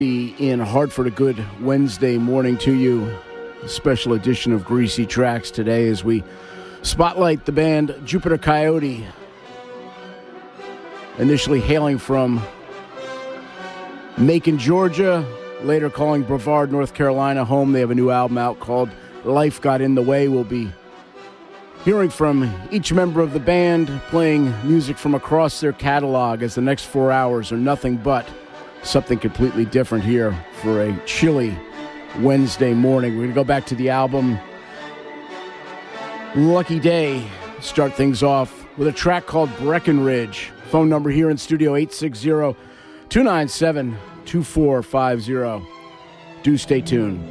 In Hartford, a good Wednesday morning to you. A special edition of Greasy Tracks today as we spotlight the band Jupiter Coyote, initially hailing from Macon, Georgia, later calling Brevard, North Carolina home. They have a new album out called Life Got in the Way. We'll be hearing from each member of the band, playing music from across their catalog, as the next 4 hours are nothing but something completely different here for a chilly Wednesday morning. We're going to go back to the album Lucky Day. Start things off with a track called Breckenridge. Phone number here in studio 860-297-2450. Do stay tuned.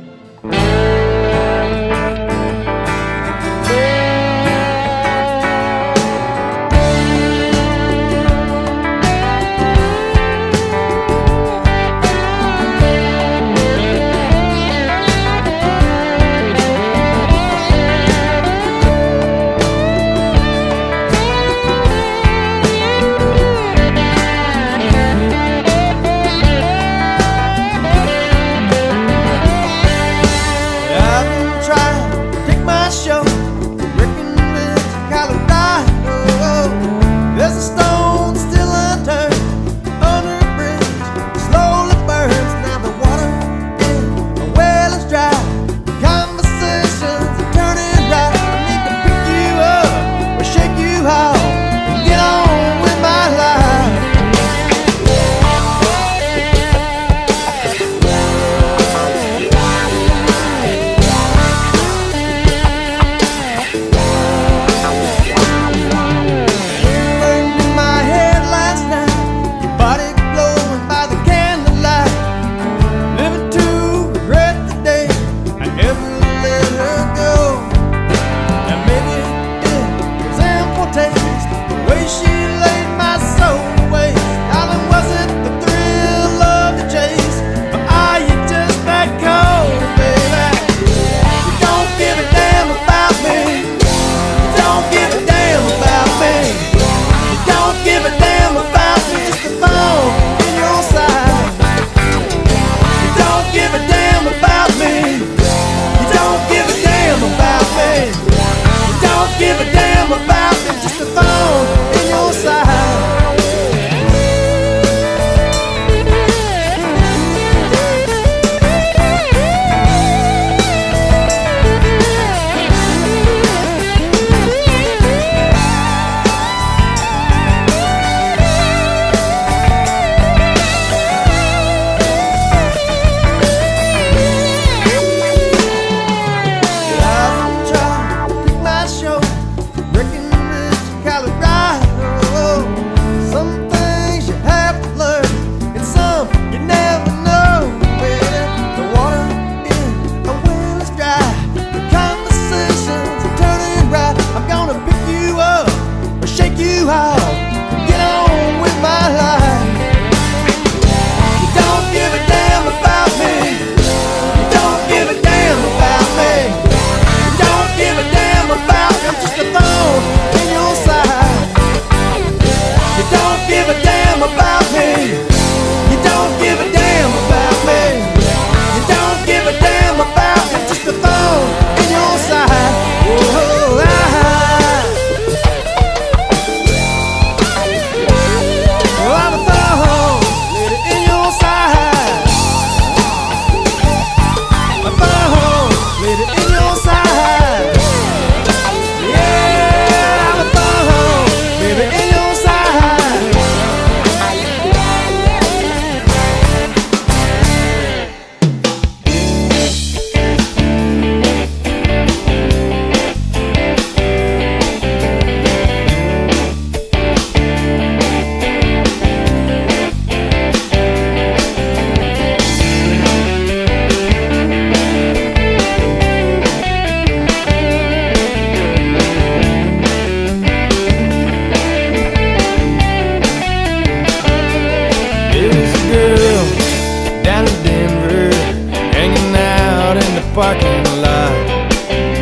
parking lot,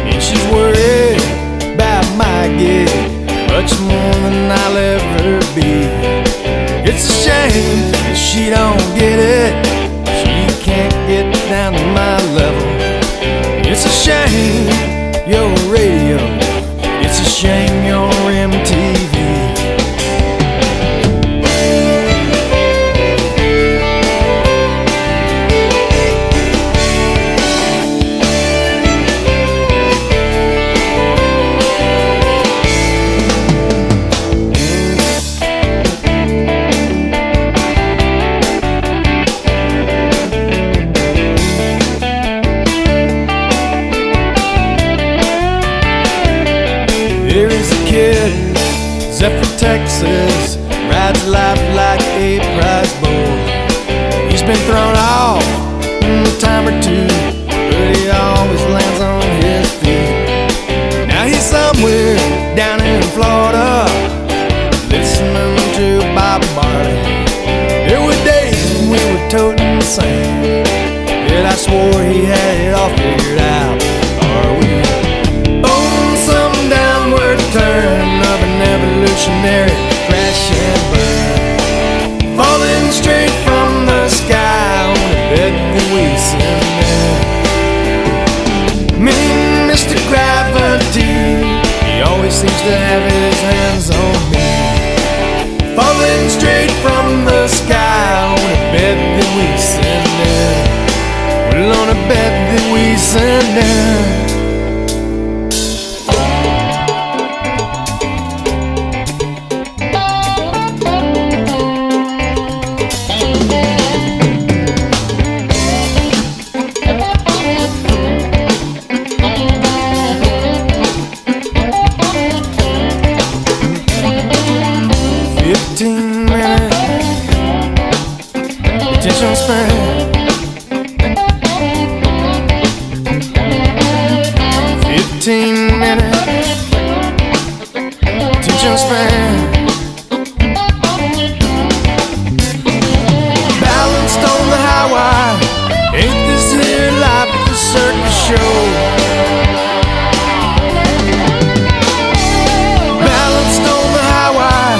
and she's worried about my gig much more than I'll ever be. It's a shame that she don't get it. She Texas, rides life like a prize bull. He's been thrown off a time or two, but he always lands on his feet. Now he's somewhere down in Florida, listening to Bob Marley. There were days when we were toting the same, yet I swore he had it all figured out. Are we on some downward turn of an evolutionary crash and burn, falling straight from the sky on a bed that we send there? Me, Mr. Gravity, he always seems to have his hands on me, falling straight from the sky on a bed that we send there. Well, on a bed that we send there. 15 minutes attention span. 15 minutes attention span. Balanced on the highway, ain't this here life a circus show? Balanced on the highway,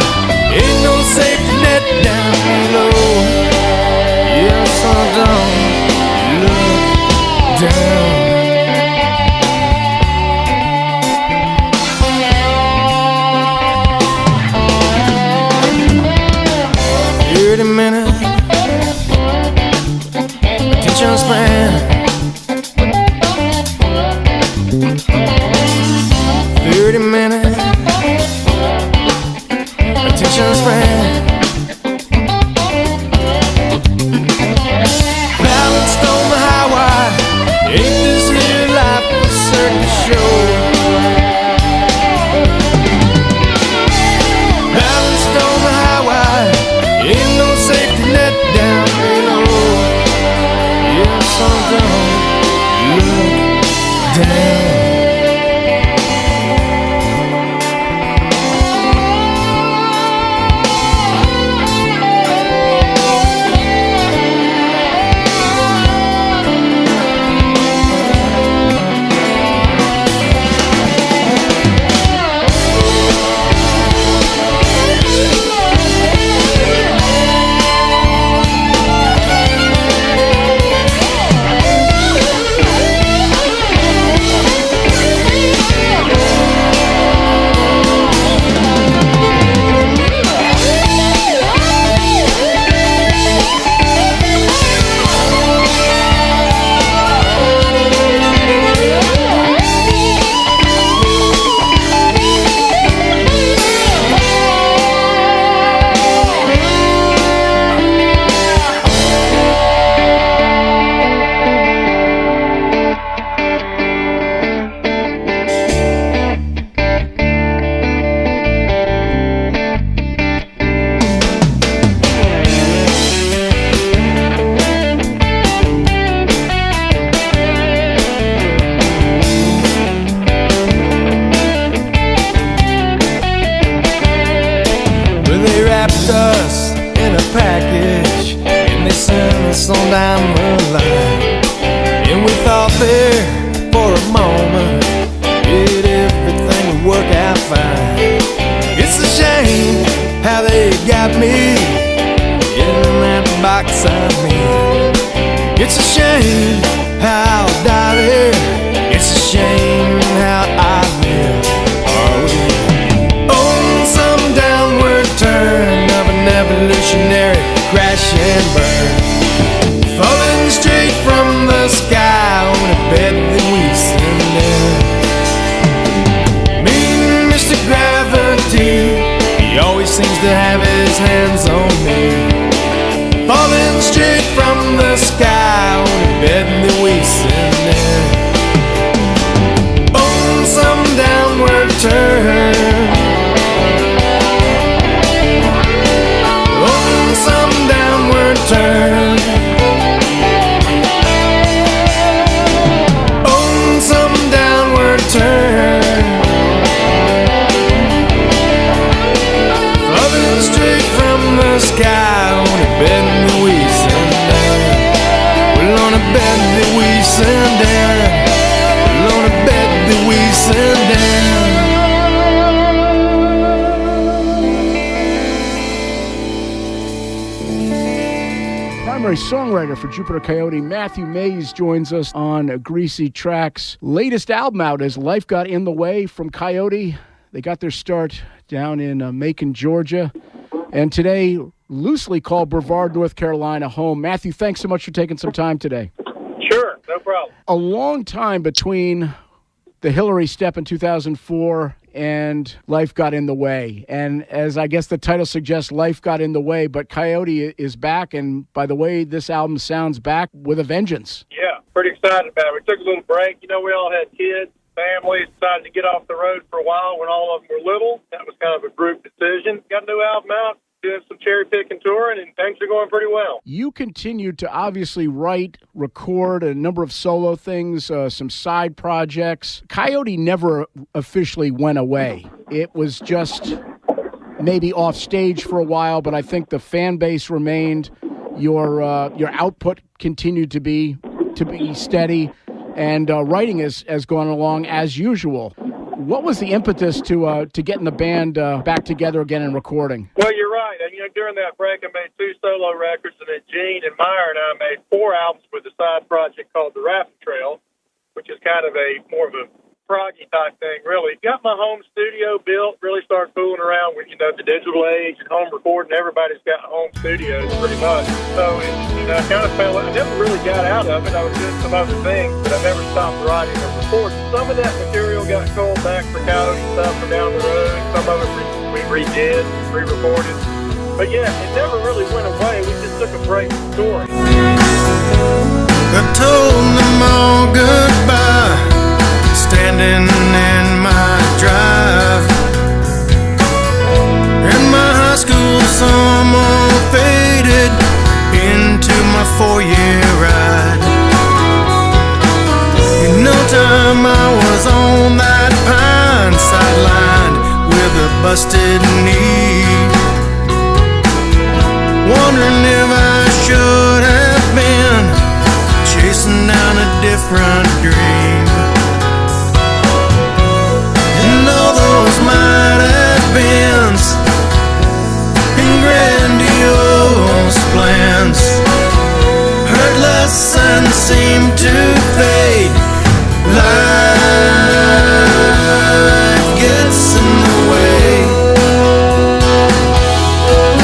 ain't no safety net down below. Yes, I don't look down. 30 minutes attention span. 30 minutes attention span. Balanced on the highway, ain't this here life a circus show? Balanced on the highway, ain't no safety net down below. Yes, I don't look down. It's a shame how I die there. It's a shame how I live. Are we on some downward turn of an evolutionary crash and burn, falling straight from the sky on a bed that we send there? Mean Mr. Gravity, he always seems to have his hands on me, falling straight from the sky on a bed bed that we send down. On a bed that we send down. Primary songwriter for Jupiter Coyote, Matthew Mays, joins us on Greasy Track's latest album out as Life Got in the Way from Coyote. They got their start down in Macon, Georgia, and today loosely called Brevard, North Carolina home. Matthew, thanks so much for taking some time today. Sure, no problem. A long time between the Hillary step in 2004 and Life Got in the Way. And as I guess the title suggests, Life Got in the Way, but Coyote is back, and by the way, this album sounds back with a vengeance. Yeah, pretty excited about it. We took a little break. You know, we all had kids, families, decided to get off the road for a while when all of them were little. That was kind of a group decision. Got a new album out, doing some cherry-picking touring, and things are going pretty well. You continued to obviously write, record a number of solo things, some side projects. Coyote never officially went away. It was just maybe off stage for a while, but I think the fan base remained. Your output continued to be steady, and writing has gone along as usual. What was the impetus to getting the band back together again and recording? Well, you're right. And, you know, during that break, I made 2 solo records, and then Gene and Meyer and I made 4 albums with a side project called The Raffin Trail, which is kind of more of a proggy type thing, really. Got my home studio built, really started fooling around with, you know, the digital age and home recording. Everybody's got home studios pretty much. So it, I kind of fell out. I never really got out of it. I was doing some other things, but I never stopped writing or recording. Some of that material got called back for Coyote stuff from down the road. Some of it we redid, re-recorded. But yeah, it never really went away. We just took a break from touring. I told them all goodbye, standing in my drive. And my high school summer faded into my 4-year ride. In no time I was on that pine, sidelined with a busted knee, wondering if I should have been chasing down a different dream. And all those might have been in grandiose plans hurt less and seem to fade. Life gets in the way.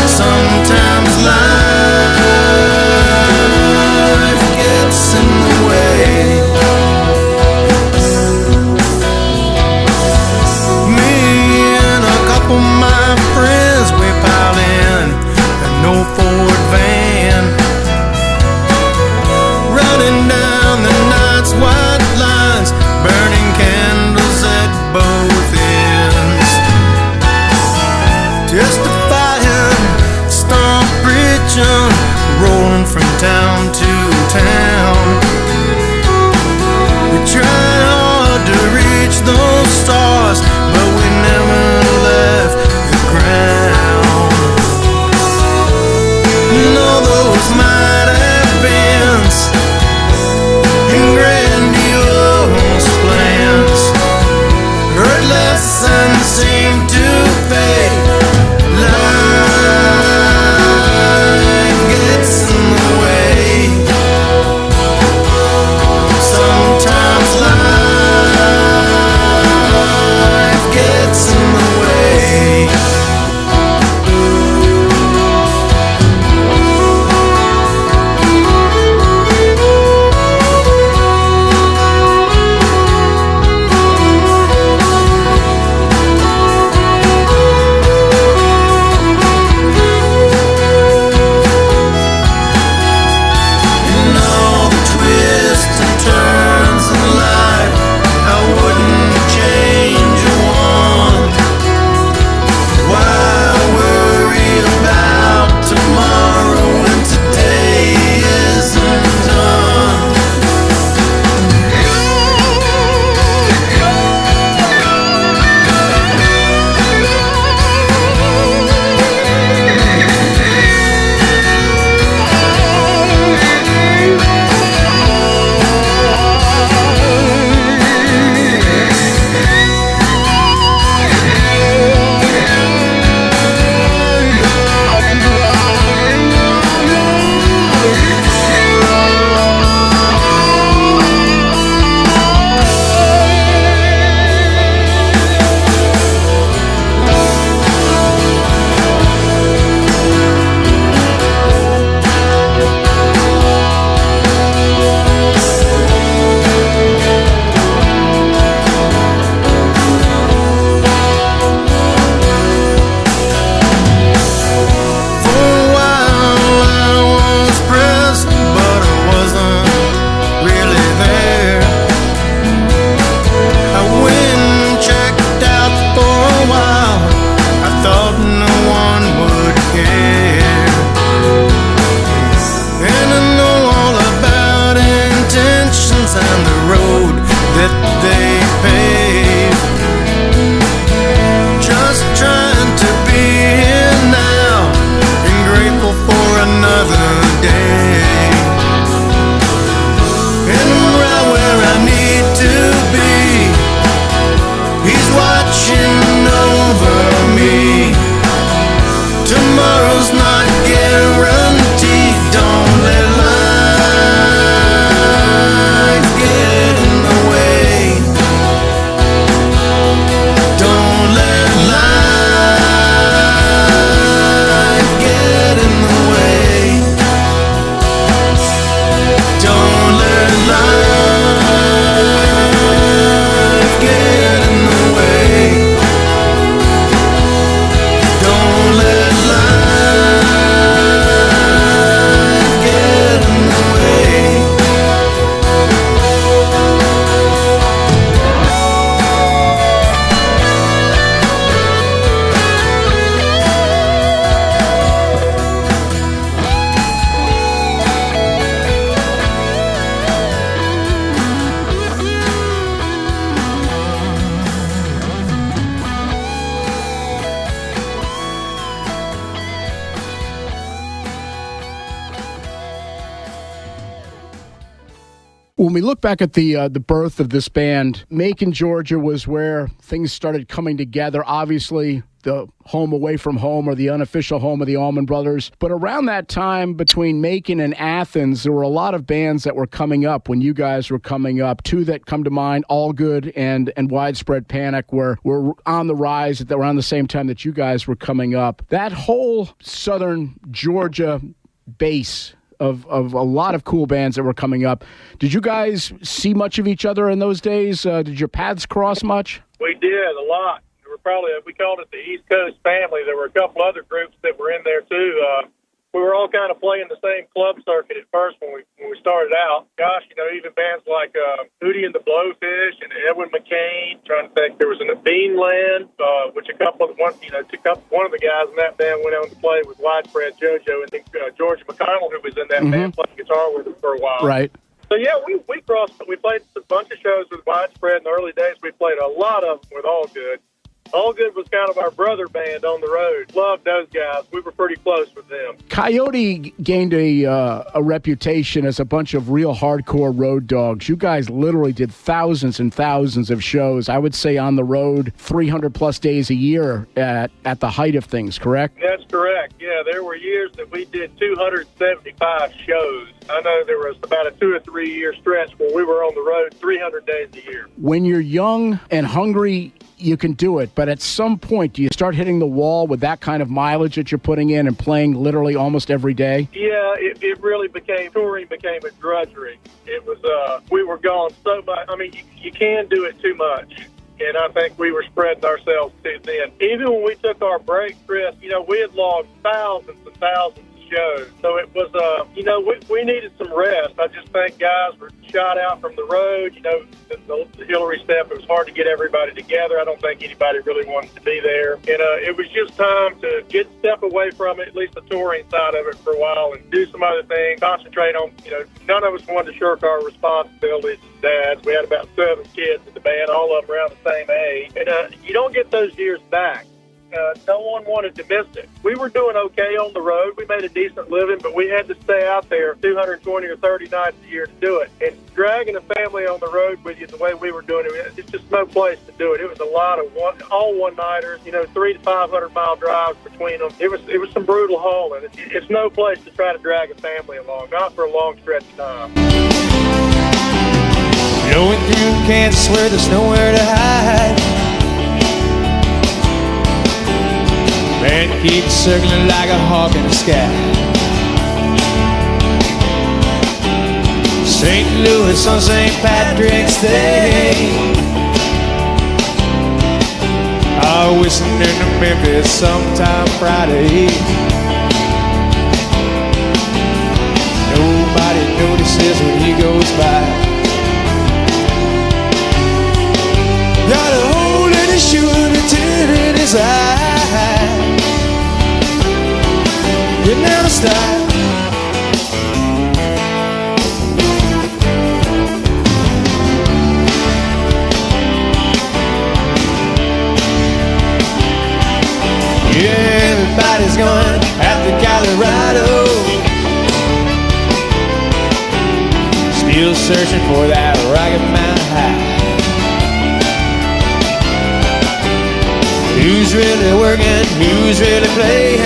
Sometimes life gets in the way. Me and a couple of my friends, we piled in an old Ford van, running down the lines on the road that they pave. Just trying to be here now and grateful for another day. And right where I need to be, he's watching over me. Tomorrow's not guaranteed. Don't let life get in the way. Don't let life get in the way. Don't let life get in the way. Don't let life get in the way. When we look back at the birth of this band, Macon, Georgia was where things started coming together. Obviously, the home away from home, or the unofficial home of the Allman Brothers. But around that time, between Macon and Athens, there were a lot of bands that were coming up when you guys were coming up. Two that come to mind, All Good and Widespread Panic, were on the rise at around the same time that you guys were coming up. That whole southern Georgia base of a lot of cool bands that were coming up. Did you guys see much of each other in those days? Did your paths cross much? We did a lot. We called it the East Coast family. There were a couple other groups that were in there too. We were all kind of playing the same club circuit at first when we started out. Gosh, even bands like Hootie and the Blowfish and Edwin McCain. Trying to think, there was a Beanland, which one of the guys in that band went on to play with Widespread JoJo, and then George McConnell, who was in that band, played guitar with him for a while. Right. So yeah, we crossed. We played a bunch of shows with Widespread in the early days. We played a lot of them with All Good. All Good was kind of our brother band on the road. Loved those guys. We were pretty close with them. Coyote gained a reputation as a bunch of real hardcore road dogs. You guys literally did thousands and thousands of shows. I would say on the road 300-plus days a year at the height of things, correct? That's correct. Yeah, there were years that we did 275 shows. I know there was about a 2 or 3 year stretch where we were on the road 300 days a year. When you're young and hungry, you can do it, but at some point, do you start hitting the wall with that kind of mileage that you're putting in and playing literally almost every day? Yeah, it really touring became a drudgery. It was, we were gone so much. I mean, you can do it too much, and I think we were spreading ourselves too thin. Even when we took our break, Chris, we had logged thousands and thousands of shows. So it was, we needed some rest. I just think guys were shot out from the road. The Hillary stuff, it was hard to get everybody together. I don't think anybody really wanted to be there. And it was just time to step away from it, at least the touring side of it for a while, and do some other things, concentrate on, none of us wanted to shirk our responsibilities as dads. We had about 7 kids in the band, all of them around the same age. And you don't get those years back. No one wanted to miss it. We were doing okay on the road. We made a decent living, but we had to stay out there 220 or 30 nights a year to do it. And dragging a family on the road with you the way we were doing it, it's just no place to do it. It was a lot of all one-nighters, 300 to 500 mile drives between them. It was some brutal hauling. It's no place to try to drag a family along, not for a long stretch of time. Going through Kansas where there's nowhere to hide. Man keeps circling like a hawk in the sky. St. Louis on St. Patrick's Day. Oh, whistling into Memphis sometime Friday. Nobody notices when he goes by. Got a hole in his shoe and a tear in his eye. You never stop. Still searching for that Rocky Mountain high. Who's really working? Who's really playing?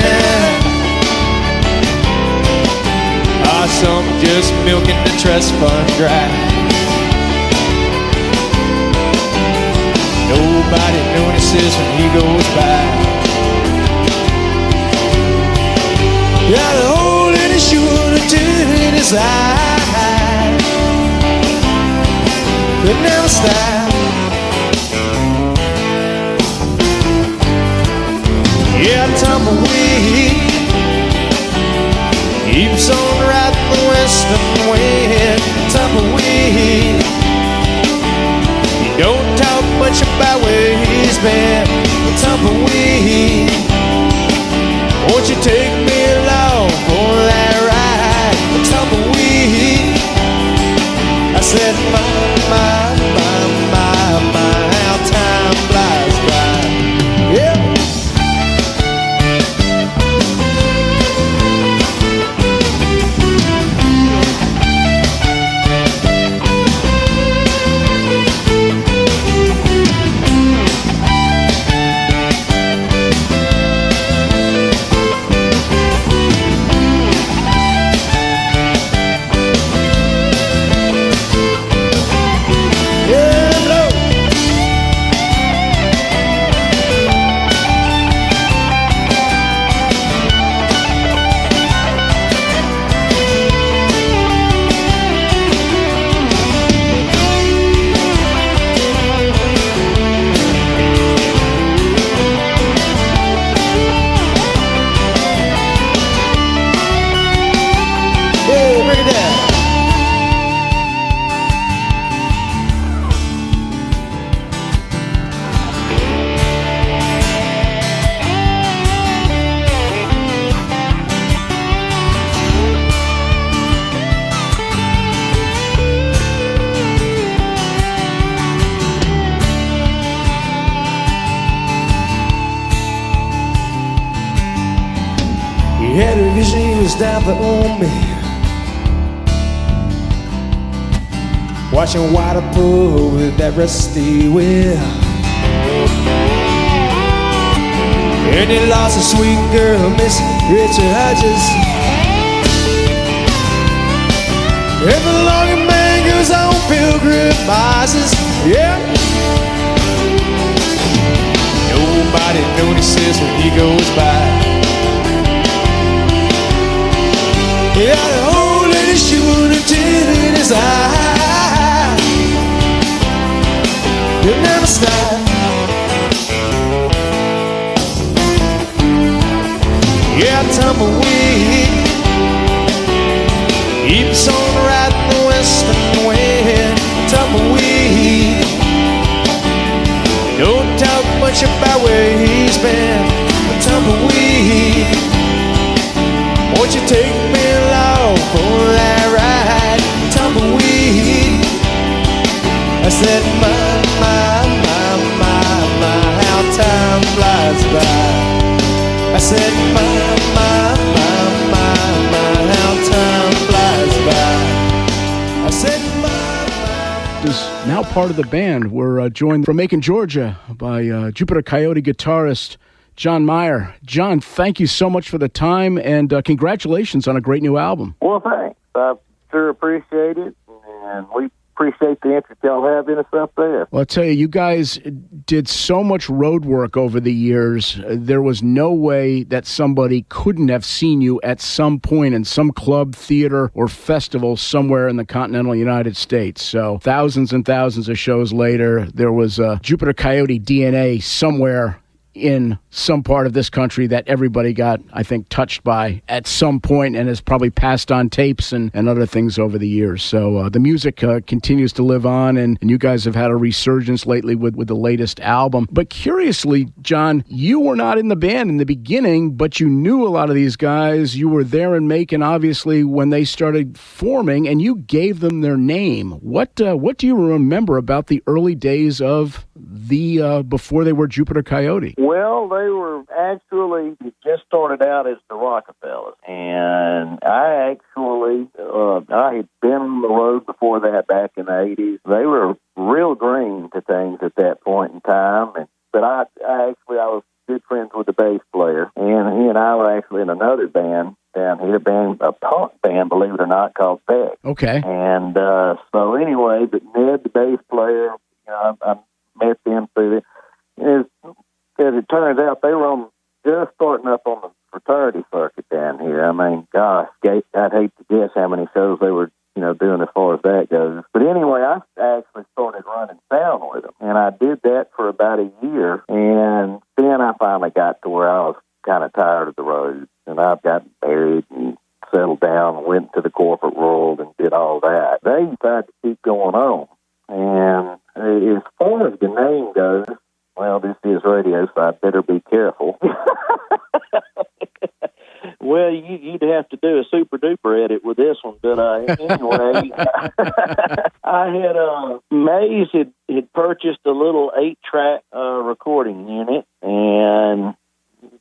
Or some just milking the trust fund dry. Nobody notices when he goes by. Got a hole in his shoe and a tear in his eye. Could never stop. Yeah, tumbleweed keeps on riding the western wind. Tumbleweed, he don't talk much about where he's been. Tumbleweed, won't you take me along for that ride? Tumbleweed, I said, my, how time flies by. Yeah. He had a vision, he was down for on me, watching water pull with that rusty wheel. And he lost a sweet girl, Miss Richard Hodges. And the longing man goes on pilgrim masses, yeah. Nobody notices when he goes by. He had a hole in his shoe and a tear in his eye. He'll never stop. Yeah, tumbleweed keeps on riding the western wind. Tumbleweed don't talk much about where he's been. Tumbleweed, won't you take me along for that ride? Tumbleweed, I said, my, how time flies by. I said, my, how time flies by. I said, is now part of the band. We're joined from Macon, Georgia by Jupiter Coyote guitarist John Meyer. John, thank you so much for the time, and congratulations on a great new album. Well, thanks. I sure appreciate it, and we appreciate the interest y'all have in us up there. Well, I'll tell you, you guys did so much road work over the years. There was no way that somebody couldn't have seen you at some point in some club, theater, or festival somewhere in the continental United States. So thousands and thousands of shows later, there was Jupiter Coyote DNA somewhere in some part of this country that everybody got, I think, touched by at some point and has probably passed on tapes and other things over the years. So the music continues to live on, and you guys have had a resurgence lately with the latest album. But curiously, John, you were not in the band in the beginning, but you knew a lot of these guys. You were there in Macon, obviously, when they started forming, and you gave them their name. What do you remember about the early days of before they were Jupiter Coyote? Well, they were actually just started out as the Rockafellas, and I had been on the road before that back in the 80s. They were real green to things at that point in time, but I was good friends with the bass player, and he and I were actually in another band down here, a punk band, believe it or not, called Peck. Okay. And so anyway, but Ned, the bass player, I met them through it. As it turns out, they were just starting up on the fraternity circuit down here. I mean, gosh, I'd hate to guess how many shows they were, doing as far as that goes. But anyway, I actually started running sound with them, and I did that for about a year, and then I finally got to where I was kind of tired of the road, and I've got married and settled down and went to the corporate world and did all that. They decided to keep going on, and as far as the name goes, well, this is radio, so I better be careful. Well, you'd have to do a super-duper edit with this one, but anyway, I had, Mays had purchased a little 8-track recording unit, and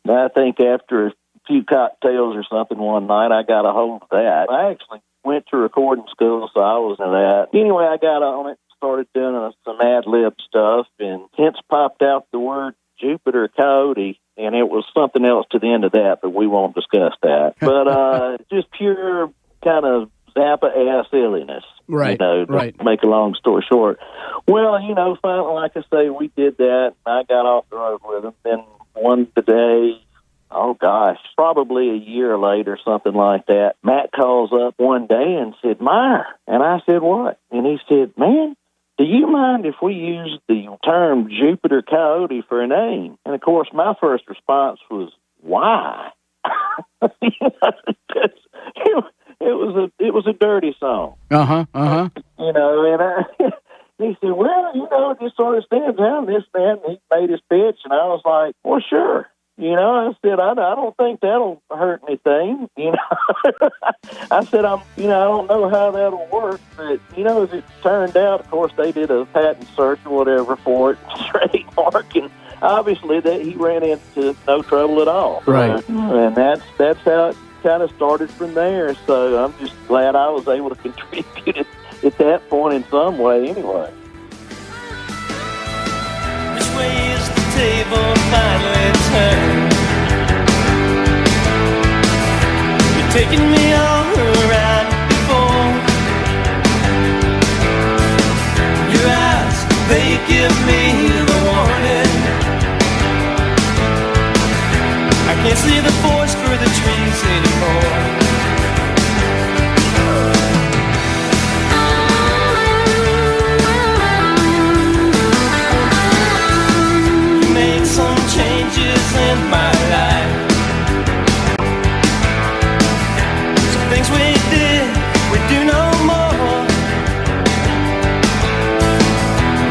I think after a few cocktails or something one night, I got a hold of that. I actually went to recording school, so I was into that. Anyway, I got on it, started doing some ad-lib stuff, and hence popped out the word Jupiter Coyote, and it was something else to the end of that, but we won't discuss that. But just pure kind of Zappa-ass silliness, right? To make a long story short. Well, finally, like I say, we did that. I got off the road with them. Then one day, oh gosh, probably a year later, something like that, Matt calls up one day and said, "Meyer," and I said, "What?" And he said, "Man, do you mind if we use the term Jupiter Coyote for a name?" And, of course, my first response was, "Why?" It was a dirty song. And he said, "Well, it just sort of stands out, this, that," and he made his pitch, and I was like, "Well, sure." I said, I don't think that'll hurt anything. I said, I don't know how that'll work, but, as it turned out, of course, they did a patent search or whatever for it, trademark, and obviously that he ran into no trouble at all. Right. And that's how it kind of started from there. So I'm just glad I was able to contribute at that point in some way anyway. Which way is the table finally turned? You're taking me all around before. Your eyes, they give me the warning. I can't see the forest for the trees anymore. Some changes in my life. Some things we do no more.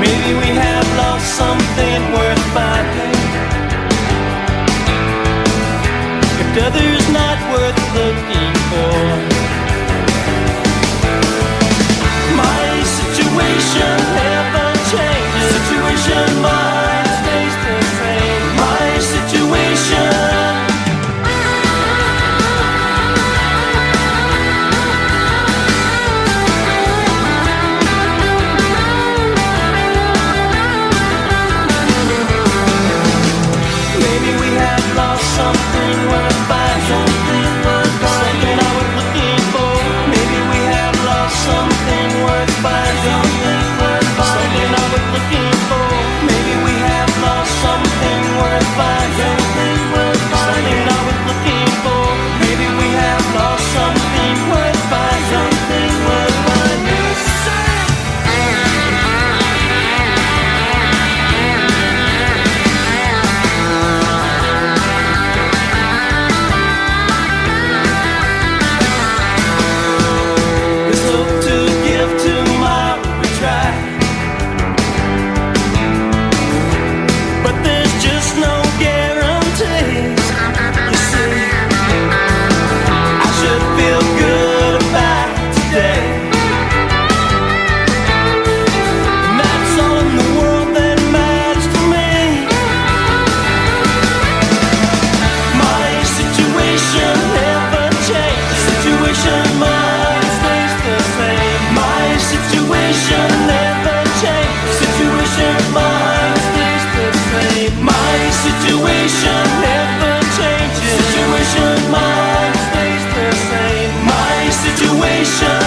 Maybe we have lost something worth finding. If others not worth looking for. My situation never changes. Situation mine stays the same. My situation. Maybe we have lost something worth finding. Something I was looking for. Maybe we have lost something worth finding. Something I was looking for. Maybe we have lost something worth finding. Something I was looking for. Maybe we have lost something worth finding. Something worth finding. Let's hope to give tomorrow situation never changes. Situation mine stays the same. My situation never changes. Situation mine stays the same. My situation.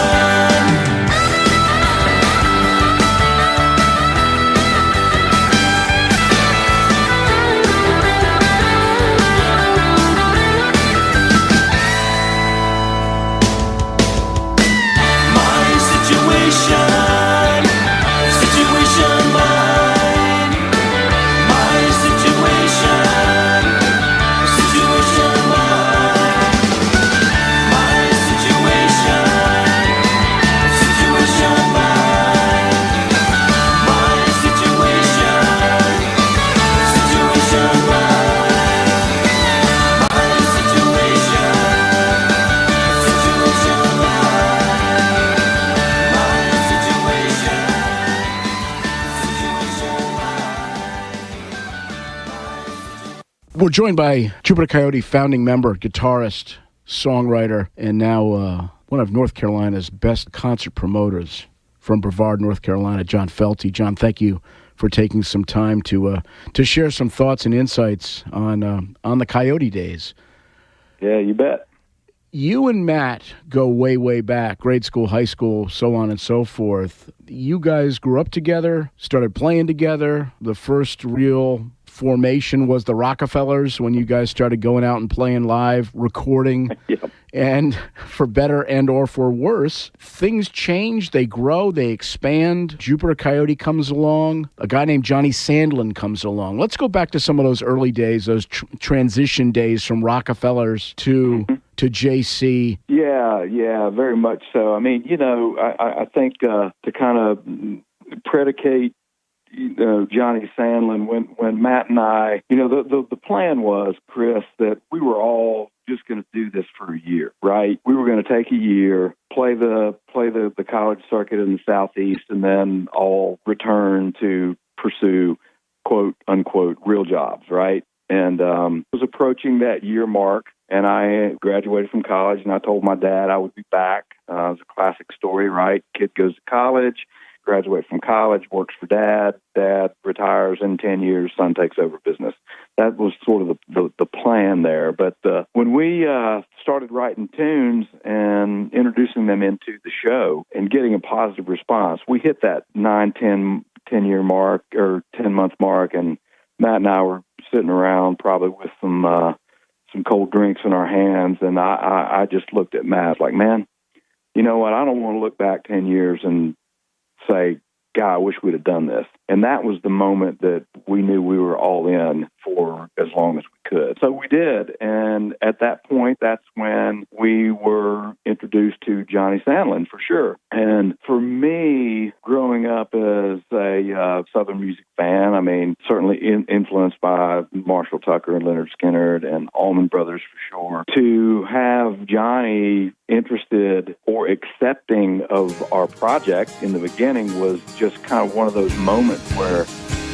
We're joined by Jupiter Coyote founding member, guitarist, songwriter, and now one of North Carolina's best concert promoters from Brevard, North Carolina, John Felty. John, thank you for taking some time to share some thoughts and insights on the Coyote days. Yeah, you bet. You and Matt go way, way back, grade school, high school, so on and so forth. You guys grew up together, started playing together. The first real formation was the Rockafellas when you guys started going out and playing live, recording. Yep. And for better and or for worse, things change, they grow, they expand. Jupiter Coyote comes along. A guy named Johnny Sandlin comes along. Let's go back to some of those early days, those transition days from Rockafellas to JC. Yeah, very much so. I mean, I think to kind of predicate Johnny Sandlin, when Matt and I, the plan was, Chris, that we were all just going to do this for a year, right? We were going to take a year, play the college circuit in the Southeast, and then all return to pursue, quote unquote, real jobs, right? And was approaching that year mark, and I graduated from college, and I told my dad I would be back. It was a classic story, right? Kid goes to college, graduate from college, works for dad. Dad retires in 10 years. Son takes over business. That was sort of the plan there. But when we started writing tunes and introducing them into the show and getting a positive response, we hit that 10-year mark or 10-month mark, and Matt and I were sitting around probably with some cold drinks in our hands, and I just looked at Matt like, man, you know what? I don't want to look back 10 years and say, God, I wish we'd have done this. And that was the moment that we knew we were all in for as long as we could. So we did. And at that point, that's when we were introduced to Johnny Sandlin, for sure. And for me, growing up as a Southern music fan, I mean, certainly influenced by Marshall Tucker and Leonard Skinner and Allman Brothers, for sure, to have Johnny interested or accepting of our project in the beginning was just kind of one of those moments where,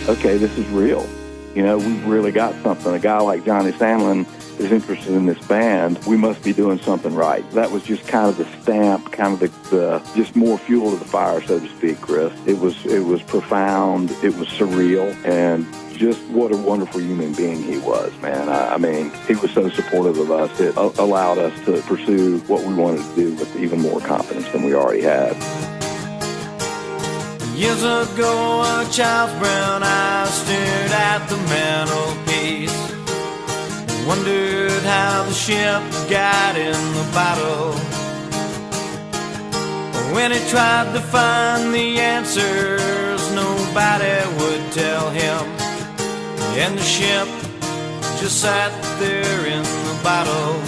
okay, this is real. We've really got something. A guy like Johnny Sandlin is interested in this band. We must be doing something right. That was just kind of the stamp, kind of the just more fuel to the fire, so to speak, Chris. It was profound. It was surreal, and just what a wonderful human being he was, man. I mean, he was so supportive of us. It allowed us to pursue what we wanted to do with even more confidence than we already had. Years ago, a child's brown eyes stared at the mantelpiece, wondered how the ship got in the bottle. When he tried to find the answers, nobody would tell him, and the ship just sat there in the bottle.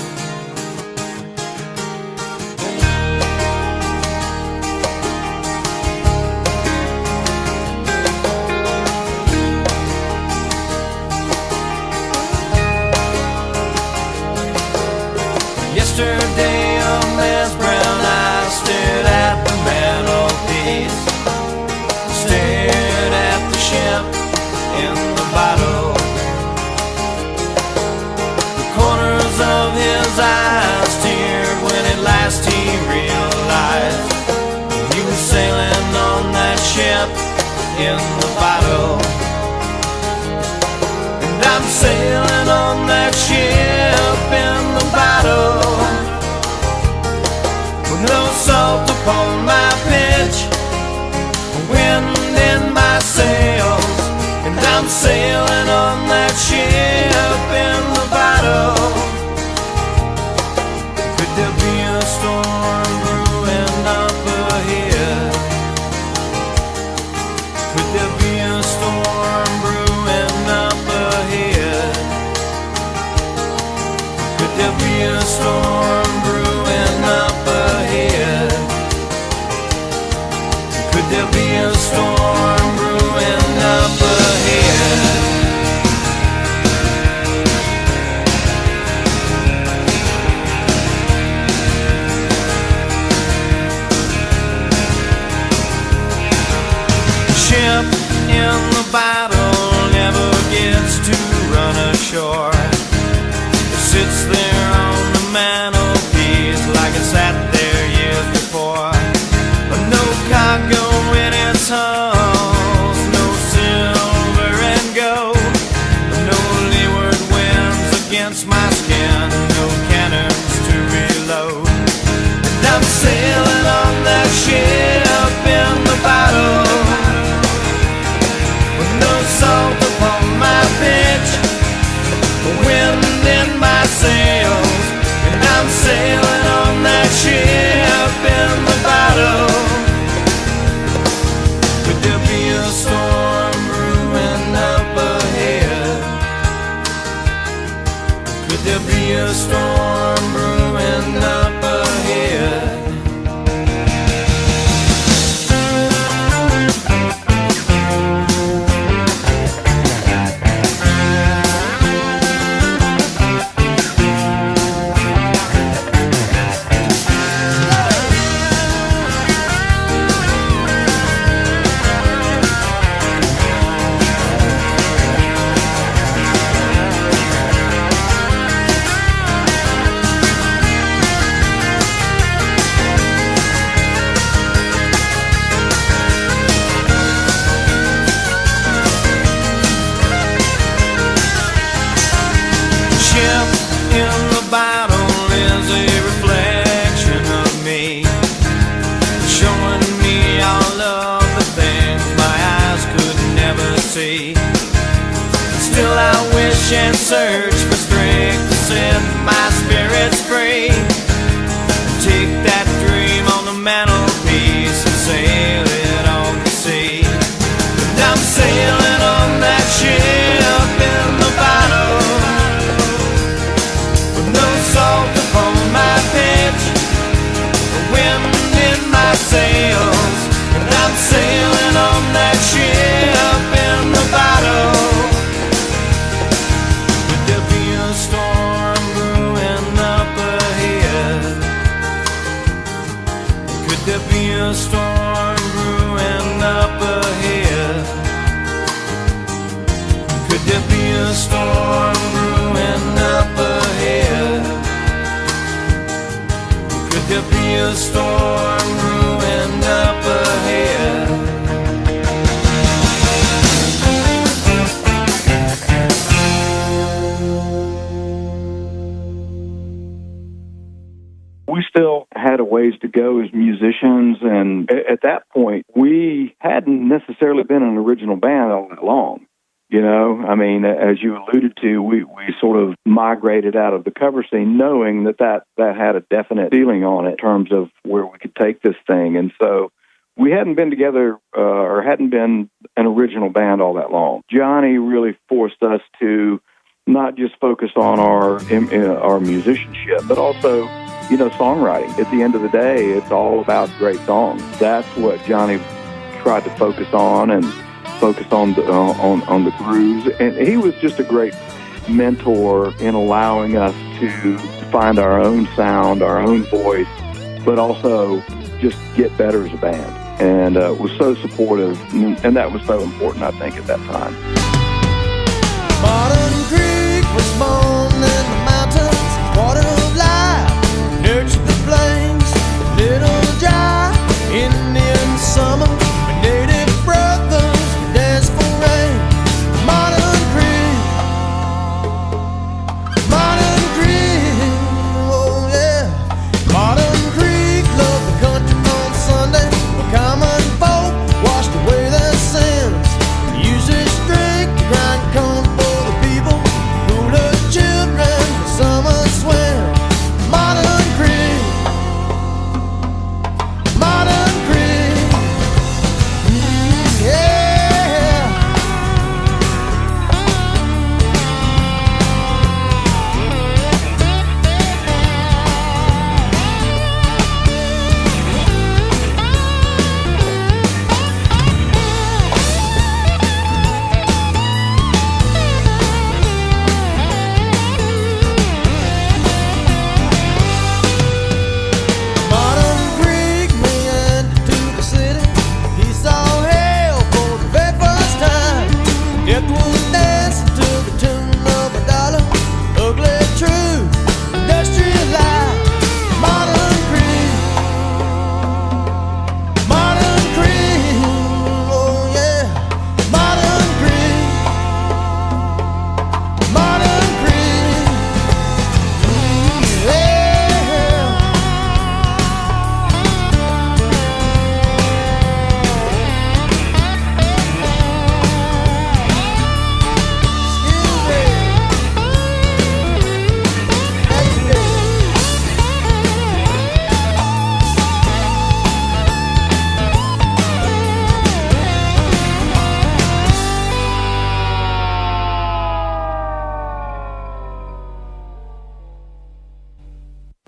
Yesterday, a man's brown eyes stared at the mantelpiece, stared at the ship in the bottle. The corners of his eyes teared when at last he realized he was sailing in the bottle. And I'm sailing on that ship in the bottle, with no salt upon my pitch, wind in my sails. And I'm sailing on that ship in the bottle. Could there be a storm brewing up ahead? Could there be a storm brewing up ahead? Could there be a storm brewing up ahead? Could there be a storm brewing up ahead? Ship in the bottle never gets to run ashore. It sits there on the mantelpiece like it sat there years before. But no cargo in its hulls, no silver and gold, no leeward winds against my skin, no cannons to reload. And I'm sailing on that ship in the bottle, with no salt upon my pitch, wind in my sails. And I'm sailing on that ship in the bottle. Could there be a storm brewing up ahead? Could there be a storm brewing up ahead? Still I wish and search for strength to set my spirits free. Take that dream on the mantelpiece and sail it on the sea. And I'm sailing on that ship in the bottle, with no salt upon my pitch, wind in my sails. And I'm sailing on that ship in the bottle. Could there be a storm brewing up ahead? Could there be a storm brewing up ahead? Could there be a storm brewing up ahead? Could there be a storm brewing up ahead? We still had a ways to go as musicians, and at that point, we hadn't necessarily been an original band all that long. You know, I mean, as you alluded to, we sort of migrated out of the cover scene knowing that had a definite feeling on it in terms of where we could take this thing. And so we hadn't been together or hadn't been an original band all that long. Johnny really forced us to not just focus on our musicianship, but also, you know, songwriting. At the end of the day, it's all about great songs. That's what Johnny tried to focus on, and focus on the grooves. And he was just a great mentor in allowing us to find our own sound, our own voice, but also just get better as a band. And was so supportive, and that was so important, I think, at that time. Modern Creek was born in the mountains, water of life, nurtured the flames, little dry, Indian summer, my native brothers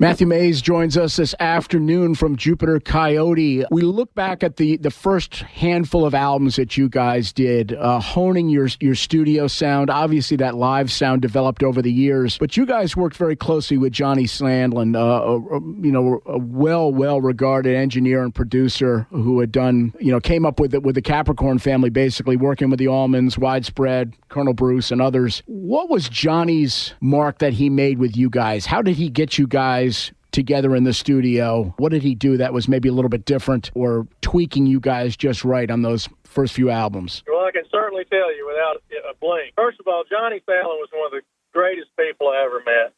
Matthew Mays joins us this afternoon from Jupiter Coyote. We look back at the first handful of albums that you guys did, honing your studio sound. Obviously, that live sound developed over the years, but you guys worked very closely with Johnny Sandlin, a well-regarded engineer and producer who had done, came up with the Capricorn family, basically working with the Allmans, Widespread, Colonel Bruce, and others. What was Johnny's mark that he made with you guys? How did he get you guys together in the studio? What did he do that was maybe a little bit different or tweaking you guys just right on those first few albums? Well, I can certainly tell you without a blink. First of all, Johnny Sandlin was one of the greatest people I ever met.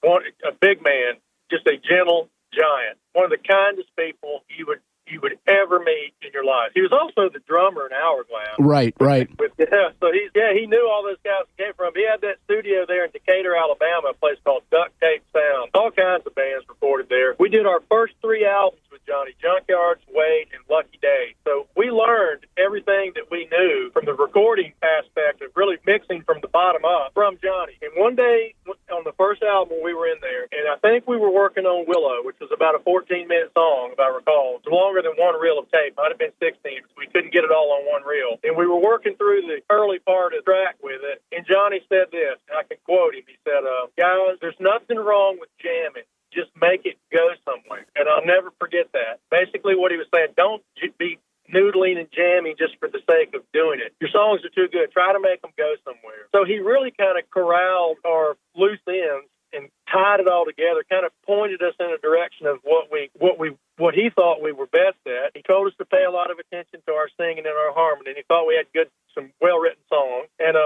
A big man, just a gentle giant. One of the kindest people you would ever meet in your life. He was also the drummer in Hourglass. Right. So he knew all those guys came from. He had that studio there in Decatur, Alabama, a place called Duct Tape Sound. All kinds of bands recorded there. We did our first 3 albums with Johnny: Junkyards, Wade, and Lucky Day. So we learned everything that we knew from the recording aspect of really mixing from the bottom up from Johnny. And one day on the first album, we were in there, and I think we were working on Willow, which was about a 14-minute song, if I recall. It was longer than one reel of tape. Might have been 16 because we couldn't get it all on one reel. And we were working through the early part of the track with it, and Johnny said this, and I can quote him. He said, guys, there's nothing wrong with jamming. Just make it go somewhere. And I'll never forget that. Basically what he was saying, don't be noodling and jamming just for the sake of doing it. Your songs are too good. Try to make them go somewhere. So he really kind of corralled our loose ends and tied it all together, kind of pointed us in a direction of what he thought we were best at. He told us to pay a lot of attention to our singing and our harmony, and he thought we had some well-written songs. And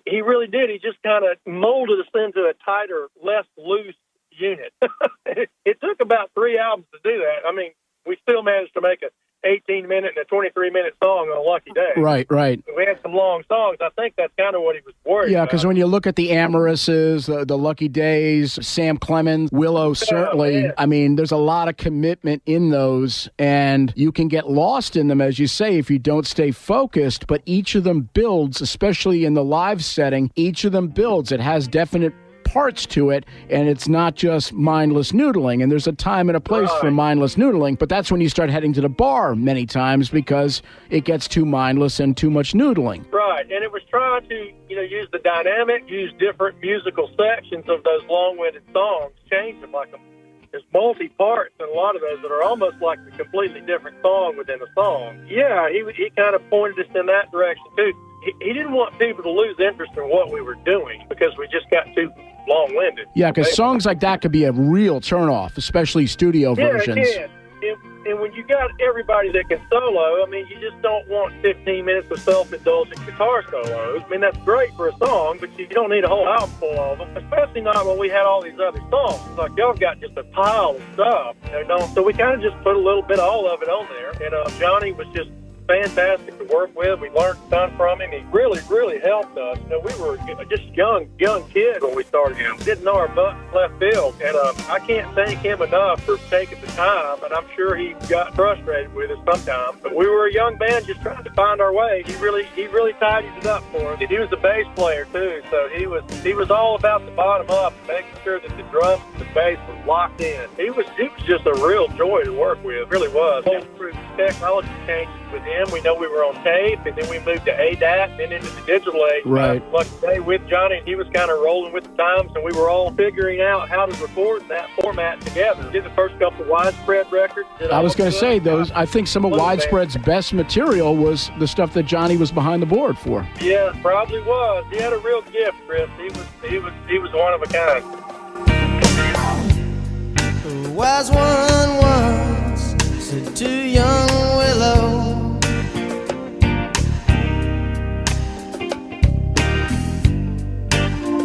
he really did. He just kind of molded us into a tighter, less loose unit. It took about 3 albums to do that. I mean, we still managed to make a 18-minute and a 23-minute song on a Lucky Day. Right. We had some long songs. I think that's kind of what he was worried about. Yeah, because when you look at the Amoruses, the Lucky Days, Sam Clemens, Willow, certainly, I mean, there's a lot of commitment in those, and you can get lost in them, as you say, if you don't stay focused, but each of them builds, especially in the live setting, each of them builds. It has definite parts to it, and it's not just mindless noodling. And there's a time and a place for mindless noodling, but that's when you start heading to the bar many times because it gets too mindless and too much noodling. Right, and it was trying to, use the dynamic, use different musical sections of those long-winded songs, change them like there's multi-parts in a lot of those that are almost like a completely different song within a song. Yeah, he kind of pointed us in that direction, too. He didn't want people to lose interest in what we were doing because we just got too long-winded. Yeah, because songs like that could be a real turnoff, especially studio versions. Yeah, it can. And when you got everybody that can solo, I mean, you just don't want 15 minutes of self-indulgent guitar solos. I mean, that's great for a song, but you don't need a whole album full of them, especially not when we had all these other songs. It's like, y'all got just a pile of stuff. So we kind of just put a little bit of all of it on there. And Johnny was just fantastic to work with. We learned a ton from him. He really, really helped us. We were just young kids when we started him. Didn't know our butt left field. And I can't thank him enough for taking the time. And I'm sure he got frustrated with us sometimes. But we were a young band just trying to find our way. He really tidied it up for us. He was a bass player too, so he was all about the bottom up, making sure that the drums and the bass were locked in. He was just a real joy to work with. Really was. Through technology changes with him. We know we were on tape, and then we moved to ADAT, and into the digital age. Right. Lucky Day with Johnny, he was kind of rolling with the times, and we were all figuring out how to record in that format together. Did the first couple of Widespread records. I was going to say those. I think some of Widespread's best material was the stuff that Johnny was behind the board for. Yeah, probably was. He had a real gift, Chris. He was one of a kind. The wise one once said to young Willow,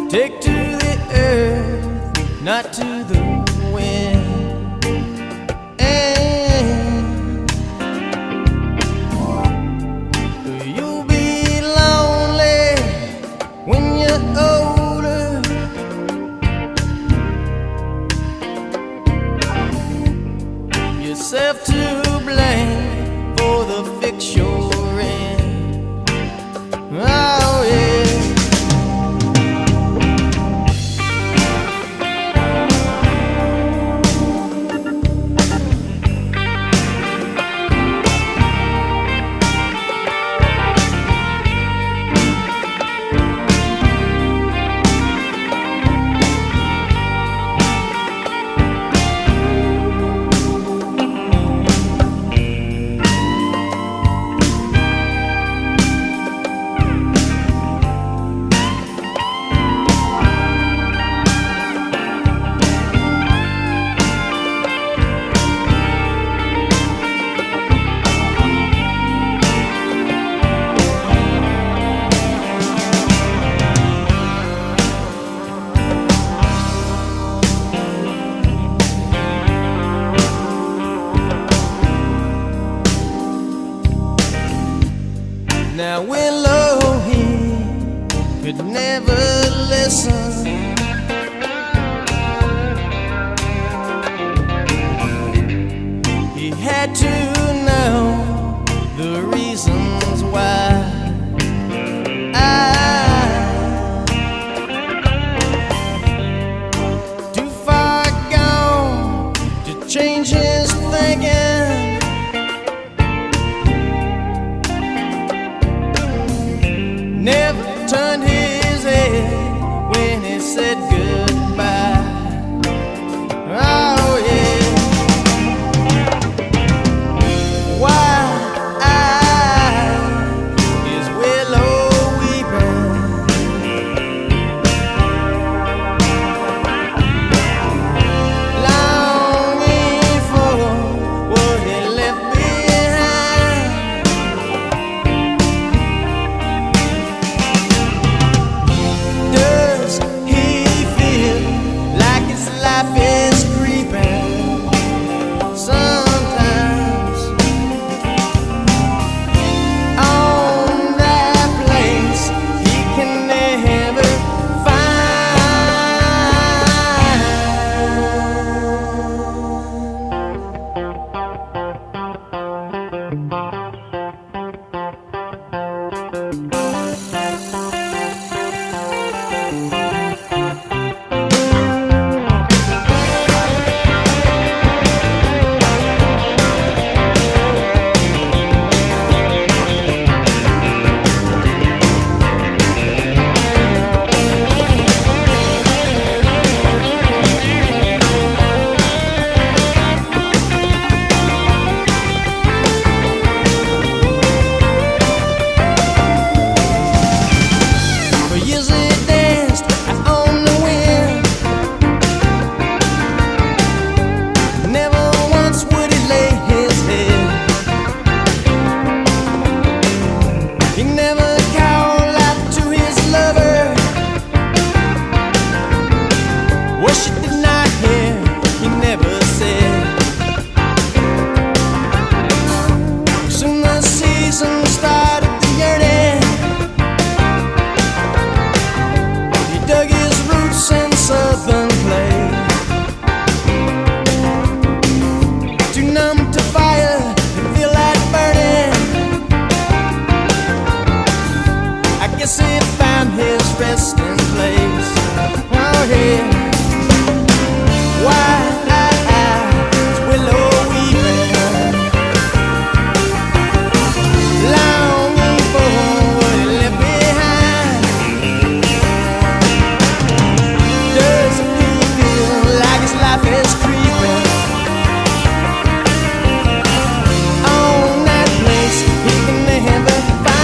take to the earth, not to the wind. And you'll be lonely when you're older. Yourself to blame for the fix you're in. Oh, yeah. Now Willow, he could never listen. He had to know the reasons why. Too far gone to change his thinking. Never turned his head when he said goodbye. Oh yeah. Why is Willow weeping? Longing for what he left behind. Does he feel like his life is creeping? Sometimes on that place he can never for years he danced out on the wind. Never once would he lay his head. He never called out to his lover. What she did not hear, he never said. Soon the season started to yearning. He dug his roots in southern clay. Too numb to fire and feel like burning. I guess he found his resting place. Oh yeah. Why is Willow weeping? Longing for what he left behind. Does he feel like his life is creeping? On that place he can never find.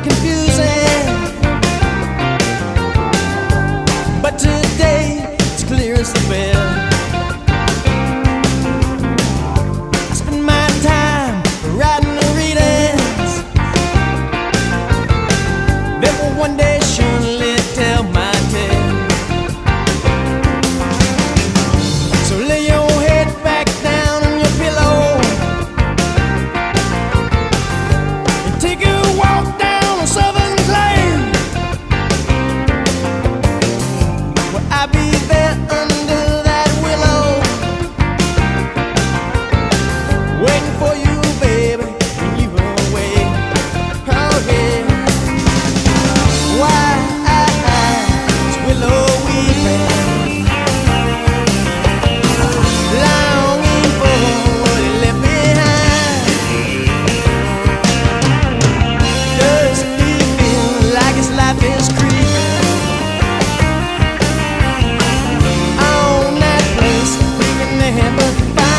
confusing, but today it's clear as the bell. I spend my time writing the readings that will one day surely tell my tale. So lay your head back down on your pillow and take a walk down on Southern Plain, where I'll be there under that willow, waiting for you, baby, when you awake. Oh yeah. Why is willow weeping, longing for what he left behind? Does he feel like his life is creeping on that place we can never find?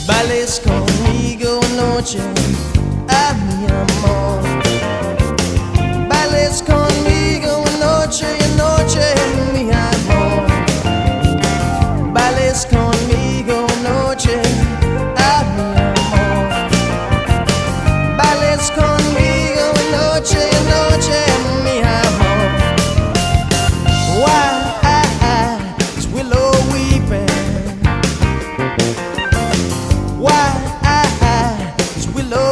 Bailes conmigo noche a mi amor. Bailes conmigo noche y noche, mi amor. Bailes conmigo noche a mi amor. Bailes conmigo noche y noche, mi amor. Why is Willow weeping? Why is Willow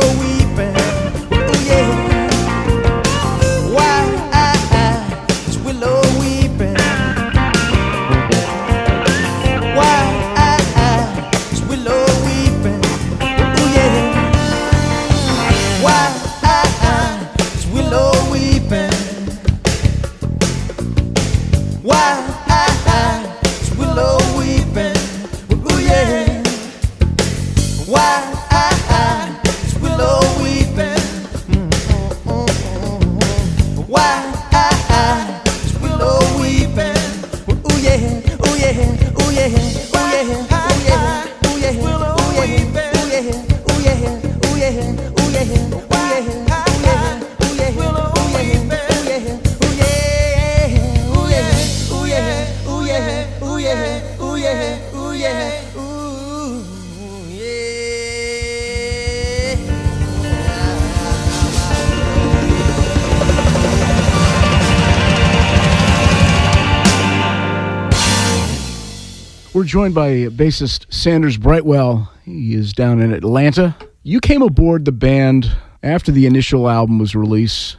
We're joined by bassist Sanders Brightwell. He is down in Atlanta. You came aboard the band after the initial album was released,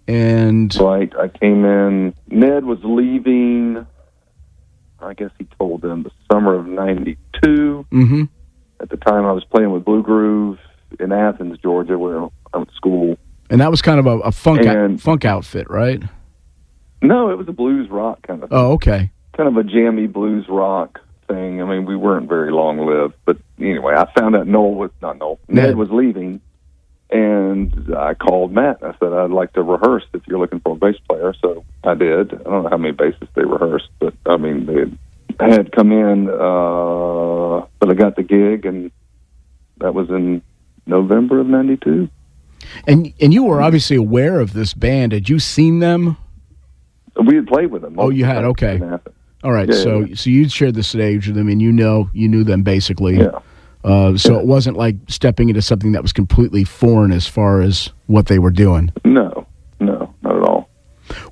and... Right, I came in. Ned was leaving, I guess he told them, the summer of 92. Mm-hmm. At the time, I was playing with Blue Groove in Athens, Georgia, where I went to school. And that was kind of a funk outfit, right? No, it was a blues rock kind of thing. Oh, okay. Kind of a jammy blues rock thing. I mean, we weren't very long-lived. But anyway, I found out Ned was leaving, and I called Matt. I said, I'd like to rehearse if you're looking for a bass player. So I did. I don't know how many basses they rehearsed, but, I mean, they had come in, but I got the gig, and that was in November of 92. And you were obviously aware of this band. Had you seen them? We had played with them. Oh, you had? Okay. All right, yeah, so you'd shared the stage with them, and you knew them basically. Yeah. So it wasn't like stepping into something that was completely foreign as far as what they were doing. No, not at all.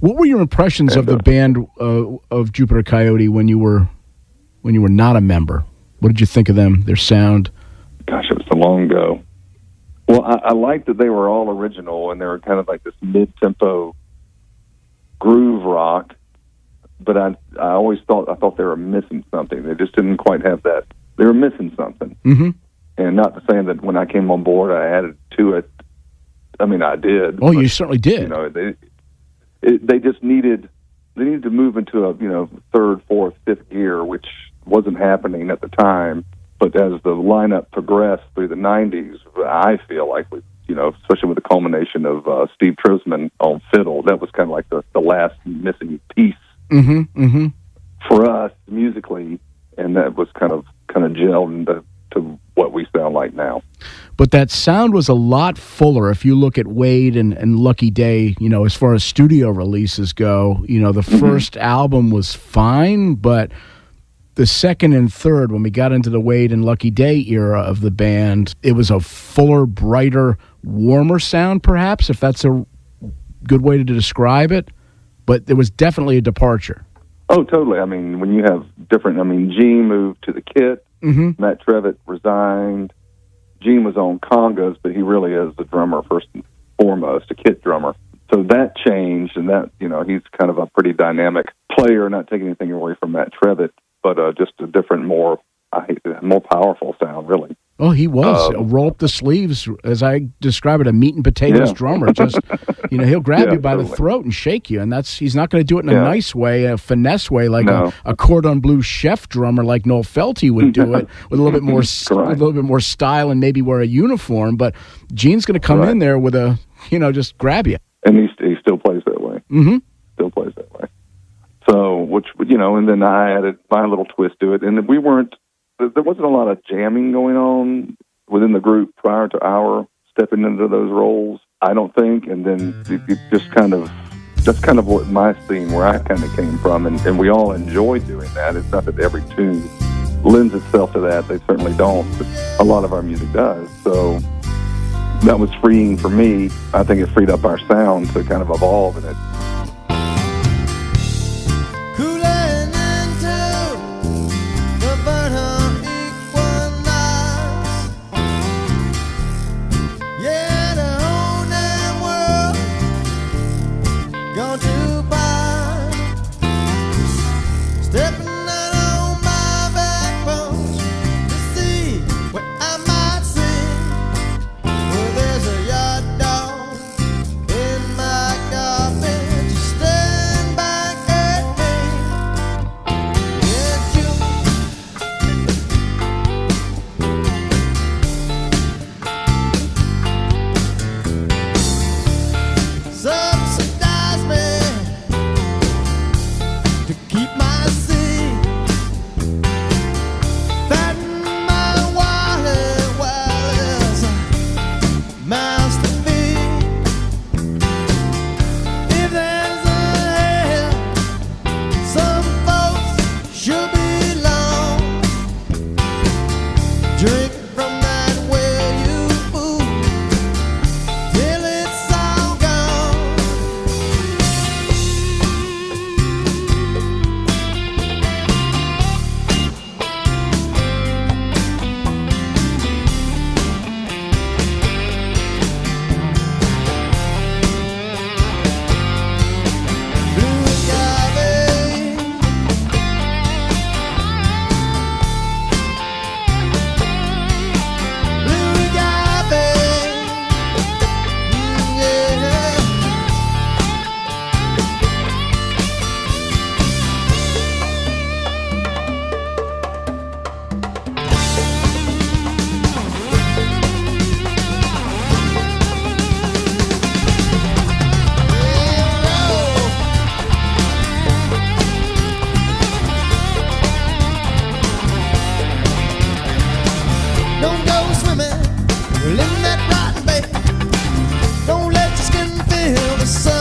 What were your impressions of the band of Jupiter Coyote when you were not a member? What did you think of them? Their sound? Gosh, it was so long ago. Well, I liked that they were all original, and they were kind of like this mid-tempo groove rock. But I always thought they were missing something. They just didn't quite have that. They were missing something. Mm-hmm. And not to say that when I came on board, I added to it. I mean, I did. Oh, you certainly did. You know, they just needed to move into a third, fourth, fifth gear, which wasn't happening at the time. But as the lineup progressed through the 90s, I feel like especially with the culmination of Steve Trisman on fiddle, that was kind of like the last missing piece. Mm-hmm, mm-hmm. For us musically, and that was kind of gelled into to what we sound like now. But that sound was a lot fuller. If you look at Wade and Lucky Day, as far as studio releases go, the first album was fine, but the second and third, when we got into the Wade and Lucky Day era of the band, it was a fuller, brighter, warmer sound, perhaps, if that's a good way to describe it. But there was definitely a departure. Oh, totally. I mean, when you have different... Gene moved to the kit. Mm-hmm. Matt Trevitt resigned. Gene was on congas, but he really is the drummer first and foremost, a kit drummer. So that changed, and that, he's kind of a pretty dynamic player, not taking anything away from Matt Trevitt, but just a different, more powerful sound, really. Oh, he was. Roll up the sleeves, as I describe it, a meat and potatoes drummer. Just, he'll grab you by the throat and shake you, and he's not going to do it in a nice way, a finesse way, like a cordon bleu chef drummer like Noel Felty would do it, with a little bit more style and maybe wear a uniform. But Gene's going to come in there with just grab you. And he still plays that way. Mm-hmm. Still plays that way. So, and then I added my little twist to it, and there wasn't a lot of jamming going on within the group prior to our stepping into those roles, I don't think. And then it just that's kind of what my scene, where I kind of came from. And we all enjoy doing that. It's not that every tune lends itself to that. They certainly don't. But a lot of our music does. So that was freeing for me. I think it freed up our sound to kind of evolve in it.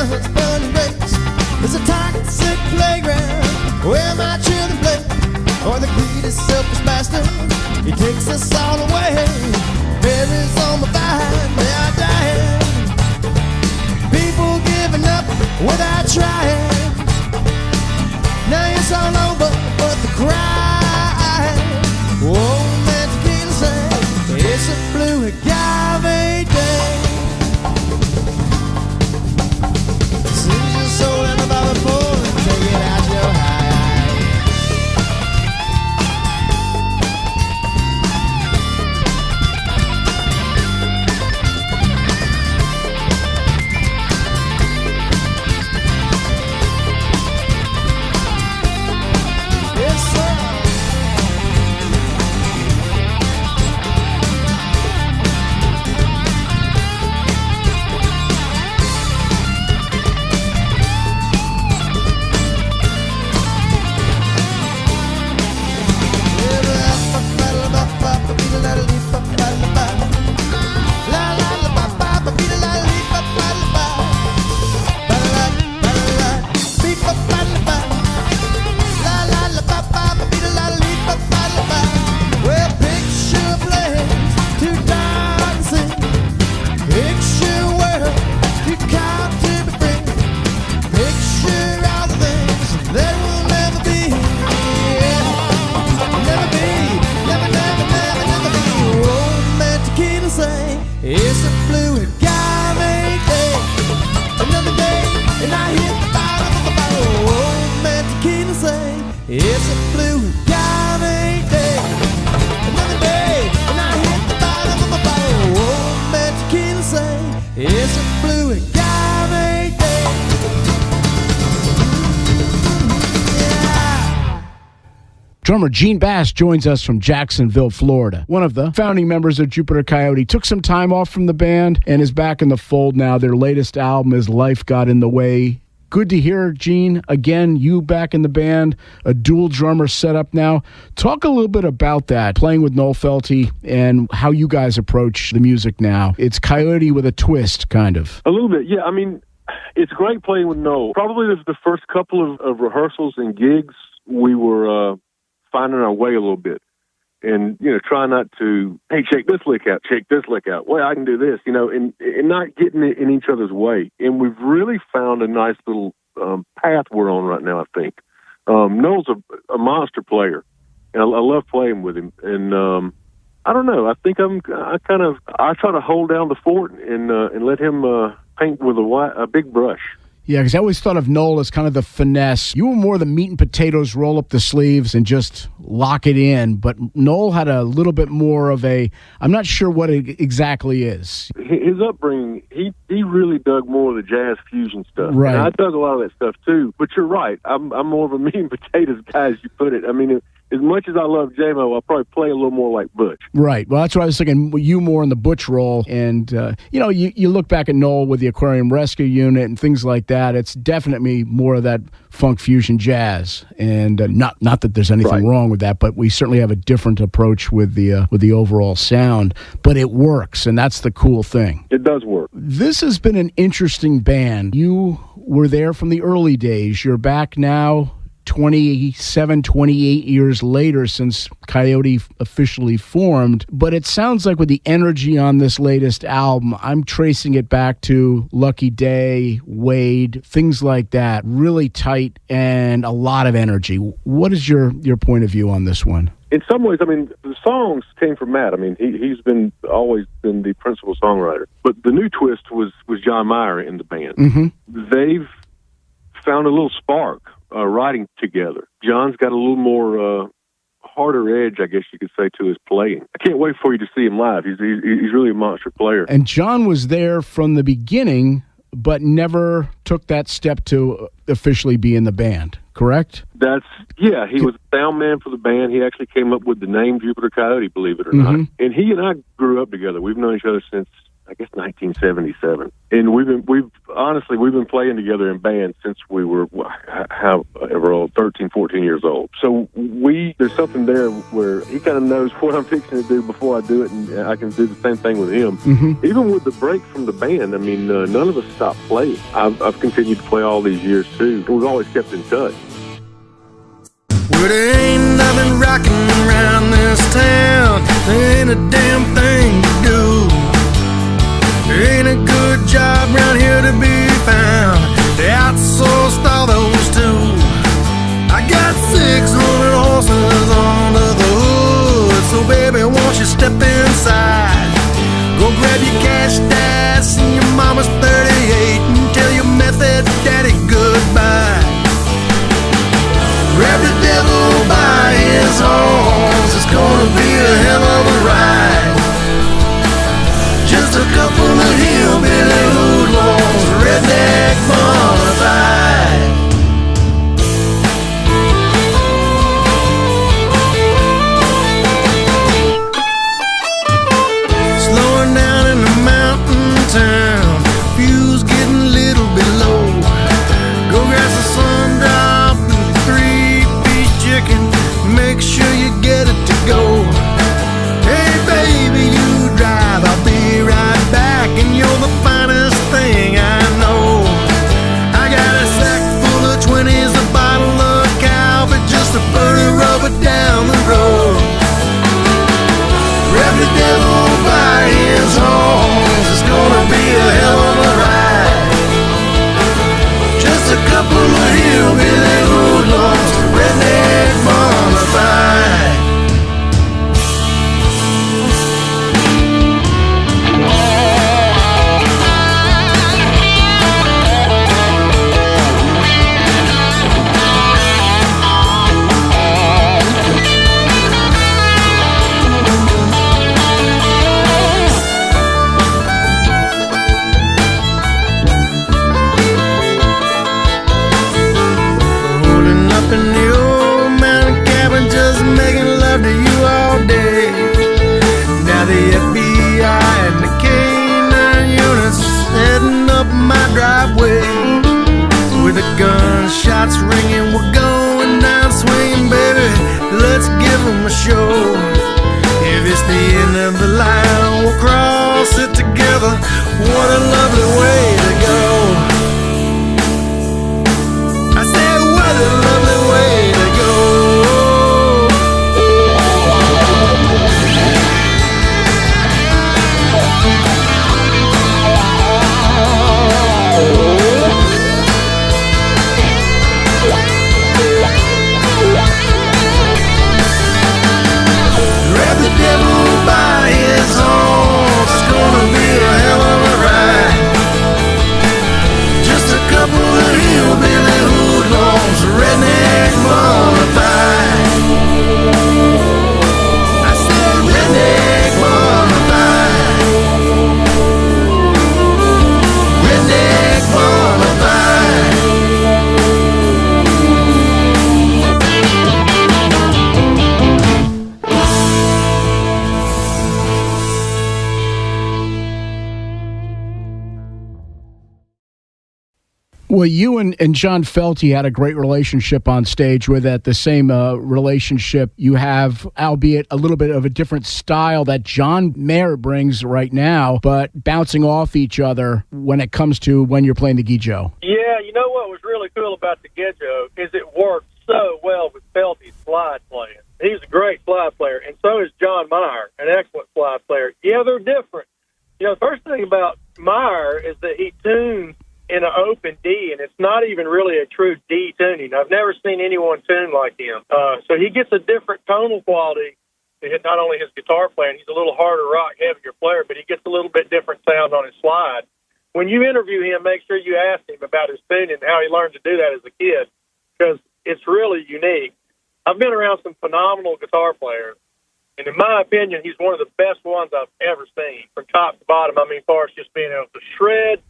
sun's burning rays. There's a toxic playground where my children play. Or the greedy, selfish master, he takes us all away. Berries on the vine, they are dying. People giving up without trying. Now it's all over but the cry. Oh, man, tequila say it's a blue agave day. Sings your soul in the Bible for and take it out your high. It's a blue agave day. Another day, and I hit the bottom of the bottle. Old man tequila say it's a blue agave day. Another day, and I hit the bottom of the bottle. Old man tequila say it's a blue agave day. Yeah. Drummer Gene Bass joins us from Jacksonville, Florida. One of the founding members of Jupiter Coyote took some time off from the band and is back in the fold now. Their latest album is Life Got in the Way. Good to hear, Gene. Again, you back in the band, a dual drummer setup now. Talk a little bit about that, playing with Noel Felty and how you guys approach the music now. It's Coyote with a twist, kind of. A little bit, yeah. I mean, it's great playing with Noel. Probably the first couple of rehearsals and gigs, we were finding our way a little bit. And, try not to, hey, check this lick out, check this lick out. Well, I can do this, and not getting it in each other's way. And we've really found a nice little path we're on right now, I think. Noel's a monster player, and I love playing with him. And I don't know, I think I try to hold down the fort and let him paint with a big brush. Yeah, because I always thought of Noel as kind of the finesse. You were more the meat and potatoes, roll up the sleeves and just lock it in. But Noel had a little bit more of I'm not sure what it exactly is. His upbringing, he really dug more of the jazz fusion stuff. Right. And I dug a lot of that stuff too. But you're right. I'm more of a meat and potatoes guy, as you put it. I mean, as much as I love J-Mo, I'll probably play a little more like Butch. Right. Well, that's what I was thinking. You more in the Butch role. And, you look back at Noel with the Aquarium Rescue Unit and things like that. It's definitely more of that funk fusion jazz. And not that there's anything wrong with that, but we certainly have a different approach with the overall sound. But it works, and that's the cool thing. It does work. This has been an interesting band. You were there from the early days. You're back now 27, 28 years later since Coyote officially formed. But it sounds like with the energy on this latest album, I'm tracing it back to Lucky Day, Wade, things like that. Really tight and a lot of energy. What is your point of view on this one? In some ways, I mean, the songs came from Matt. I mean, he's always been the principal songwriter. But the new twist was John Meyer in the band. Mm-hmm. They've found a little spark writing together. John's got a little more harder edge, I guess you could say, to his playing. I can't wait for you to see him live. He's really a monster player. And John was there from the beginning, but never took that step to officially be in the band, correct? He was a sound man for the band. He actually came up with the name Jupiter Coyote, believe it or not. And he and I grew up together. We've known each other since I guess 1977, and we've honestly been playing together in bands since we were however old, 13, 14 years old. So there's something there where he kind of knows what I'm fixing to do before I do it, and I can do the same thing with him. Mm-hmm. Even with the break from the band, I mean, none of us stopped playing. I've continued to play all these years too, and we've always kept in touch. Well, there ain't nothing rocking around this town. There ain't a damn thing to do. There ain't a good job around here to be found. They outsourced all those too. I got 600 horses under the hood. So baby, won't you step inside? Go grab your cash stash and your mama's 38 and tell your method daddy goodbye. Grab the devil by his horns. It's gonna be a hell of a ride. Just a couple of hillbilly hoodlums, redneck Bonafide. Slowing down in the mountain town, fuel's getting a little bit low. Go grab some sundrop and 3-piece chicken, make sure you get it to go. Hey baby, you drive, I'll be right back, and you're the finest thing I know. I got a sack full of 20s, a bottle of Agave, just a burning rubber down the road. Grab the devil by his horns, it's gonna be a hell of a ride. Just a couple of hillbilly hoodlums, redneck Bonafide. In the old mountain cabin, just making love to you all day. Now the FBI and the K9 units heading up my driveway. With the gunshots ringing, we're going down swinging, baby. Let's give them a show. If it's the end of the line, we'll cross it together. What a lovely way to go. I said, what a lovely way to go. Grab the devil by his horns, it's gonna be a hell of a ride. Just a couple of hillbilly hoodlums, redneck Bonafide. I said redneck Bonafide. Redneck Bonafide. Well, you and John Felty had a great relationship on stage with that. The same relationship you have, albeit a little bit of a different style that John Meyer brings right now, but bouncing off each other when it comes to when you're playing the Gijo. Yeah, you know what was really cool about the Gijo is it worked so well with Felty's slide playing. He's a great slide player, and so is John Meyer, an excellent slide player. Yeah, they're different. You know, the first thing about Meyer is that he tunes in an open D, and it's not even really a true D tuning. I've never seen anyone tune like him. So he gets a different tonal quality to hit not only his guitar playing, he's a little harder rock, heavier player, but he gets a little bit different sound on his slide. When you interview him, make sure you ask him about his tuning and how he learned to do that as a kid, because it's really unique. I've been around some phenomenal guitar players, and in my opinion, he's one of the best ones I've ever seen, from top to bottom. I mean, as far as just being able to shred,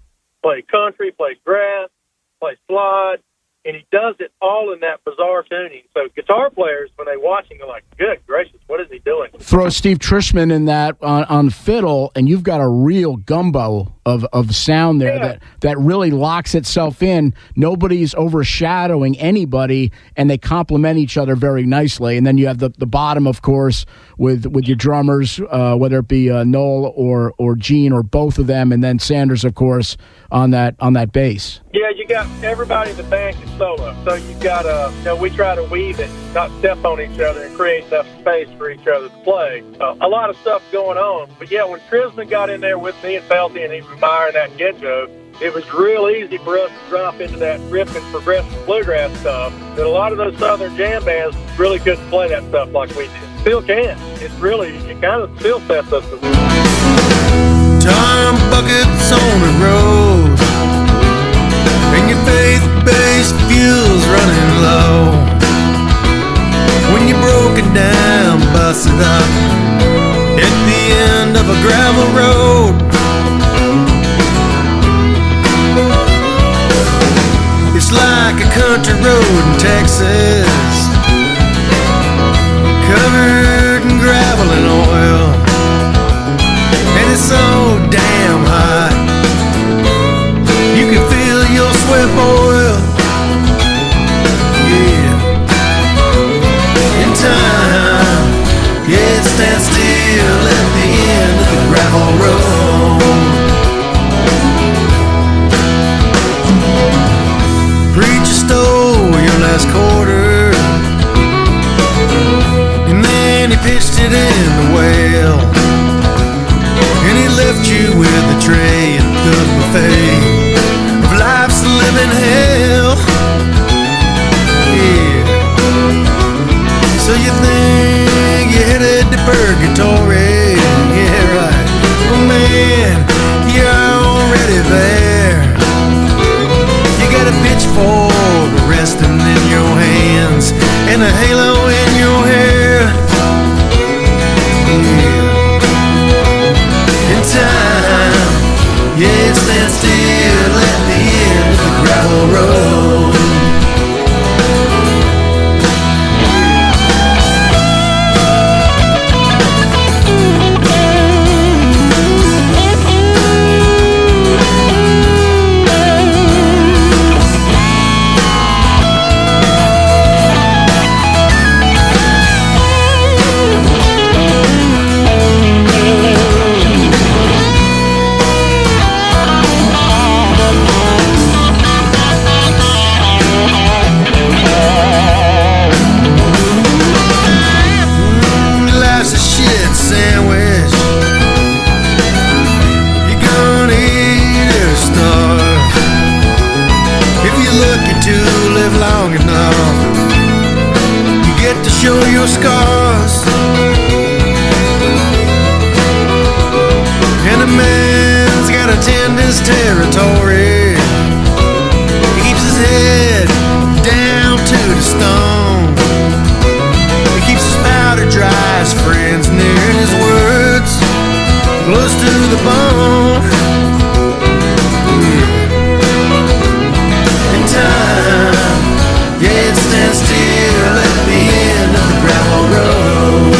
play country, play grass, play slide, and he does it all in that bizarre tuning. So guitar players, when they watch him, they're like, good gracious, what is he doing? Throw Steve Trisman in that on fiddle, and you've got a real gumbo of sound there that really locks itself in. Nobody's overshadowing anybody, and they complement each other very nicely. And then you have the bottom, of course, with your drummers, whether it be Noel or Gene or both of them, and then Sanders, of course, on that bass. Yeah, you got everybody in the band can solo. So you've got we try to weave it, not step on each other, and create enough space for each other to play. A lot of stuff going on. But yeah, when Trisman got in there with me and Felty and even Meyer and that Genjo, it was real easy for us to drop into that ripping progressive bluegrass stuff that a lot of those southern jam bands really couldn't play that stuff like we did. Still can. It kind of still sets us apart. Time buckets on the road, and your faith-based fuel's running low. When you broke it down, busted up at the end of a gravel road. It's like a country road in Texas, covered in gravel and oil, and it's so damn hot you can feel your sweat boil. Yeah, in time, yeah, it stands still at the end of the gravel road. Preacher stole your last quarter, and then he pitched it in the well, and he left you with a tray at the buffet of life's living hell. Yeah, so you think you're headed to purgatory? Yeah, right. Oh man, you're already there. You got a pitchfork resting in your hands and a halo in your hair. Yeah. In time, yeah, it stands still at the end of the gravel road. Show your scars, and a man's gotta tend his territory. He keeps his head down to the stone. He keeps his powder dry, his friends near, and his words close to the bone. In time, yeah, it stands still at the end of the gravel road.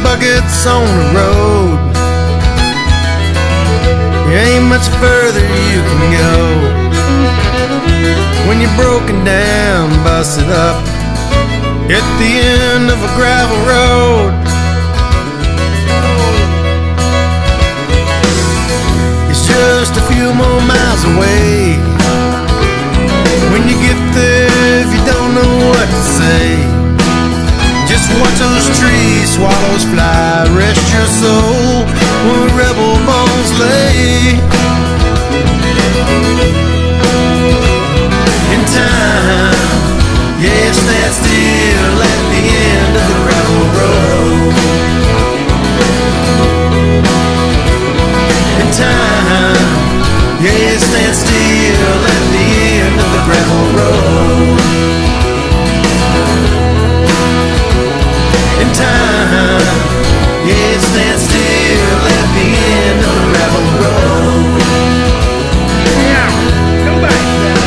buckets on the road. There ain't much further you can go when you're broken down, busted up at the end of a gravel road. It's just a few more miles away. When you get there, if you don't know what to say, just watch those trees, swallows fly, rest your soul where rebel bones lay. In time, yeah, stand still at the end of the gravel road. In time, yeah, stand still at the end of the gravel road. In time, yeah, stand still at the end of the gravel road. Yeah, nobody down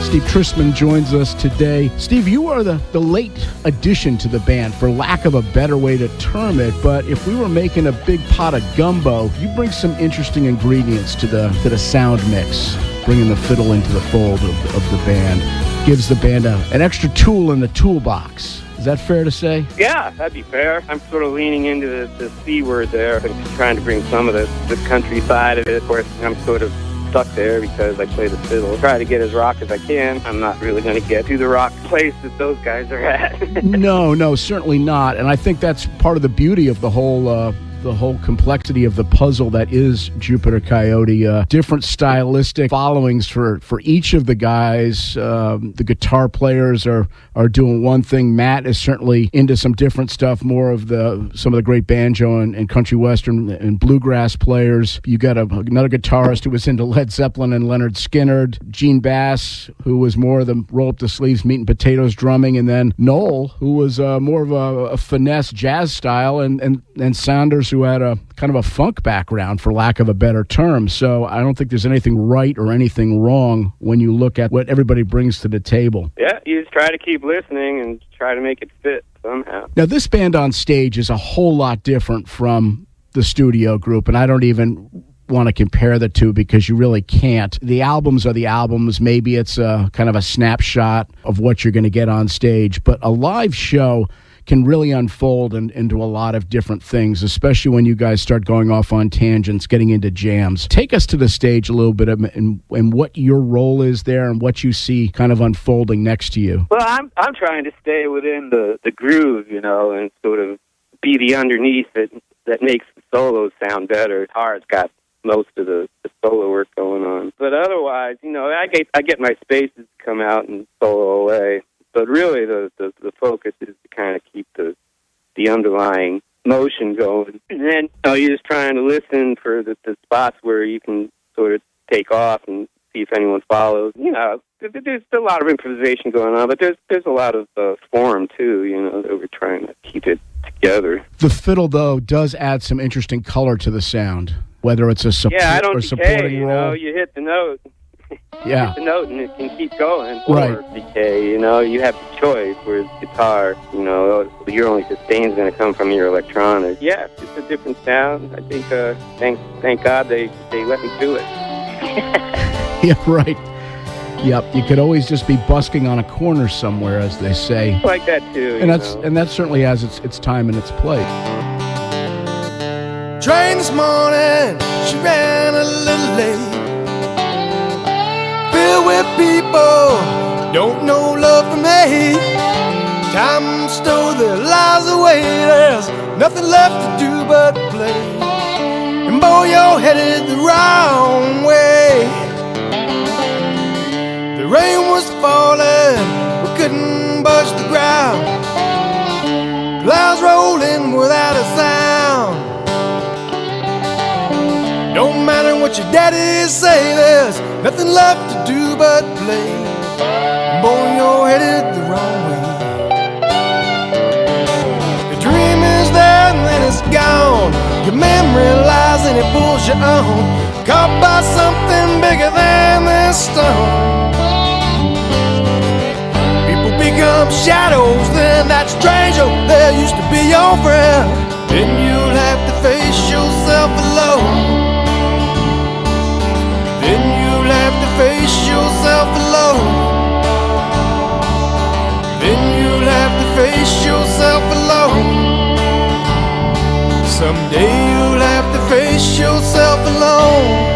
Steve Trisman joins us today. Steve, you are the late addition to the band, for lack of a better way to term it, but if we were making a big pot of gumbo, you bring some interesting ingredients to the sound mix, bringing the fiddle into the fold of the band. Gives the band an extra tool in the toolbox. Is that fair to say? Yeah, that'd be fair. I'm sort of leaning into the C word there and trying to bring some of the country side of it. Of course, I'm sort of stuck there because I play the fiddle. Try to get as rock as I can. I'm not really going to get to the rock place that those guys are at. No, certainly not. And I think that's part of the beauty of the whole complexity of the puzzle that is Jupiter Coyote. Different stylistic followings for each of the guys. The guitar players are doing one thing. Matt is certainly into some different stuff, more of some of the great banjo and country western and bluegrass players. You got another guitarist who was into Led Zeppelin and Leonard Skinner. Gene Bass, who was more of the roll up the sleeves, meat and potatoes drumming, and then Noel, who was more of a finesse jazz style, and Saunders, who had a kind of a funk background, for lack of a better term. So I don't think there's anything right or anything wrong when you look at what everybody brings to the table. Yeah, you just try to keep listening and try to make it fit somehow. Now, this band on stage is a whole lot different from the studio group, and I don't even want to compare the two because you really can't. The albums are the albums. Maybe it's a kind of a snapshot of what you're going to get on stage, but a live show can really unfold into a lot of different things, especially when you guys start going off on tangents, getting into jams. Take us to the stage a little bit and what your role is there and what you see kind of unfolding next to you. Well, I'm trying to stay within the groove, and sort of be the underneath that makes the solos sound better. Guitar's got most of the solo work going on. But otherwise, I get my spaces to come out and solo away. But really, the focus is to kind of keep the underlying motion going. And then you're just trying to listen for the spots where you can sort of take off and see if anyone follows. There's a lot of improvisation going on, but there's a lot of form, too, that we're trying to keep it together. The fiddle, though, does add some interesting color to the sound, whether it's a supporting role. You hit the note. Yeah. Hit the note and it can keep going. Right. Or decay, you have the choice, whereas guitar, your only sustain is going to come from your electronics. Yeah, it's just a different sound. I think, thank God they let me do it. Yeah, right. Yep, you could always just be busking on a corner somewhere, as they say. Like that, too. And that certainly has its time and its place. Train this morning, she ran a little late. Filled with people, don't know love from hate. Time stole their lives away. There's nothing left to do but play. And boy, you're headed the wrong way. The rain was falling, we couldn't budge the ground. Clouds rolling without a sound. Don't matter what your daddy say, there's nothing left to do but play. And boy, you're headed the wrong way. The dream is there and then it's gone. Your memory lies and it pulls you on. Caught by something bigger than this stone. People become shadows, then that stranger there used to be your friend. Then you'll have to face yourself alone. Then you'll have to face yourself alone. Then you'll have to face yourself alone. Someday you'll have to face yourself alone.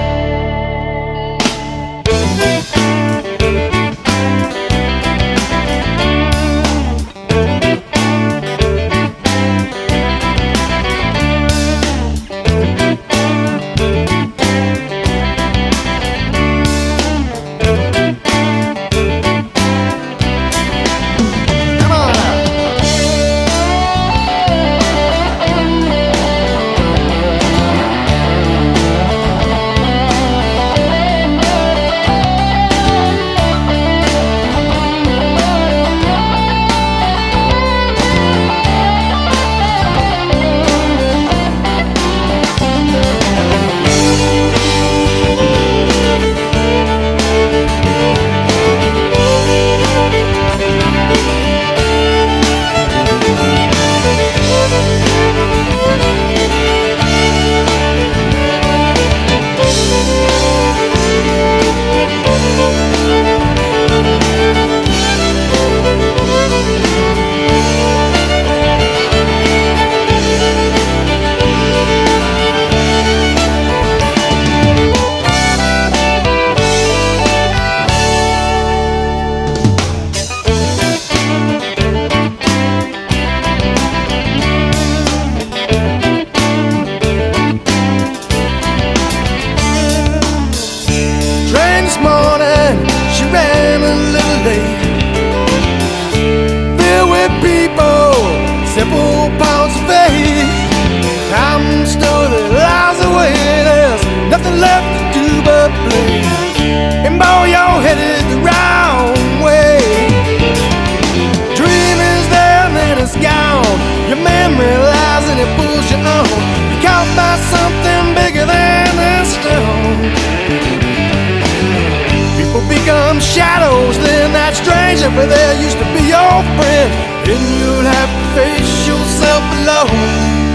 Shadows, then that stranger there used to be your friend. Then you'll have to face yourself alone.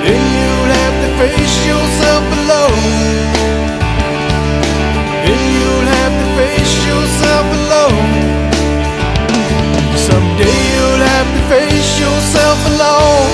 Then you'll have to face yourself alone. Then you'll have to face yourself alone. Someday you'll have to face yourself alone.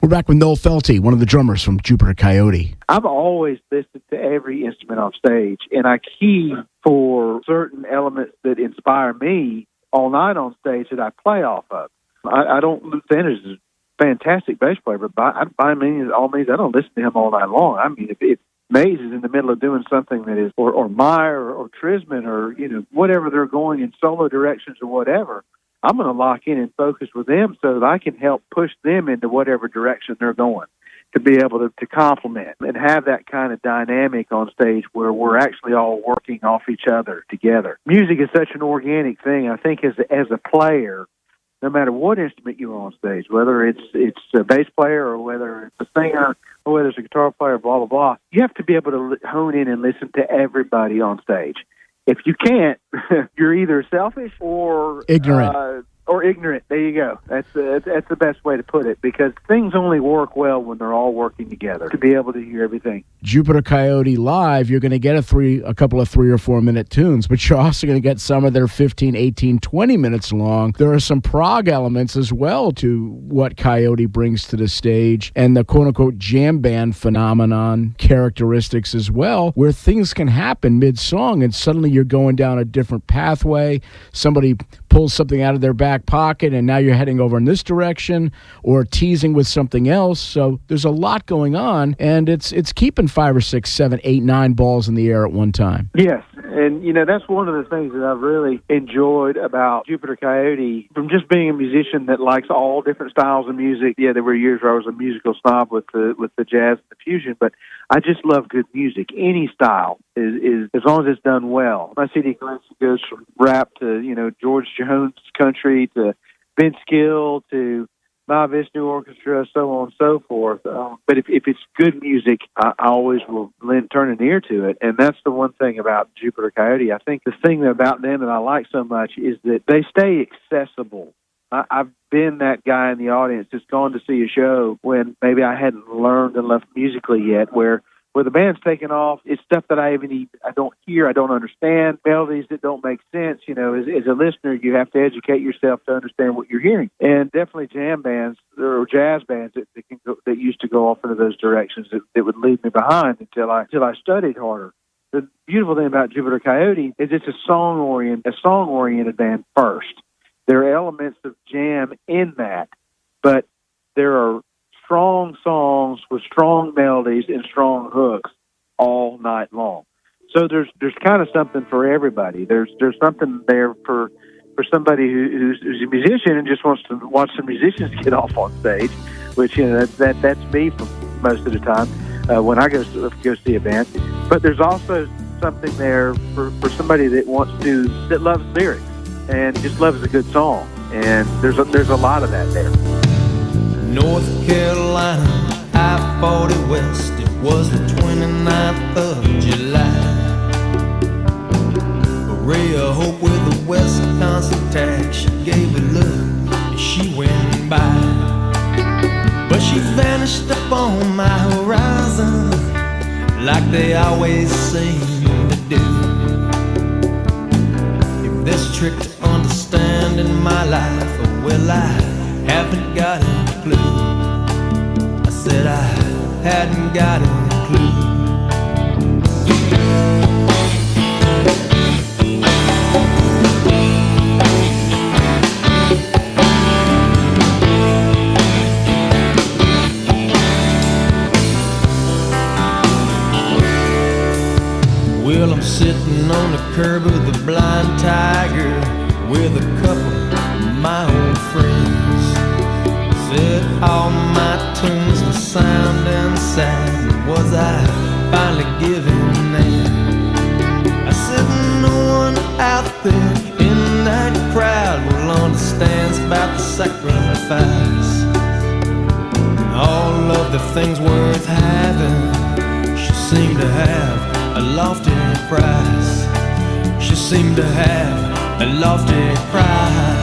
We're back with Noel Felty, one of the drummers from Jupiter Coyote. I've always listened to every instrument on stage, and I key for certain elements that inspire me all night on stage that I play off of. I don't, Sanders is a fantastic bass player, but by all means, I don't listen to him all night long. I mean, if Mays is in the middle of doing something that is, or Meyer or Trisman or, whatever they're going in solo directions or whatever, I'm going to lock in and focus with them so that I can help push them into whatever direction they're going, to be able to complement and have that kind of dynamic on stage where we're actually all working off each other together. Music is such an organic thing. I think as a player, no matter what instrument you're on stage, whether it's a bass player or whether it's a singer or whether it's a guitar player, blah, blah, blah, you have to be able to hone in and listen to everybody on stage. If you can't, you're either selfish or ignorant. or ignorant. There you go. That's the best way to put it, because things only work well when they're all working together to be able to hear everything. Jupiter Coyote live, you're going to get a couple of 3 or 4 minute tunes, but you're also going to get some of their 15, 18, 20 minutes long. There are some prog elements as well to what Coyote brings to the stage, and the quote-unquote jam band phenomenon characteristics as well, where things can happen mid-song and suddenly you're going down a different pathway. Somebody pulls something out of their back pocket and now you're heading over in this direction, or teasing with something else. So there's a lot going on, and it's keeping 5 or 6, 7, 8, 9 balls in the air at one time. Yes, and that's one of the things that I've really enjoyed about Jupiter Coyote, from just being a musician that likes all different styles of music. Yeah, there were years where I was a musical snob with the jazz and the fusion, but I just love good music. Any style is as long as it's done well. My CD collection goes from rap to George Jones country to Vince Gill to My Vishnu Orchestra, so on and so forth. But if it's good music, I always will turn an ear to it. And that's the one thing about Jupiter Coyote. I think the thing about them that I like so much is that they stay accessible. I've been that guy in the audience that's gone to see a show when maybe I hadn't learned enough musically yet, where the band's taking off. It's stuff that I don't hear, I don't understand, melodies that don't make sense. As a listener, you have to educate yourself to understand what you're hearing. And definitely jam bands or jazz bands that used to go off into those directions that would leave me behind until I studied harder. The beautiful thing about Jupiter Coyote is it's a song-oriented band first. There are elements of jam in that, but there are strong songs with strong melodies and strong hooks all night long. So there's kind of something for everybody. There's something there for somebody who's a musician and just wants to watch some musicians get off on stage, which that's me for most of the time when I go see a band. But there's also something there for somebody that loves lyrics and just loves a good song. And there's a lot of that there. North Carolina, I-40 West, it was the 29th of July. A ray of hope with a Wisconsin tag, she gave a look and she went by. But she vanished up on my horizon, like they always seem to do. If there's a trick to understanding my life, well, I haven't got a clue. I said I hadn't got a clue. Well, I'm sitting on the curb of the Blind Tiger with a couple of my old friends. Said all my tunes were sounding sad. Was I finally giving in? I said no one out there in that crowd will understand about the sacrifice. All of the things worth having, she seemed to have a lofty price. She seemed to have a lofty price.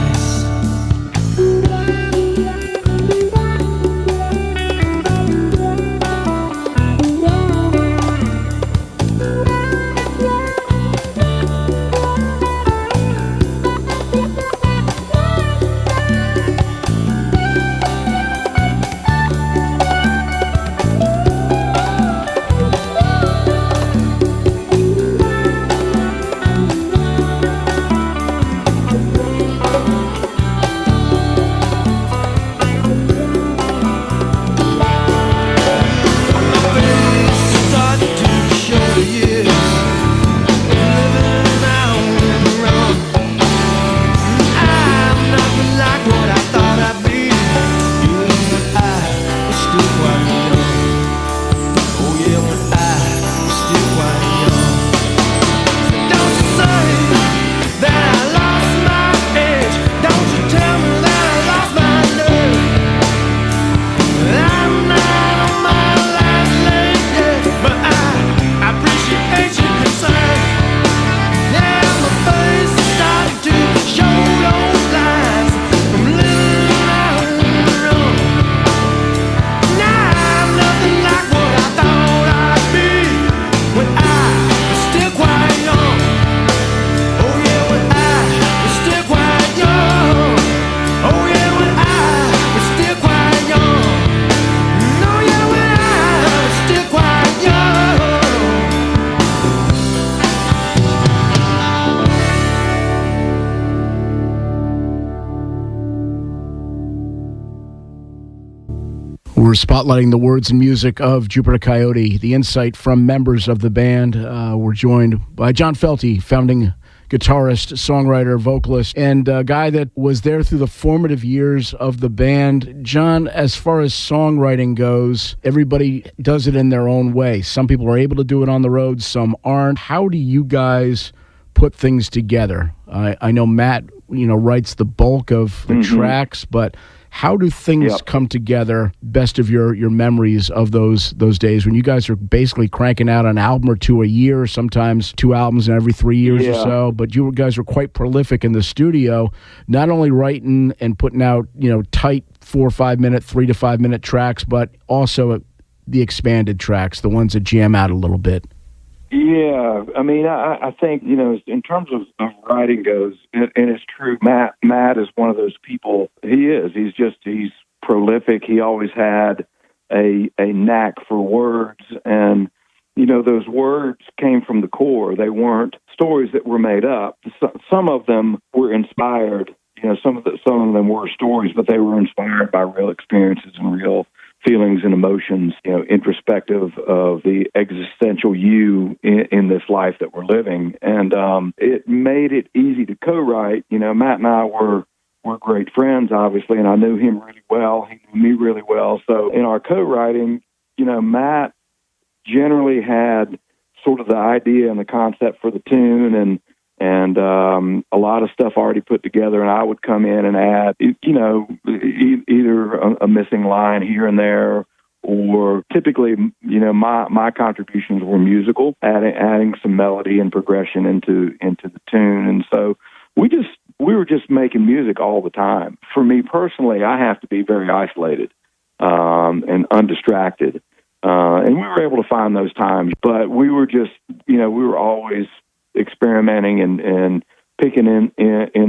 We're spotlighting the words and music of Jupiter Coyote, the insight from members of the band. We're joined by John Felty, founding guitarist, songwriter, vocalist, and a guy that was there through the formative years of the band. John, as far as songwriting goes, everybody does it in their own way. Some people are able to do it on the road, some aren't. How do you guys put things together? I know Matt, writes the bulk of the tracks, but how do things come together, best of your memories of those days when you guys are basically cranking out an album or two a year, sometimes 2 albums every 3 years or so, but you guys were quite prolific in the studio, not only writing and putting out, tight 4 or 5 minute, 3 to 5 minute tracks, but also the expanded tracks, the ones that jam out a little bit. Yeah, I mean, I think, in terms of writing goes, and it's true, Matt is one of those people. He's prolific. He always had a knack for words, and, those words came from the core. They weren't stories that were made up. Some of them were inspired. Some of them were stories, but they were inspired by real experiences and real feelings and emotions, introspective of the existential you in this life that we're living. And it made it easy to co-write. Matt and I were great friends, obviously, and I knew him really well. He knew me really well. So in our co-writing, Matt generally had sort of the idea and the concept for the tune and a lot of stuff already put together, and I would come in and add, either a missing line here and there, or typically, my contributions were musical, adding some melody and progression into the tune, and so we were just making music all the time. For me personally, I have to be very isolated and undistracted, and we were able to find those times, but we were just, we were always experimenting and picking in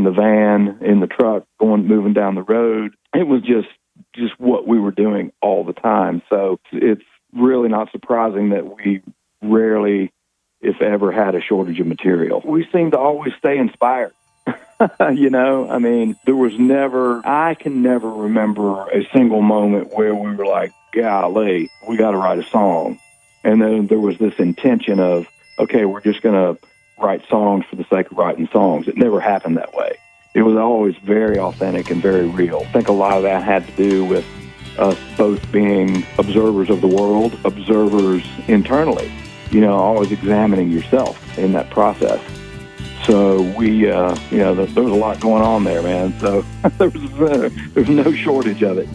the van, in the truck, moving down the road. It was just what we were doing all the time. So it's really not surprising that we rarely, if ever, had a shortage of material. We seemed to always stay inspired. I mean, I can never remember a single moment where we were like, golly, we got to write a song. And then there was this intention of, okay, we're just going to write songs for the sake of writing songs. It never happened that way. It was always very authentic and very real. I think a lot of that had to do with us both being observers of the world, observers internally, always examining yourself in that process. So we, there was a lot going on there, man. So there's no shortage of it.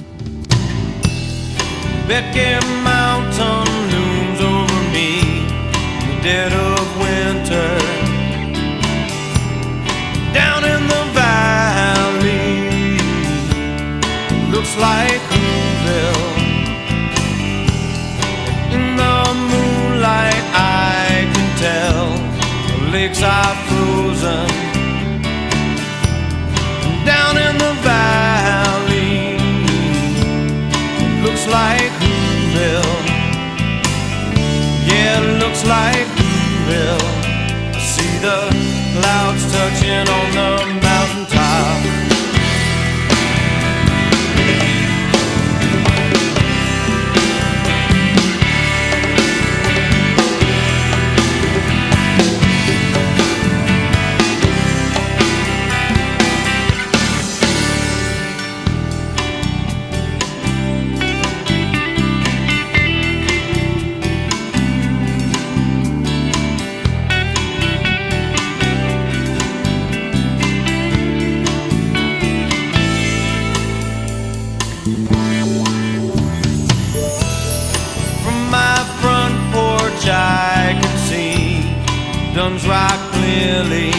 Becky Mountain looms over me in the dead of winter. Down in the valley, looks like Whoville. In the moonlight, I can tell the lakes are frozen. Down in the valley, looks like Whoville. Yeah, it looks like Whoville. I see the clouds touching on the mountaintop. I can see Dunn's Rock clearly.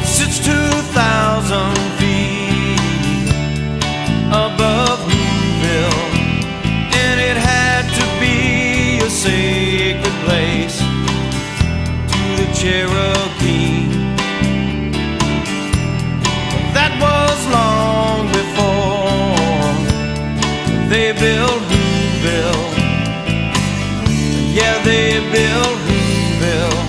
It sits 2,000 feet above Whoville, and it had to be a sacred place to the Cherokee. That was long before they built Whoville. Yeah, they built Whoville.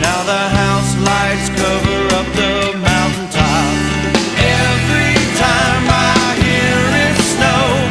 Now the house lights cover up the mountaintop. Every time I hear it snow,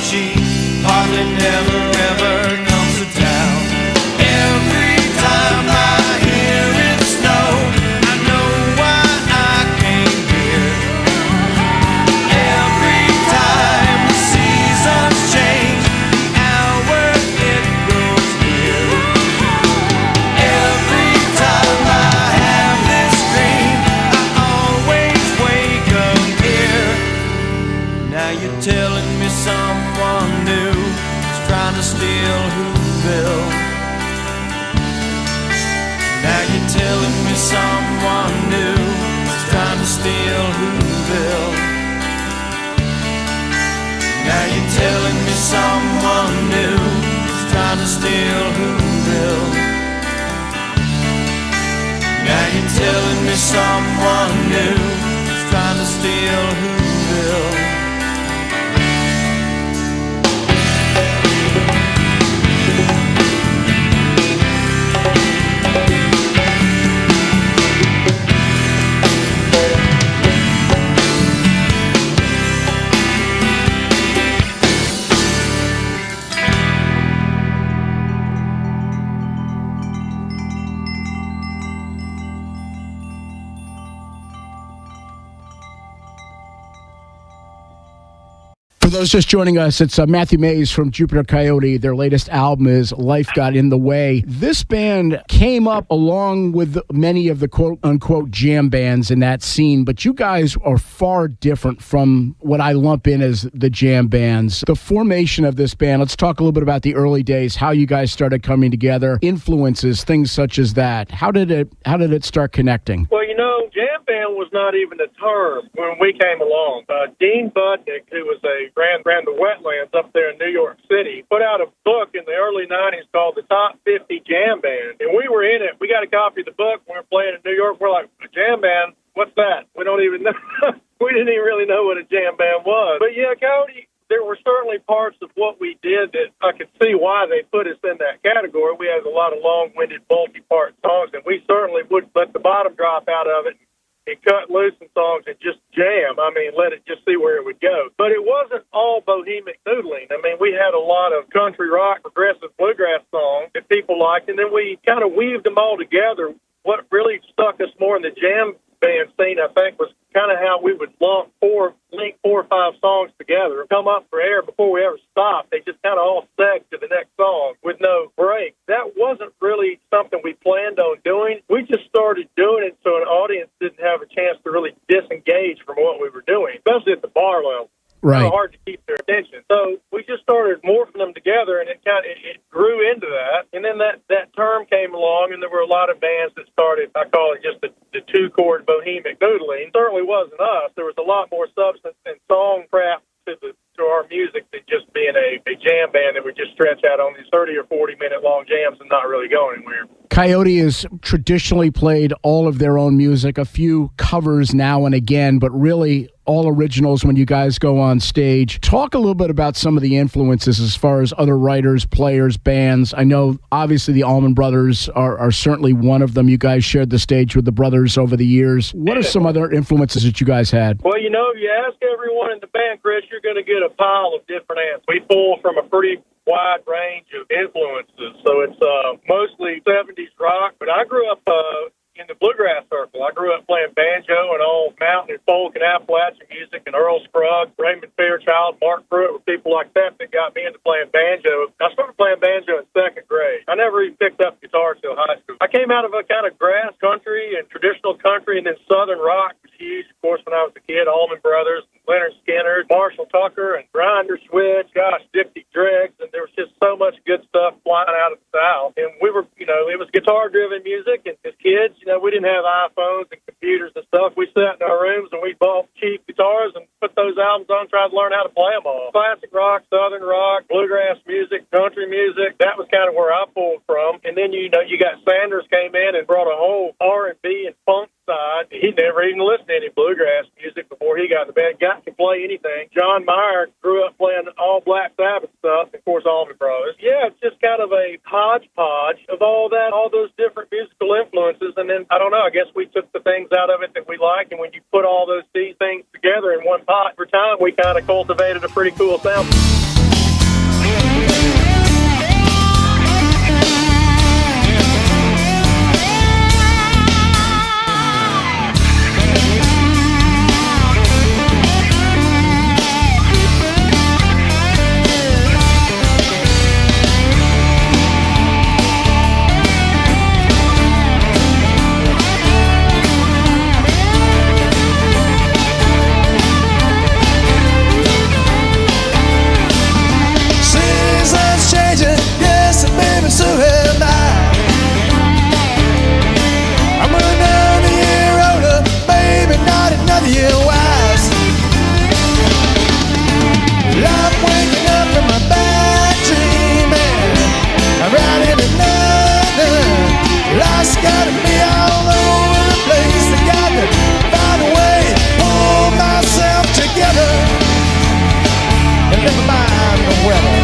she hardly never ever comes to town. Every time I hear it snow, I know why I came here. Every time the seasons change, the hour it grows near. Every time I have this dream, I always wake up here. Now you're telling me someone new is trying to steal Whoville. Now you're telling me someone new is trying to steal Whoville. Now you're telling me someone new is trying to steal Whoville. Now you're telling me someone new is trying to steal Whoville. For those just joining us, it's Matthew Mays from Jupiter Coyote. Their latest album is Life Got in the Way. This band came up along with many of the quote-unquote jam bands in that scene, but you guys are far different from what I lump in as the jam bands. The formation of this band, let's talk a little bit about the early days, how you guys started coming together, influences, things such as that. How did it start connecting? Well, jam band was not even a term when we came along. Dean Budnick, who was ran the wetlands up there in New York City, put out a book in the early 90s called The Top 50 Jam Band. And we were in it. We got a copy of the book. We were playing in New York. We're like, a jam band? What's that? We don't even know. We didn't even really know what a jam band was. But yeah, Coyote, there were certainly parts of what we did that I could see why they put us in that category. We had a lot of long-winded, multi-part songs, and we certainly would let the bottom drop out of it and cut loose some songs and just jam. Let it just see where it would go. But it wasn't all bohemic noodling. We had a lot of country rock, progressive bluegrass songs that people liked, and then we kind of weaved them all together. What really stuck us more in the jam band scene, I think, was kind of how we would link 4 or 5 songs together, come up for air before we ever stopped. They just kind of all seg to the next song with no break. That wasn't really something we planned on doing. We just started doing it so an audience didn't have a chance to really disengage from what we were doing, especially at the bar level. Right. It's hard to keep their attention. So we just started morphing them together, and it grew into that. And then that term came along, and there were a lot of bands that started, I call it just the 2-chord bohemic noodling. It certainly wasn't us. There was a lot more substance and song crap to our music than just being a jam band that would just stretch out on these 30 or 40-minute long jams and not really go anywhere. Coyote has traditionally played all of their own music, a few covers now and again, but really all originals when you guys go on stage. Talk a little bit about some of the influences as far as other writers, players, bands. I know, obviously, the Allman Brothers are certainly one of them. You guys shared the stage with the brothers over the years. What are some other influences that you guys had? Well, if you ask everyone in the band, Chris, you're going to get a pile of different answers. We pull from a pretty wide range of influences. So it's mostly 70s rock, but I grew up in the bluegrass circle. I grew up playing banjo and all mountain and folk and Appalachian music, and Earl Scruggs, Raymond Fairchild, Mark Pruitt, with people like that got me into playing banjo. I started playing banjo in 2nd grade. I never even picked up guitar till high school. I came out of a kind of grass country and traditional country, and then southern rock was huge. Of course, when I was a kid, Allman Brothers, Leonard Skinner, Marshall Tucker, and Grinder Switch, Dixie Dregs, and there was just so much good stuff flying out of the South. And we were, it was guitar-driven music, and as kids, we didn't have iPhones and computers and stuff. We sat in our rooms and we bought cheap guitars and put those albums on, tried to learn how to play them all. Classic rock, southern rock, bluegrass music, country music. That was kind of where I pulled from. And then, you got Sanders came in and brought a whole R&B and funk side. He never even listened to any bluegrass music before he got in the band. Guy could play anything. John Meyer grew up playing all Black Sabbath stuff, of course, Allman Brothers. Yeah, it's just kind of a hodgepodge of all that, all those different musical influences. And then, I don't know, I guess we took the things out of it that we like, and when you put all those things together in one pot over time, we kind of cultivated a pretty cool sound. So am I. I'm another year older, baby, not another year wise. I'm waking up from my bad dream, and I'm riding another. Life's gotta be all over the place. I got to find a way, pull myself together, and never mind the weather.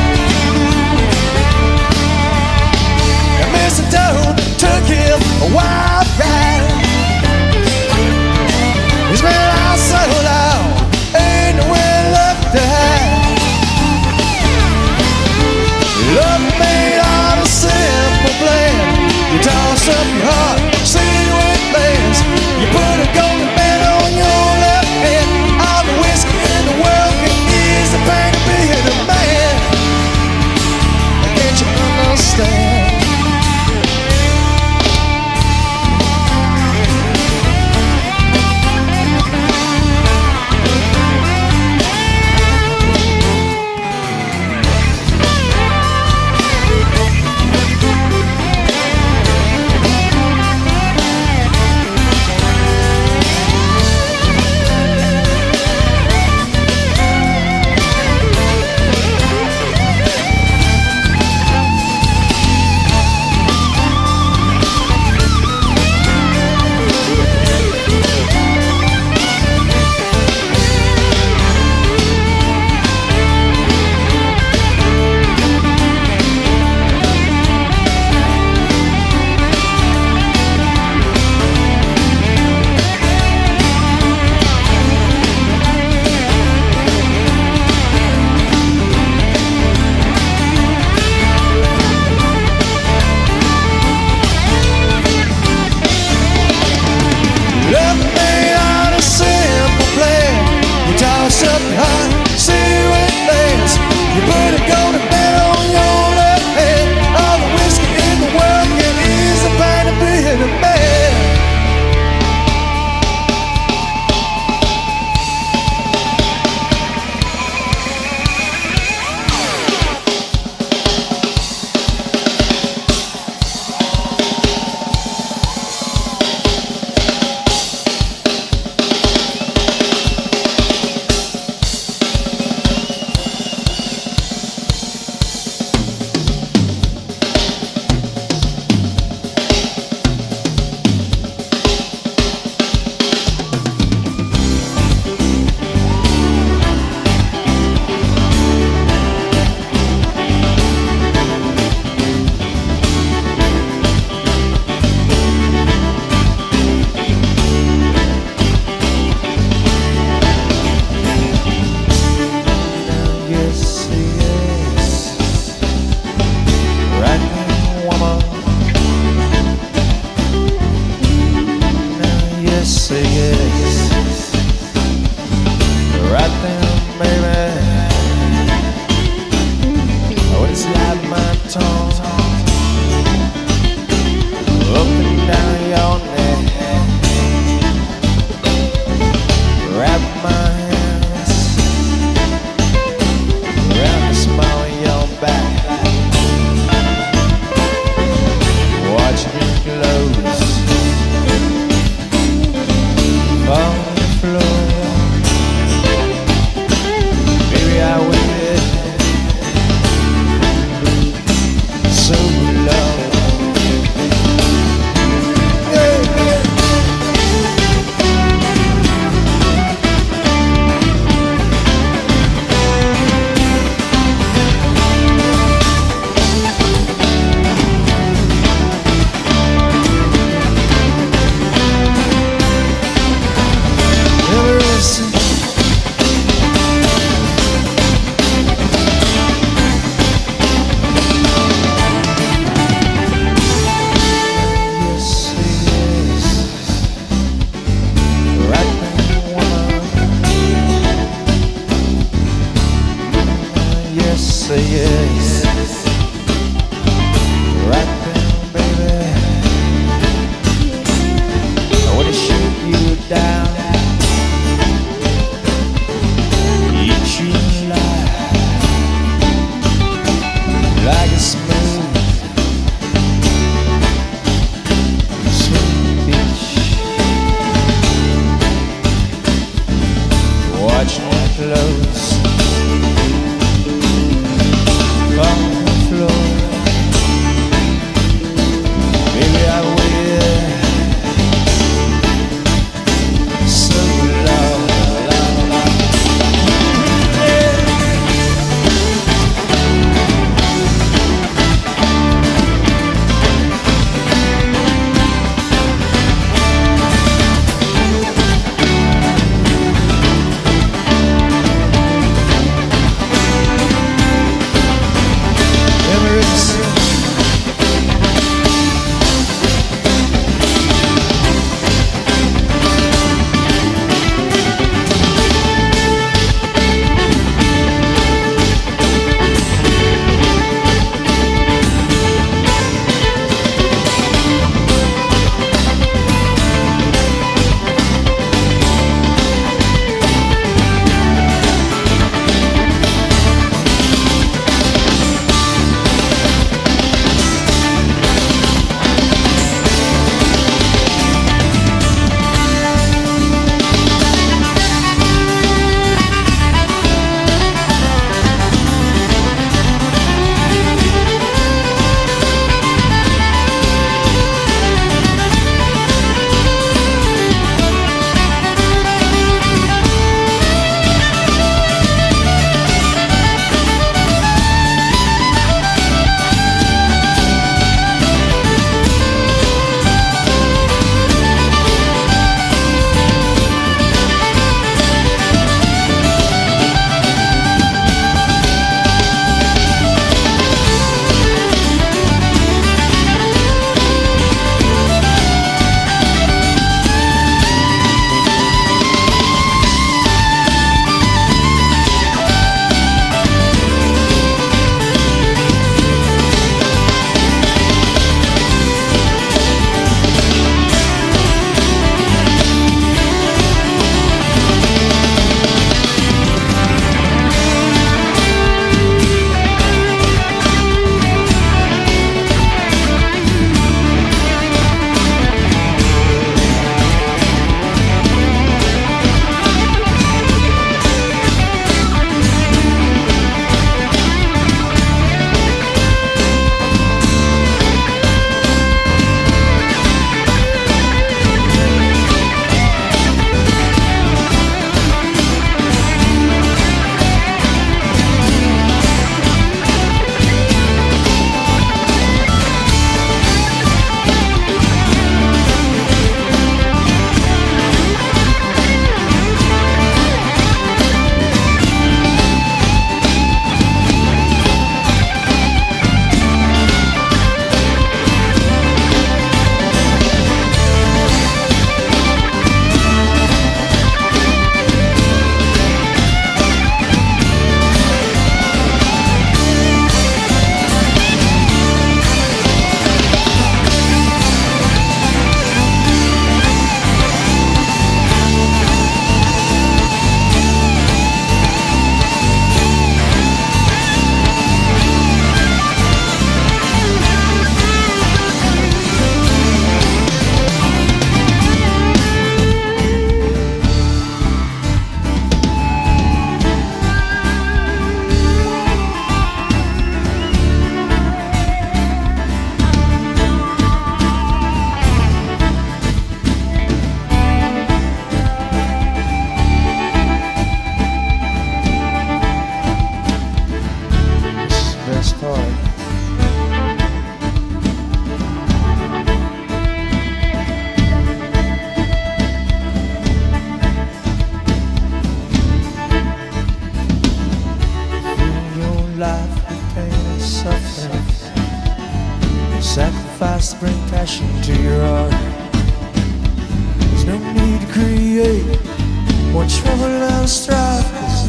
Mistletoe took him a wild ride. He's been out so long, ain't nowhere left to hide. Love made out a simple plan. You toss up your heart, see what it lands. You put a golden band on your left hand. All the whiskey in the world can ease the pain of being a man. Can't you understand?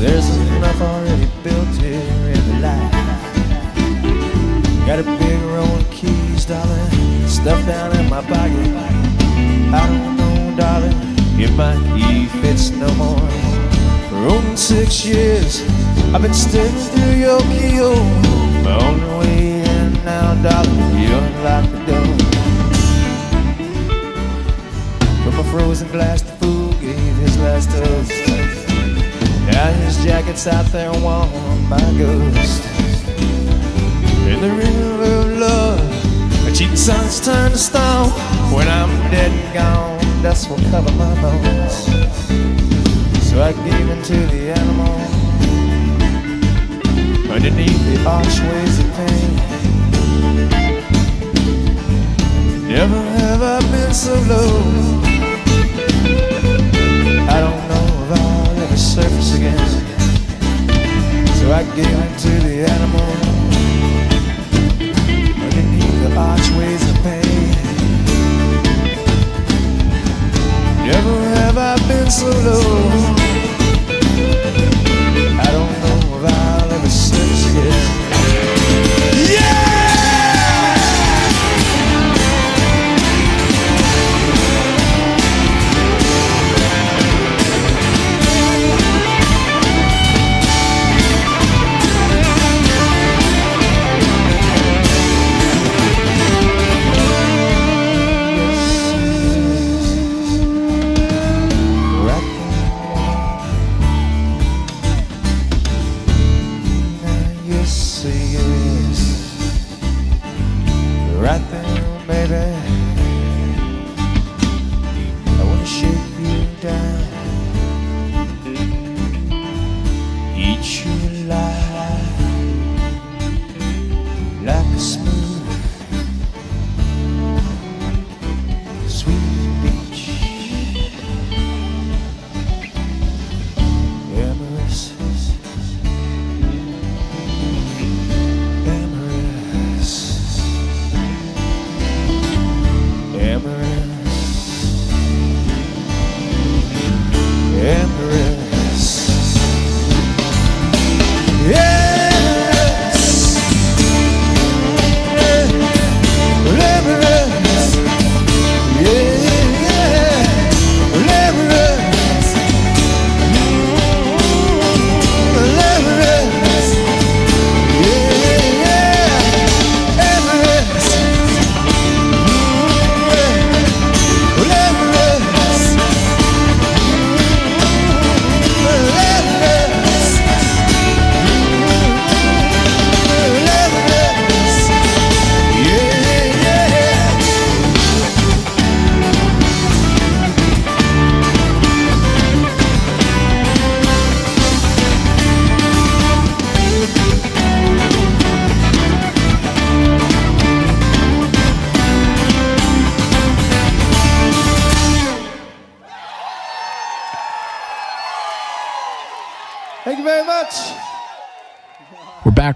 There's enough already built here in the life. Got a big roll of keys, darling, stuffed down in my pocket. I don't know, darling, if my key fits no more. For only 6 years, I've been staring through your keyhole. My only way in now, darling, you unlock the door. From a frozen glass, the fool gave his last toast. Now his jacket's out there warm by ghost. In the river of love, a cheating sun's turned to stone. When I'm dead and gone, dust will cover my bones. So I gave in to the animal underneath the archways of pain. Never have I been so low. I don't know if I'll ever surface again. So I gave in to the animal underneath the archways of pain. Never have I been so low. I don't know if I'll ever surface again. Yeah!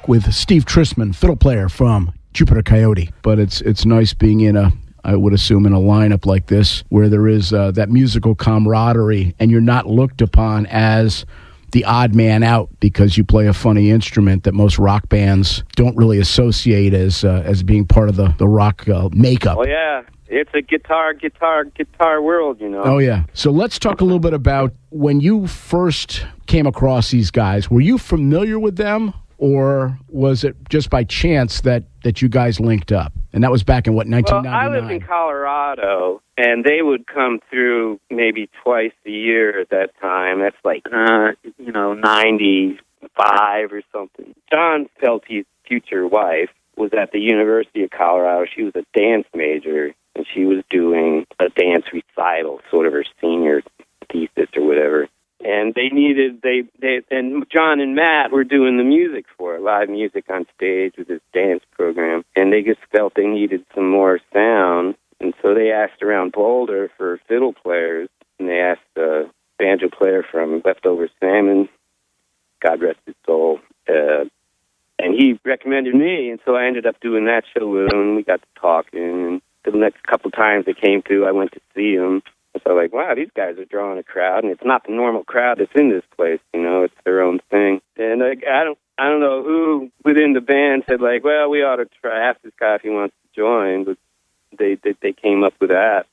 With Steve Trisman, fiddle player from Jupiter Coyote. But it's nice being in I would assume, in a lineup like this where there is that musical camaraderie and you're not looked upon as the odd man out because you play a funny instrument that most rock bands don't really associate as being part of the rock makeup. Oh, yeah. It's a guitar world, you know. Oh, yeah. So let's talk a little bit about when you first came across these guys. Were you familiar with them? Or was it just by chance that you guys linked up? And that was back in, what, 1999? Well, I lived in Colorado, and they would come through maybe twice a year at that time. That's like, 95 or something. John Felty's future wife was at the University of Colorado. She was a dance major, and she was doing a dance recital, sort of her senior thesis or whatever. And and John and Matt were doing the music for it, live music on stage with this dance program. And they just felt they needed some more sound. And so they asked around Boulder for fiddle players. And they asked a banjo player from Leftover Salmon, God rest his soul. And he recommended me. And so I ended up doing that show with him. And we got to talking. And the next couple times they came through, I went to see him. I So like, wow, these guys are drawing a crowd, and it's not the normal crowd that's in this place. It's their own thing. And like, I don't know who within the band said like, well, we ought to ask this guy if he wants to join, but they came up with that.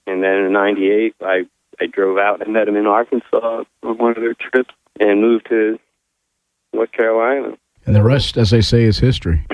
And then in '98, I drove out and met him in Arkansas on one of their trips and moved to North Carolina. And the rest, as they say, is history.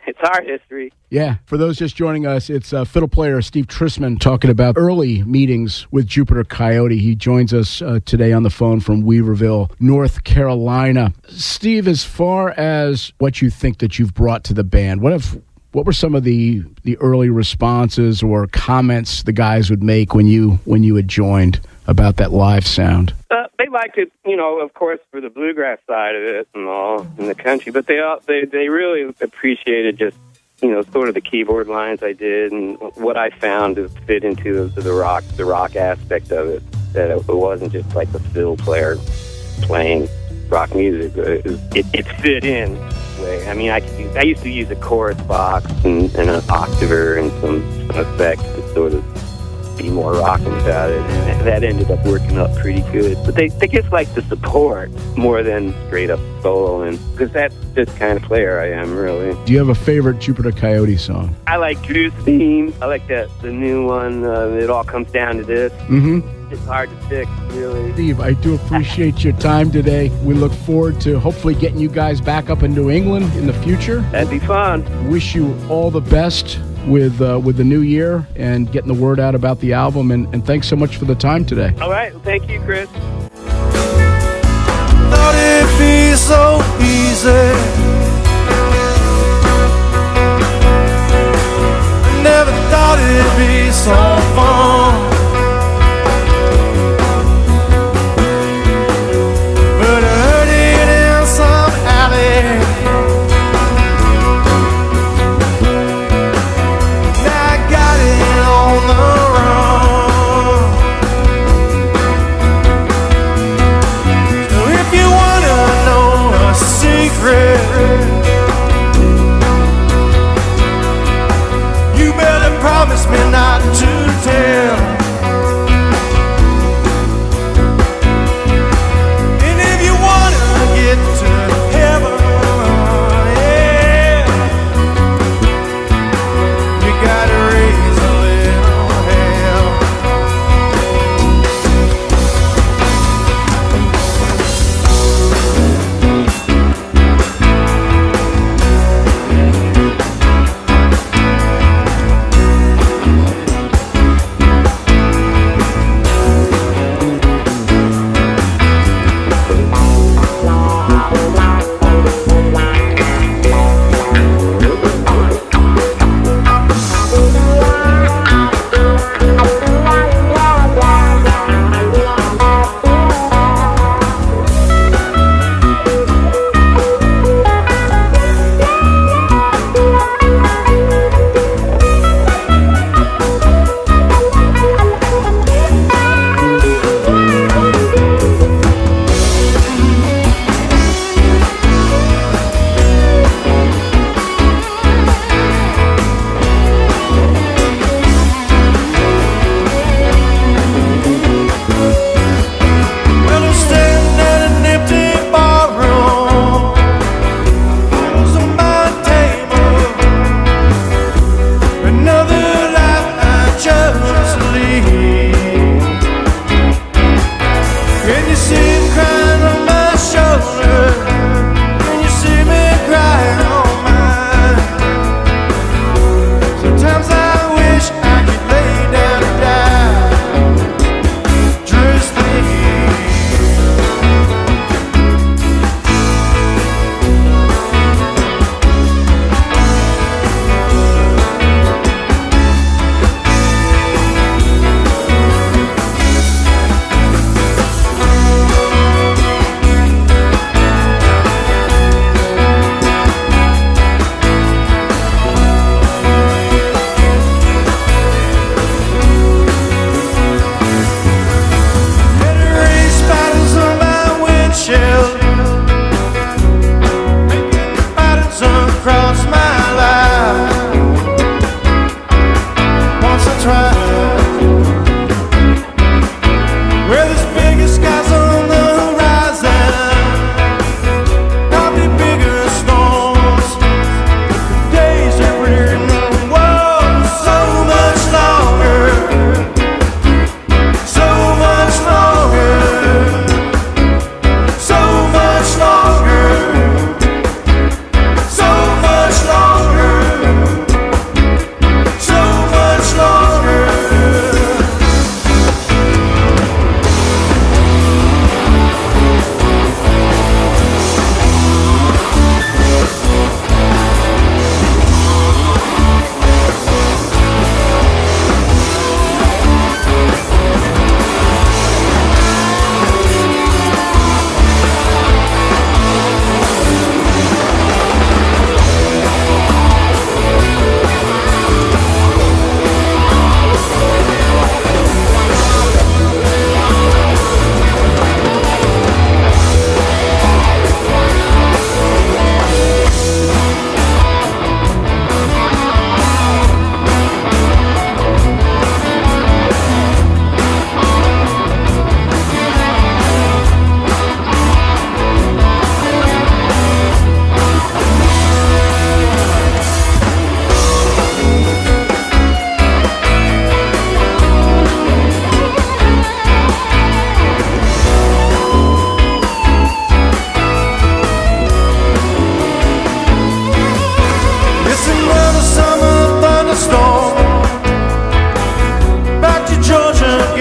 It's our history. Yeah. For those just joining us, it's fiddle player Steve Trisman talking about early meetings with Jupiter Coyote. He joins us today on the phone from Whoville, North Carolina. Steve, as far as what you think that you've brought to the band, what were some of the early responses or comments the guys would make when you had joined about that live sound? They liked it, of course, for the bluegrass side of it and all in the country, but they really appreciated just, sort of the keyboard lines I did and what I found to fit into the rock aspect of it. That it wasn't just like the fiddle player playing rock music. It fit in. I mean, I used to use a chorus box and an octaver and some effects to sort of be more rocking about it, and that ended up working up pretty good. But they just like the support more than straight up soloing, because that's just kind of player I am, really. Do you have a favorite Jupiter Coyote song? I like Drew's theme. I like the new one, It All Comes Down to This. Mm-hmm. It's hard to pick, really. Steve, I do appreciate your time today. We look forward to hopefully getting you guys back up in New England in the future. That'd be fun. Wish you all the best with the new year and getting the word out about the album. And thanks so much for the time today. All right. Well, thank you, Chris. Thought it'd be so easy. I never thought it'd be so fun. But I heard it in some alley. Now I got it on the run. So if you wanna know a secret, you better promise me not to tell.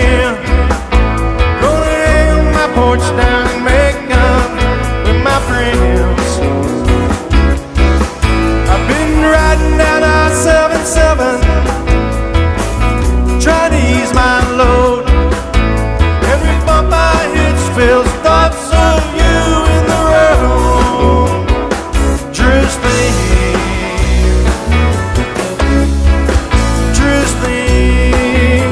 weekend. Gonna lay on my porch down and make up with my friends. I've been riding down I-77, trying to ease my load. Every bump I hit spills thoughts of you in the road. Trisman, Trisman,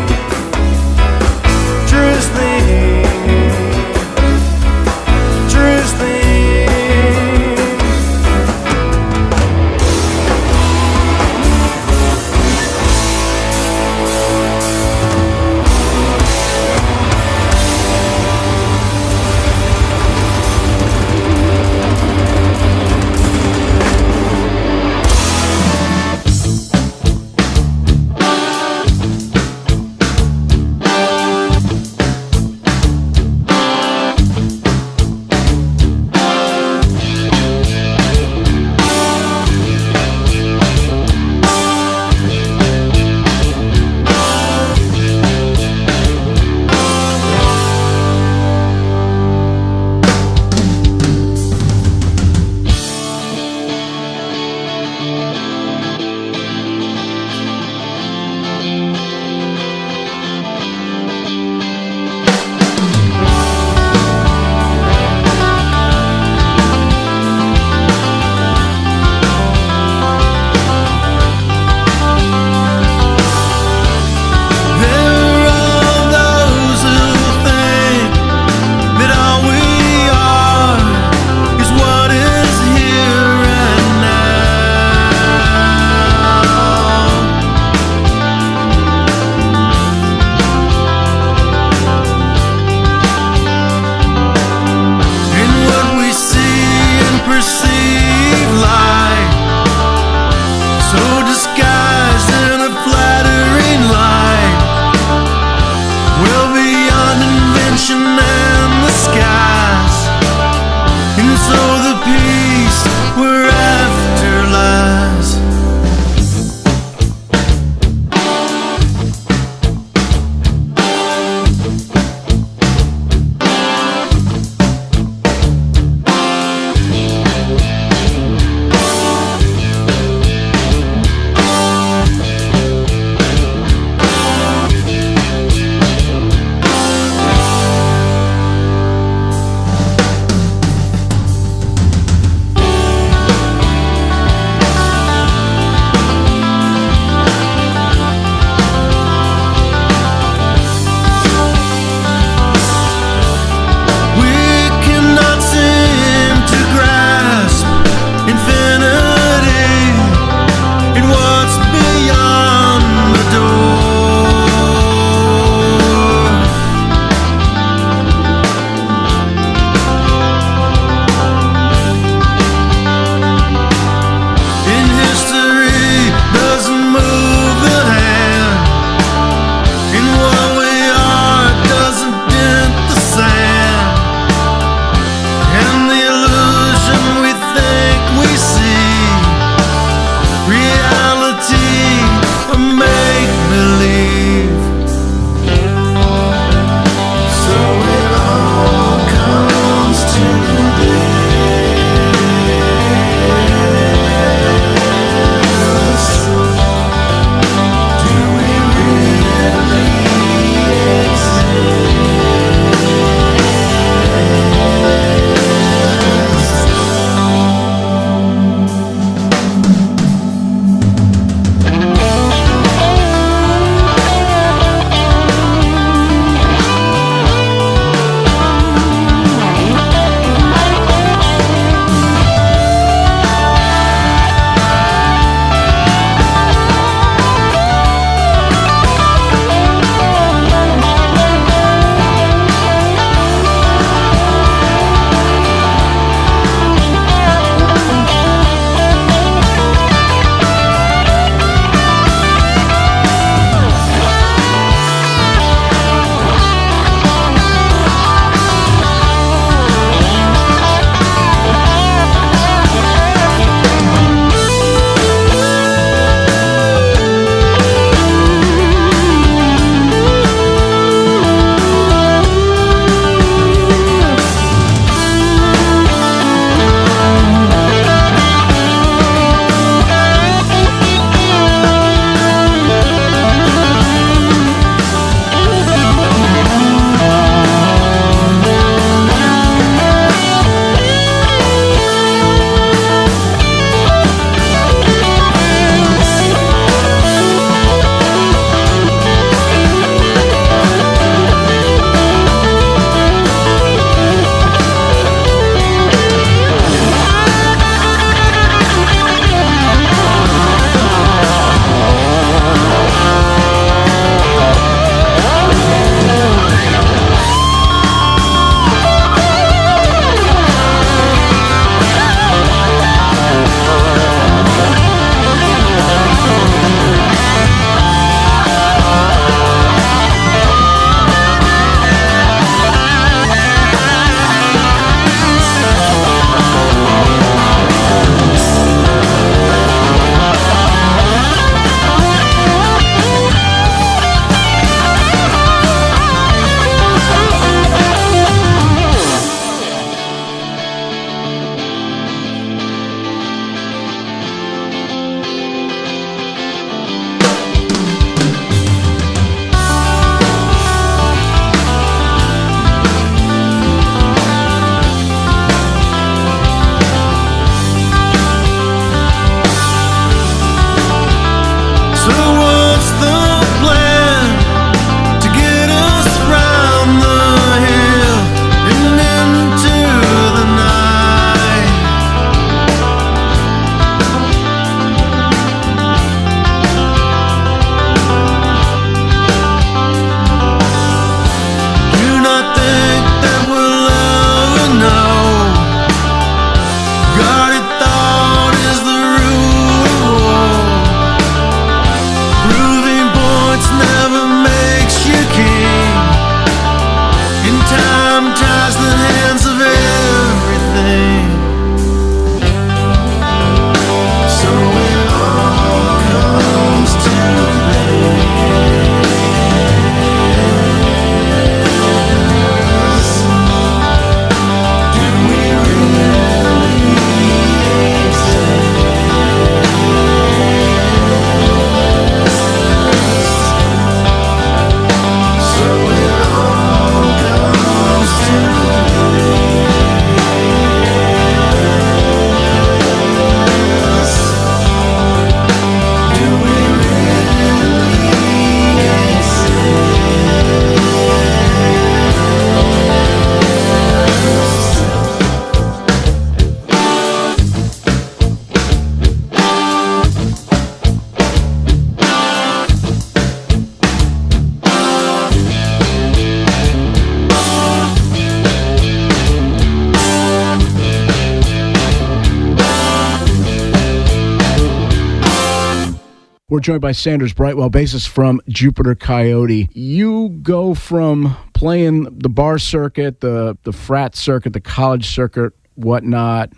We're joined by Sanders Brightwell, bassist from Jupiter Coyote. You go from playing the bar circuit, the frat circuit, the college circuit, whatnot,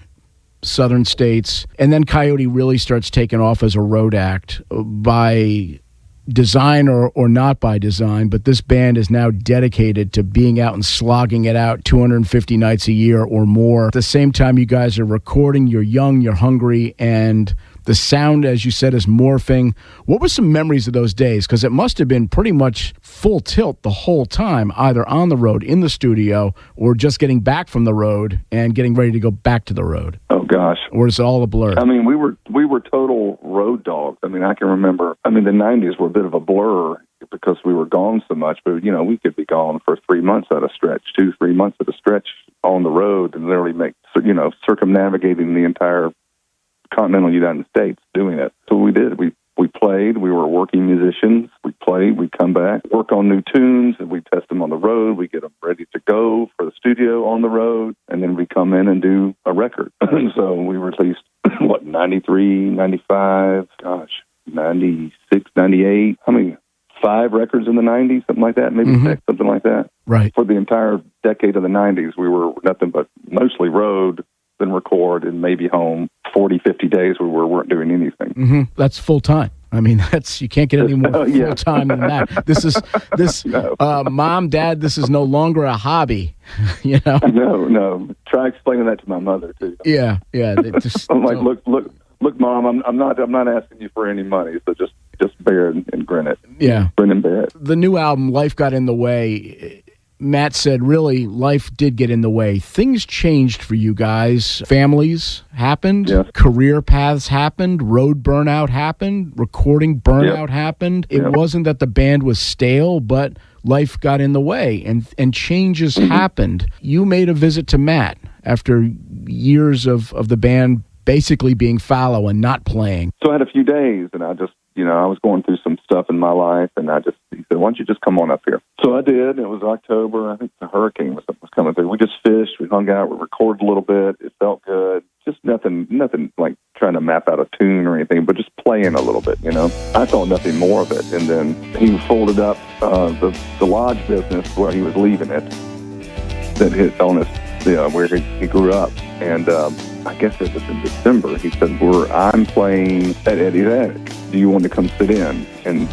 southern states, and then Coyote really starts taking off as a road act by design or not by design, but this band is now dedicated to being out and slogging it out 250 nights a year or more. At the same time, you guys are recording, you're young, you're hungry, and the sound, as you said, is morphing. What were some memories of those days? Because it must have been pretty much full tilt the whole time, either on the road, in the studio, or just getting back from the road and getting ready to go back to the road. Oh, gosh. Or is it all a blur? I mean, we were total road dogs. I mean, I can remember, the 90s were a bit of a blur because we were gone so much, but, we could be gone for 3 months at a stretch, 2-3 months at a stretch on the road and literally circumnavigating the entire continental United States doing it. So we did. We played. We were working musicians. We played. We'd come back, work on new tunes, and we'd test them on the road. We'd get them ready to go for the studio on the road, and then we'd come in and do a record. So we released, 93, 95, 96, 98. How many? 5 records in the 90s, something like that, maybe 6, something like that. Right. For the entire decade of the 90s, we were nothing but mostly road, then record, and maybe home. 40, 50 days we weren't doing anything. Mm-hmm. That's full time. I mean, you can't get any more full time than that. Mom, Dad, this is no longer a hobby. No. Try explaining that to my mother too. Yeah. I'm like, look, Mom, I'm not asking you for any money, so just bear it and grin it. Yeah, grin and bear it. The new album, Life Got in the Way. Matt said, really, life did get in the way. Things changed for you guys. Families happened. Yes. Career paths happened. Road burnout happened. Recording burnout happened. It wasn't that the band was stale, but life got in the way, and changes happened. You made a visit to Matt after years of the band basically being fallow and not playing. So I had a few days, and I just, I was going through some stuff in my life, and he said, why don't you just come on up here? So I did. It was October. I think the hurricane was coming through. We just fished. We hung out. We recorded a little bit. It felt good. Just nothing like trying to map out a tune or anything, but just playing a little bit, I thought nothing more of it. And then he folded up the lodge business where he was leaving it, that hit on where he grew up. And I guess it was in December. He said, I'm playing at Eddie's Attic. Do you want to come sit in? And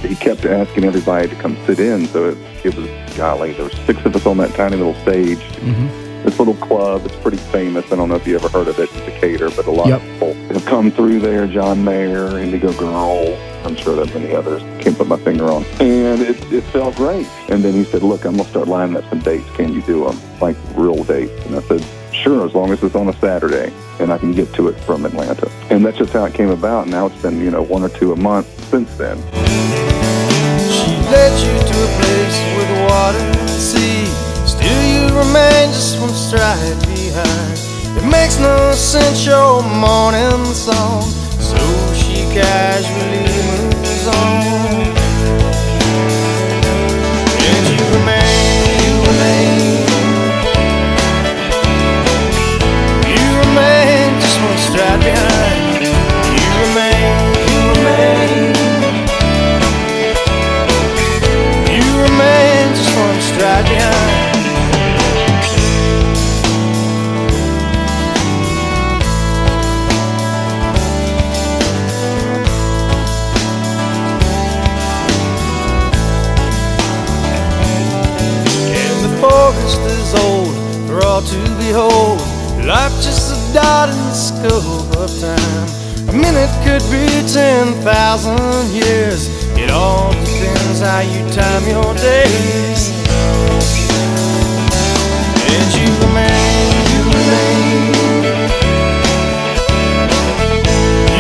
he kept asking everybody to come sit in. So it was, golly, there were 6 of us on that tiny little stage. Mm-hmm. This little club, it's pretty famous. I don't know if you ever heard of it in Decatur, but a lot of people have come through there. John Meyer, Indigo Girl, I'm sure there are many others. Can't put my finger on. And it felt great. And then he said, look, I'm going to start lining up some dates. Can you do them? Like real dates? And I said, sure, as long as it's on a Saturday and I can get to it from Atlanta. And that's just how it came about. Now it's been, 1 or 2 a month since then. She led you to a place with water and sea. Still you remain just one stride behind. It makes no sense, your morning song. So she casually moves on. And you remain. Just one stride behind. You remain. You remain just one stride behind. And the forest is old for all to behold. Life just a dot in the scope of time. A minute could be 10,000 years. It all depends how you time your days. And you remain.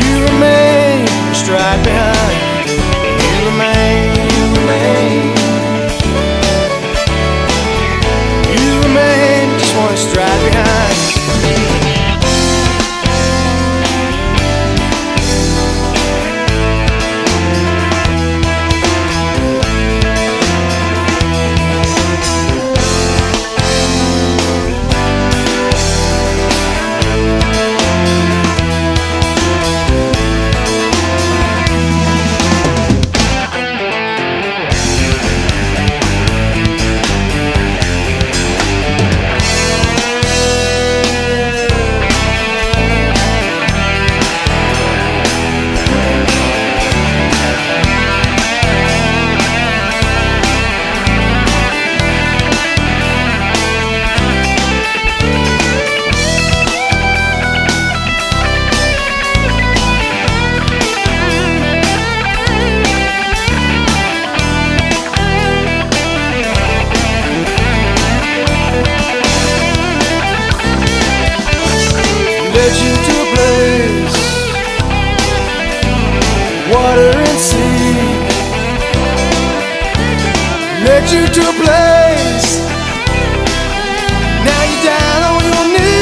You remain a stride behind. You remain. You remain just one stride behind. led you to a place, water and sea. Led you to a place, now you're down on your knees.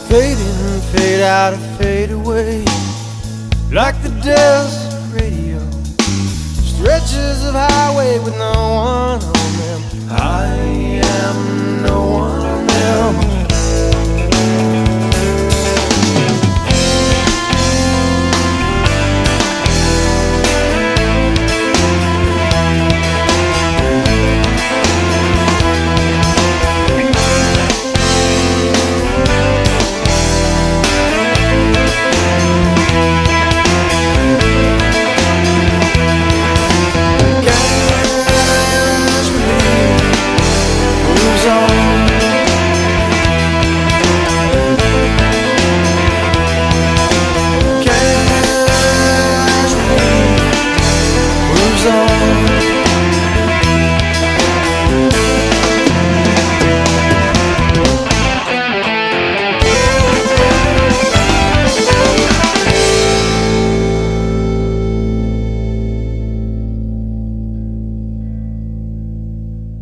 Fade in, fade out, and fade away, like the desert radio, stretches of highway with no one on them. I am no one on them.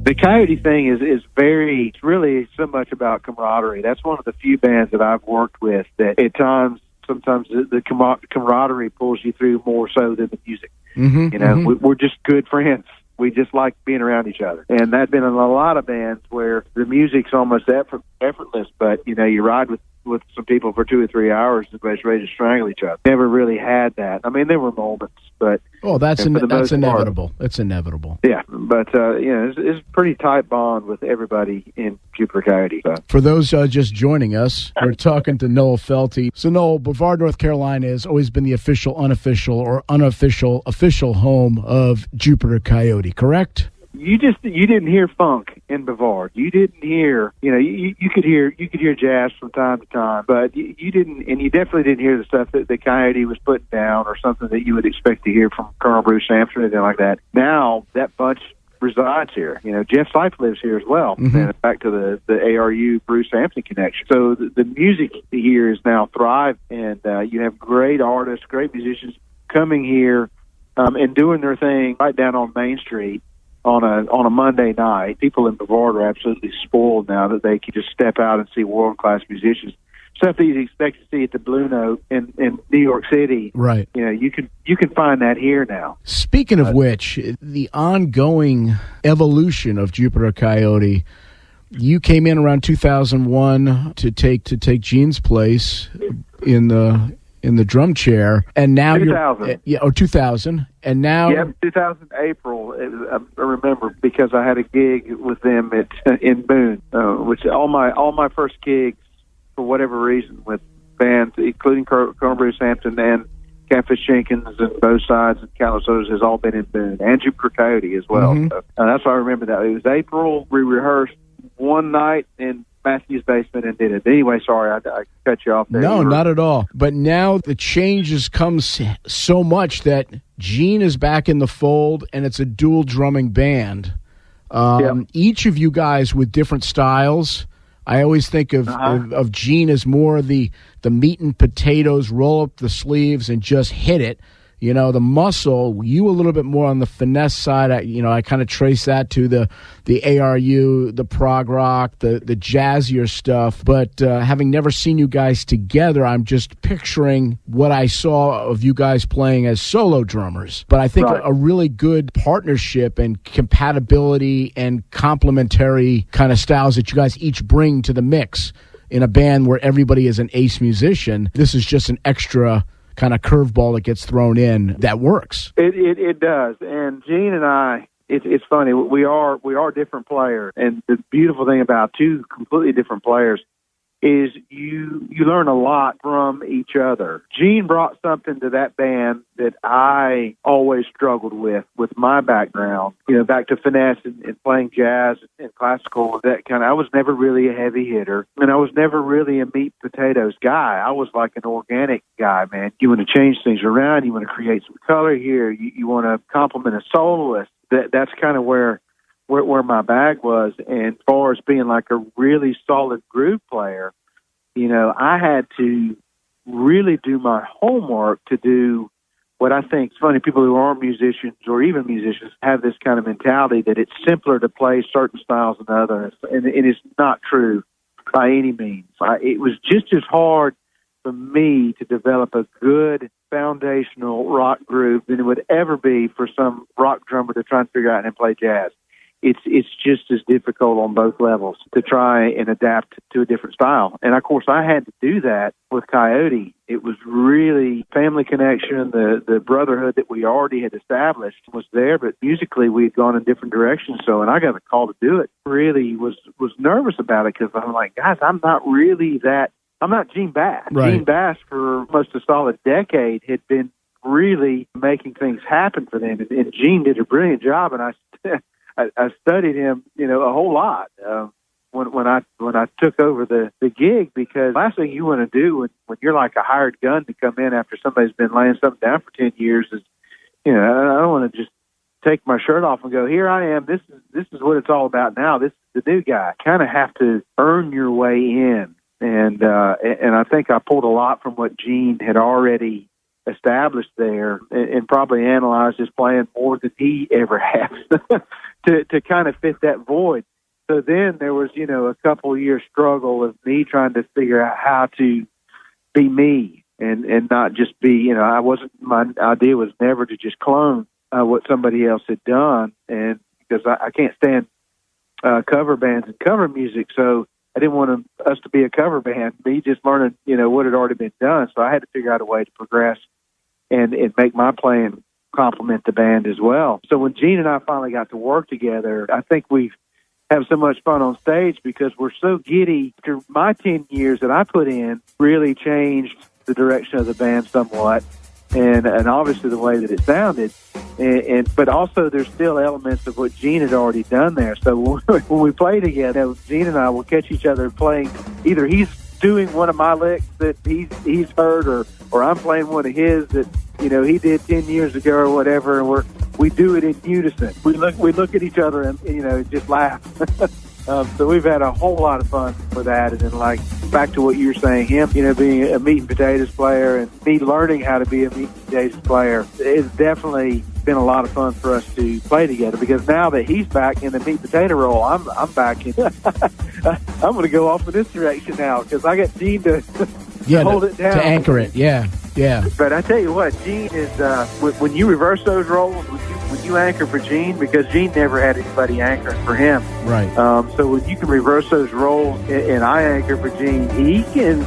The Coyote thing is very, it's really so much about camaraderie. That's one of the few bands that I've worked with that at times, sometimes the camaraderie pulls you through more so than the music. Mm-hmm, you know, we're just good friends. We just like being around each other. And that's been in a lot of bands where the music's almost effortless, but, you know, you ride with some people for 2 or 3 hours and everybody's ready to strangle each other. Never really had that. I mean, there were moments, but... Oh, that's inevitable. It's inevitable. Yeah, but, you know, it's a pretty tight bond with everybody in Jupiter Coyote. So. For those just joining us, we're talking to Noel Felty. So, Noel, Brevard, North Carolina has always been the official, unofficial, or official home of Jupiter Coyote, correct? You didn't hear funk in Brevard. You didn't hear, you know, you could hear jazz from time to time, but you didn't, and you definitely didn't hear the stuff that the Coyote was putting down or something that you would expect to hear from Colonel Bruce Sampson or anything like that. Now that bunch resides here. You know, Jeff Sipe lives here as well. Mm-hmm. And back to the ARU Bruce Sampson connection. So the music here is now thriving, and you have great artists, great musicians coming here and doing their thing right down on Main Street. On a Monday night, people in Brevard are absolutely spoiled now that they can just step out and see world-class musicians. Stuff that you'd expect to see at the Blue Note in New York City. Right. You know, you can find that here now. Speaking of which, the ongoing evolution of Jupiter Coyote, you came in around 2001 to take Gene's place in the drum chair, and now 2000. you're 2000, and now 2000 April. I remember because I had a gig with them in Boone, which all my first gigs for whatever reason with bands, including Colonel Bruce Hampton and Catfish Jenkins and Both Sides and Countless Others, has all been in Boone, and Jupiter Coyote as well. Mm-hmm. So, that's why I remember that. It was April. We rehearsed one night in Matthew's basement and did it. But anyway, sorry, I cut you off there. No, not at all. But now the changes comes so much that Gene is back in the fold, and it's a dual drumming band. Each of you guys with different styles. I always think of Gene as more the meat and potatoes, roll up the sleeves and just hit it. You know, the muscle, you a little bit more on the finesse side. I kind of trace that to the ARU, the prog rock, the jazzier stuff. But having never seen you guys together, I'm just picturing what I saw of you guys playing as solo drummers. But I think a really good partnership and compatibility and complementary kind of styles that you guys each bring to the mix in a band where everybody is an ace musician. This is just an extra kind of curveball that gets thrown in that works. It does. And Gene and I, it's funny. We are different players, and the beautiful thing about two completely different players is you learn a lot from each other. Gene brought something to that band that I always struggled with my background. You know, back to finesse and playing jazz and classical. That kind of, I was never really a heavy hitter, and I was never really a meat potatoes guy. I was like an organic guy, man. You want to change things around. You want to create some color here. You want to compliment a soloist. That's kind of where my bag was. And as far as being like a really solid groove player, you know, I had to really do my homework to do what I think. It's funny, people who aren't musicians or even musicians have this kind of mentality that it's simpler to play certain styles than others. And it is not true by any means. It was just as hard for me to develop a good foundational rock groove than it would ever be for some rock drummer to try and figure out how to play jazz. It's just as difficult on both levels to try and adapt to a different style. And, of course, I had to do that with Coyote. It was really family connection. The brotherhood that we already had established was there, but musically we had gone in different directions. So, and I got a call to do it. Really was nervous about it because I'm like, guys, I'm not Gene Bass. Right. Gene Bass, for most of a solid decade, had been really making things happen for them. And Gene did a brilliant job, and I studied him, you know, a whole lot when I took over the gig, because last thing you want to do when you're like a hired gun to come in after somebody's been laying something down for 10 years is, you know, I don't want to just take my shirt off and go, here I am. This is what it's all about now. This is the new guy. Kind of have to earn your way in, and I think I pulled a lot from what Gene had already established there, and probably analyzed his playing more than he ever has to kind of fit that void. So then there was, you know, a couple year struggle of me trying to figure out how to be me and not just be, you know, my idea was never to just clone what somebody else had done, and because I can't stand cover bands and cover music, so I didn't want us to be a cover band, me just learning, you know, what had already been done. So I had to figure out a way to progress and make my playing complement the band as well. So when Gene and I finally got to work together, I think we have so much fun on stage because we're so giddy. After my 10 years that I put in really changed the direction of the band somewhat, and obviously the way that it sounded. But also there's still elements of what Gene had already done there. So when we play together, Gene and I will catch each other playing. Either he's doing one of my licks that he's heard, or I'm playing one of his that, you know, he did 10 years ago or whatever, and we do it in unison. We look at each other and, you know, just laugh. So we've had a whole lot of fun with that. And then, like, back to what you were saying, him, you know, being a meat and potatoes player and me learning how to be a meat and potatoes player, it's definitely been a lot of fun for us to play together, because now that he's back in the meat and potato role, I'm back in. I'm going to go off in this direction now because I got Gene to hold it down. To anchor it, yeah. But I tell you what, Gene is, when you reverse those roles, when you anchor for Gene, because Gene never had anybody anchoring for him. Right. So when you can reverse those roles and I anchor for Gene, he can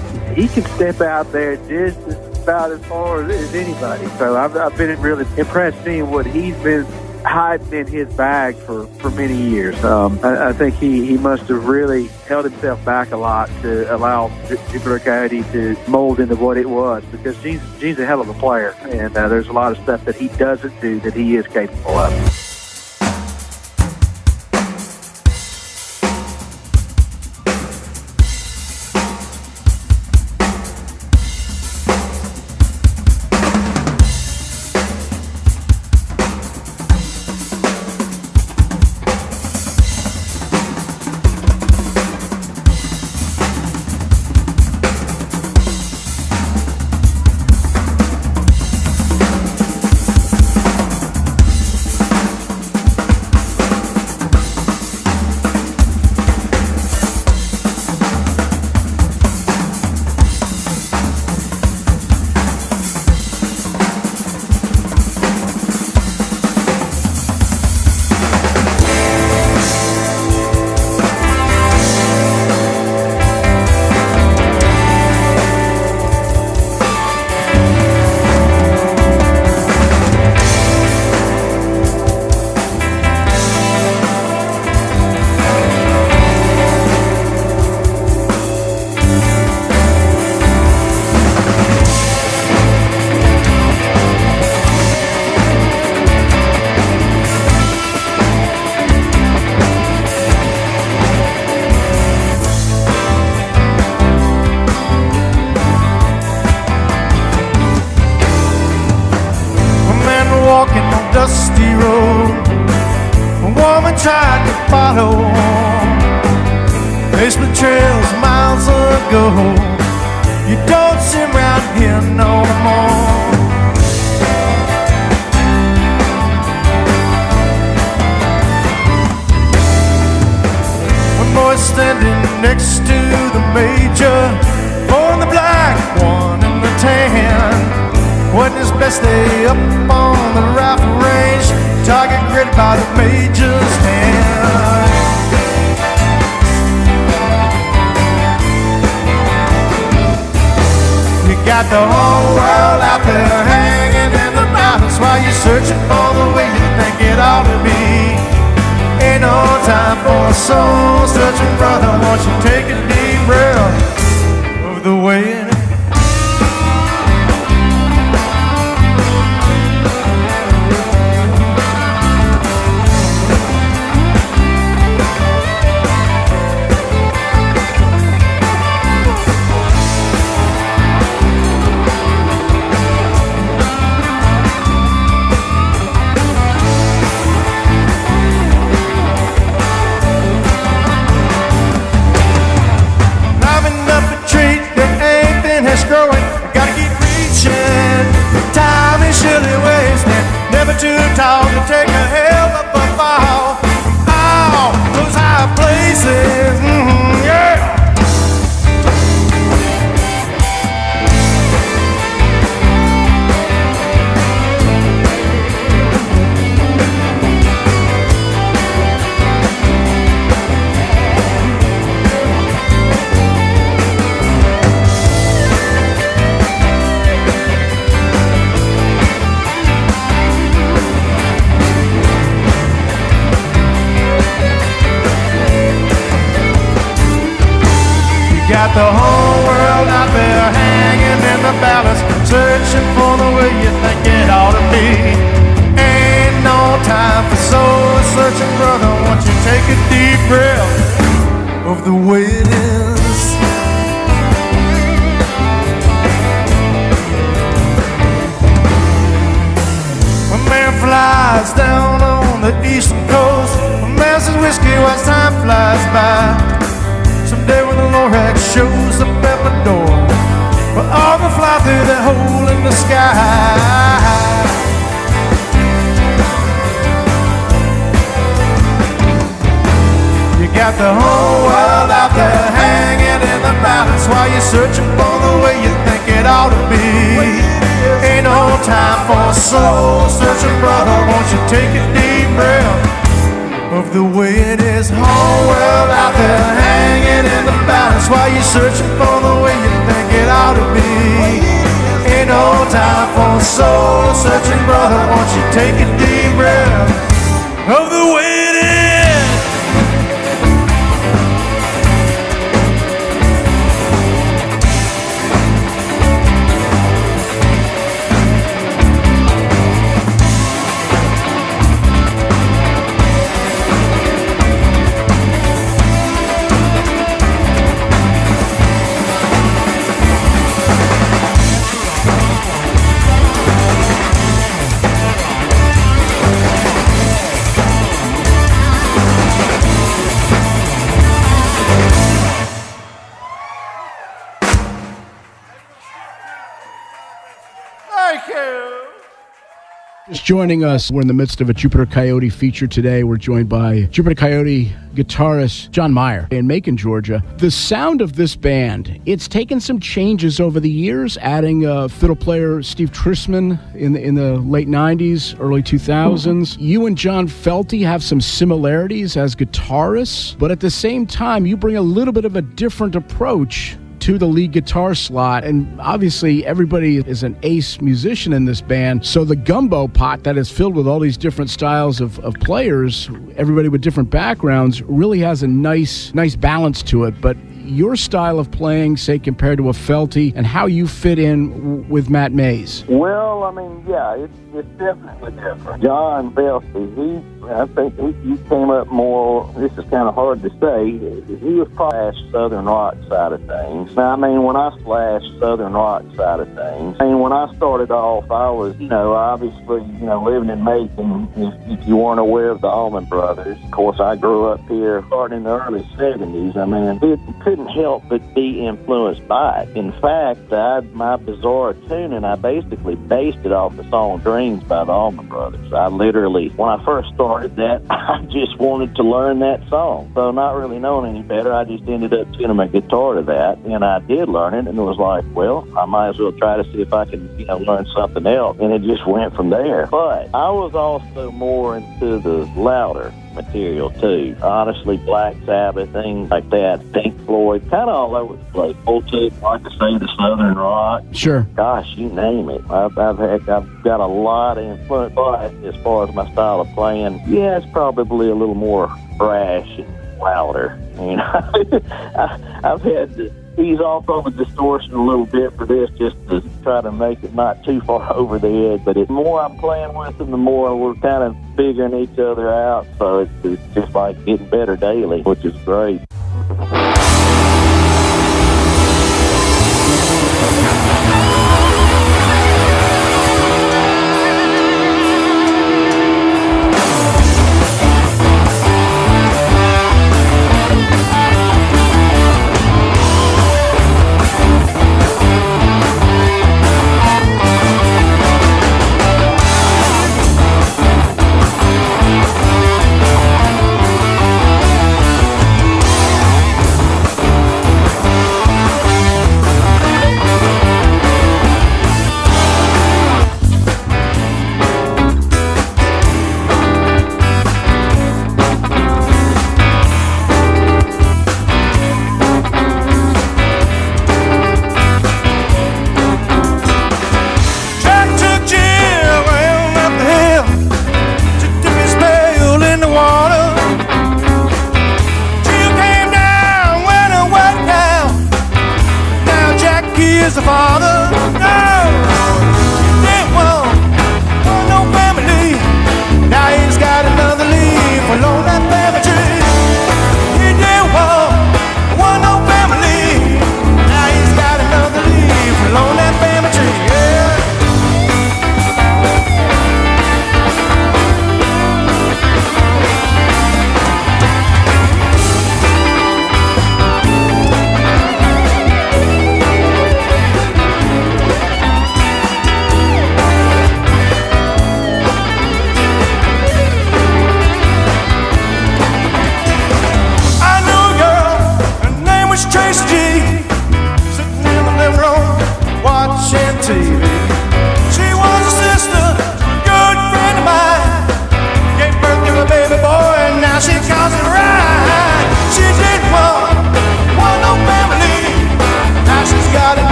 step out there just about as far as anybody. So I've been really impressed seeing what he's been hiding in his bag for many years. I think he must have really held himself back a lot to allow Jupiter Coyote to mold into what it was, because Gene's a hell of a player, and there's a lot of stuff that he doesn't do that he is capable of. ago. You don't see 'em round here no more. One boy standing next to the major, four in the black, one in the tan. Wasn't his best day up on the rifle range, target gripped by the major's hand. You got the whole world out there hanging in the balance while you're searching for the way you think it ought to be. Ain't no time for a soul searching, brother. Won't you take a deep breath of the way it is? Growing, gotta keep reaching. Time is surely wasting. Never too tall to take a hell of a fall. Oh, those high places, yeah. Got the whole world out there hanging in the balance, searching for the way you think it ought to be. Ain't no time for soul searching, brother. Won't you take a deep breath of the way it is? A man flies down on the eastern coast, a man's whiskey while time flies by. Someday when the Lord shows up at my door, we'll all go fly through that hole in the sky. You got the whole world out there hanging in the balance while you're searching for the way you think it ought to be. Ain't no time for soul searching, brother. Won't you take a deep breath of the way it is? Whole world out there hanging in the balance while you're searching for the way you think it ought to be. Ain't no time for soul searching, brother. Won't you take a deep breath of the way it is? Just joining us, we're in the midst of a Jupiter Coyote feature today. We're joined by Jupiter Coyote guitarist John Meyer in Macon, Georgia. The sound of this band, it's taken some changes over the years, adding fiddle player Steve Trisman in the late 90s, early 2000s. You and John Felty have some similarities as guitarists, but at the same time, you bring a little bit of a different approach to the lead guitar slot, and obviously everybody is an ace musician in this band, so the gumbo pot that is filled with all these different styles of players, everybody with different backgrounds, really has a nice balance to it. But your style of playing, say, compared to a Felty, and how you fit in with Matt Mays? Well, I mean, yeah, it's definitely different. John Felty, I think he came up more, this is kind of hard to say, he was probably Southern rock side of things. Now, I mean, when I slashed Southern rock side of things, I mean, when I started off, I was, obviously, living in Macon, if you weren't aware of the Allman Brothers. Of course, I grew up here starting in the early 70s. I mean, it couldn't help but be influenced by it. In fact, my bizarre tuning, I basically based it off the song Dreams by the Allman Brothers. I literally, when I first started that, I just wanted to learn that song. So not really knowing any better, I just ended up tuning my guitar to that, and I did learn it, and it was like, well, I might as well try to see if I can, learn something else, and it just went from there. But I was also more into the louder material too. Honestly, Black Sabbath, things like that, Pink Floyd, kind of all over the place. Fulton, like I say, the Southern rock. Sure. Gosh, you name it. I've got a lot of influence, but as far as my style of playing, yeah, it's probably a little more brash and louder. I've had to ease off on the distortion a little bit for this, just to try to make it not too far over the edge. But the more I'm playing with them, the more we're kind of figuring each other out. So it's just like getting better daily, which is great.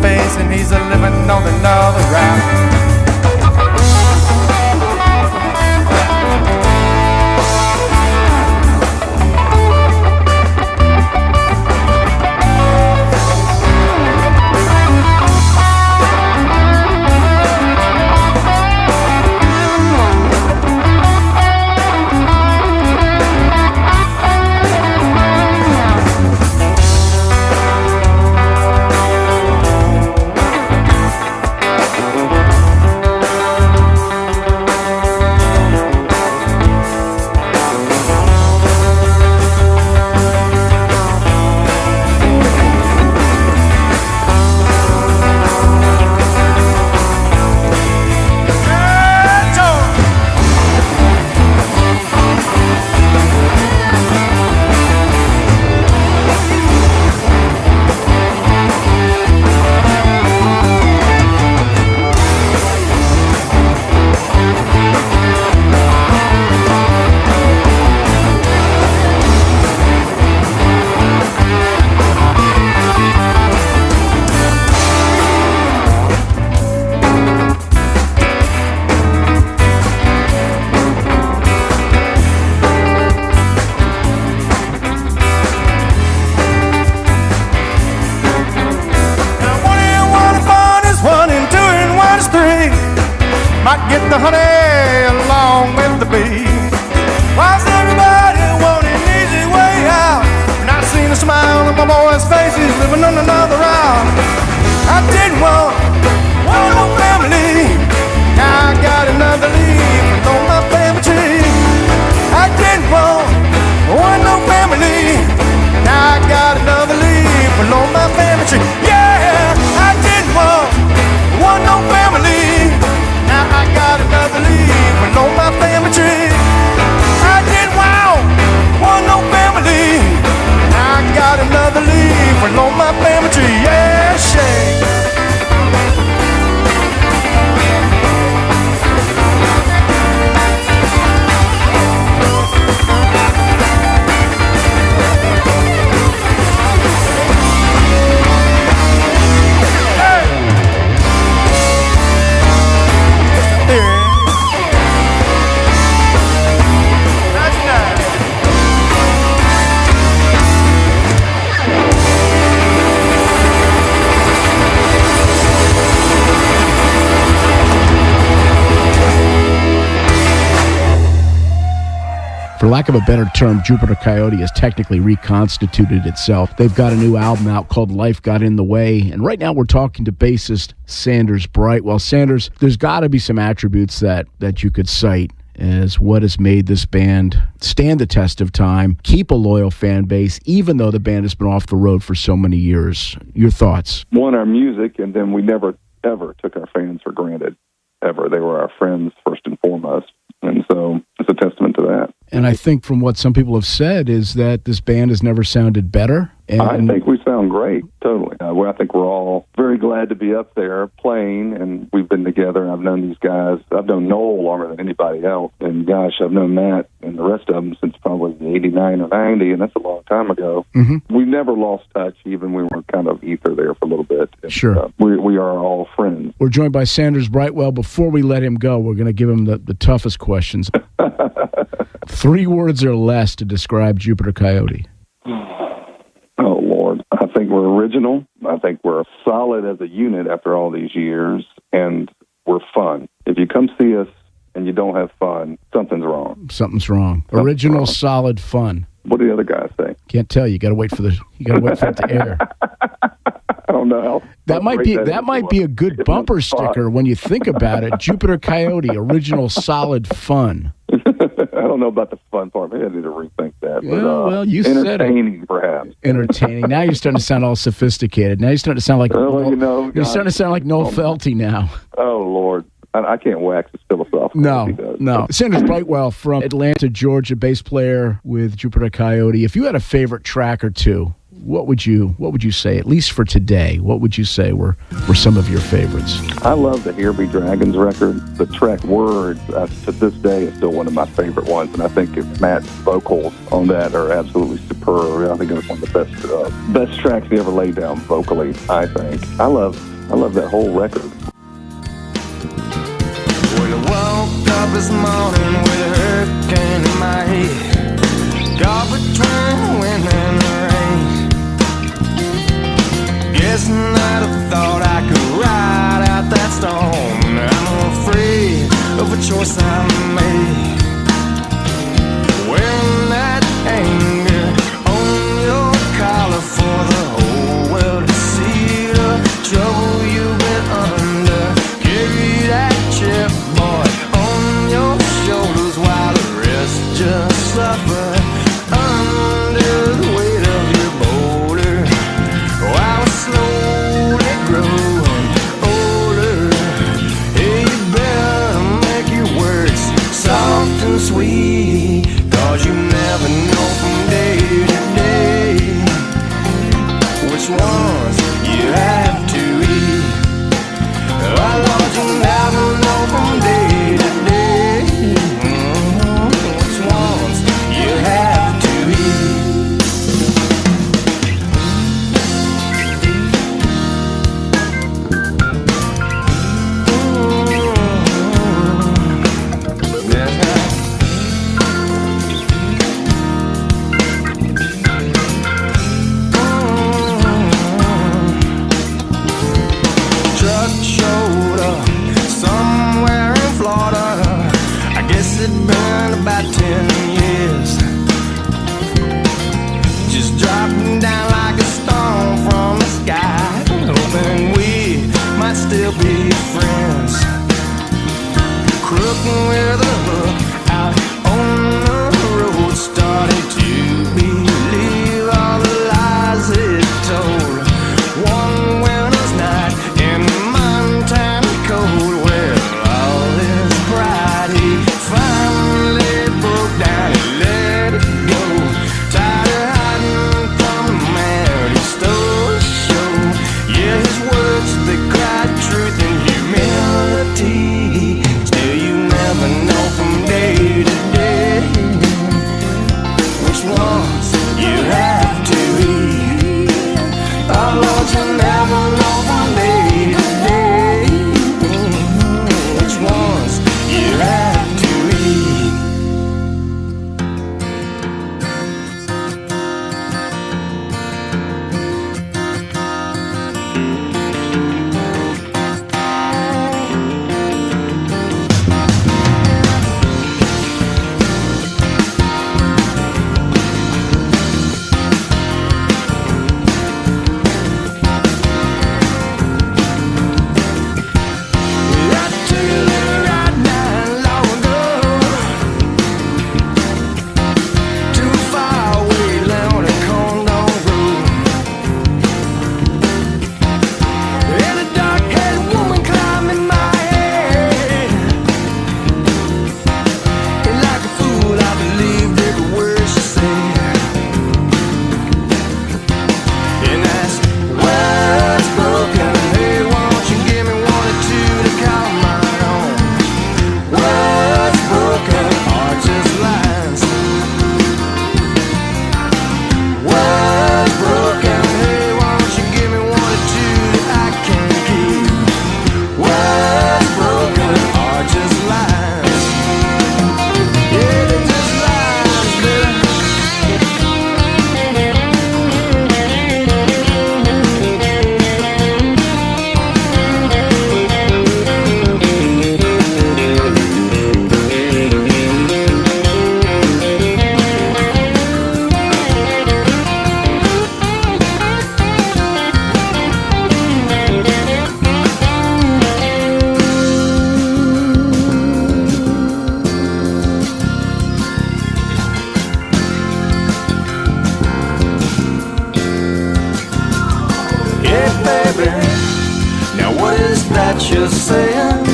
Face and he's a living on another route. my boys' faces living on another rock. I didn't want no family. Now I got another leaf on my family tree. I didn't want no family. Now I got another leaf on my family tree. Yeah, I didn't want no family. Now I got another leaf on my family tree. I didn't want no family. Now I got another leaf on my family tree. Yeah, shake. For lack of a better term, Jupiter Coyote has technically reconstituted itself. They've got a new album out called Life Got in the Way, and right now we're talking to bassist Sanders Brightwell. Sanders, there's got to be some attributes that you could cite as what has made this band stand the test of time, keep a loyal fan base, even though the band has been off the road for so many years. Your thoughts? One, our music, and then we never, ever took our fans for granted, ever. They were our friends first and foremost, and so it's a testament to that. And I think from what some people have said is that this band has never sounded better. And I think we sound great, totally. I think we're all very glad to be up there playing, and we've been together, and I've known these guys. I've known Noel longer than anybody else, and gosh, I've known Matt and the rest of them since probably 89 or 90, and that's a long time ago. Mm-hmm. We never lost touch, even we were kind of ether there for a little bit. And, sure. We are all friends. We're joined by Sanders Brightwell. Before we let him go, we're going to give him the toughest questions. 3 words or less to describe Jupiter Coyote. Oh, Lord. I think we're original. I think we're solid as a unit after all these years, and we're fun. If you come see us and you don't have fun, something's wrong. Something's wrong. Original, solid fun. What do the other guys say? Can't tell you. You got to wait for it to air. I don't know. That might be a good bumper sticker when you think about it. Jupiter Coyote, original, solid fun. I don't know about the fun part. Maybe I need to rethink that. Well, you said it. Entertaining, perhaps. Entertaining. Now you're starting to sound all sophisticated. Now you're starting to sound like you're starting to sound like Noel Felty now. Oh, Lord. I can't wax as philosophical as he does. No. Sanders Brightwell from Atlanta, Georgia, bass player with Jupiter Coyote. If you had a favorite track or two, what would you say, at least for today, what would you say were some of your favorites? I love the Here Be Dragons record. The track Words, to this day, is still one of my favorite ones, and I think Matt's vocals on that are absolutely superb. I think it was one of the best tracks he ever laid down vocally, I think. I love that whole record. When I woke up this morning with a hurricane in my head, caught between the wind and the rain. Guessing I'd have thought I could ride out that storm. I'm afraid of a choice I made. Wearing that anger on your collar for the whole world to see the trouble you've been under. Carry that chip, boy, on your shoulders while the rest just suffer under the weight of your boulder. Oh, I was slowly growing older. Hey, you better make your words soft and sweet, 'cause you never know from day to day which ones you have to eat. Oh, Lord, you never know from day to day which ones you have to eat. baby, now what is that you're saying?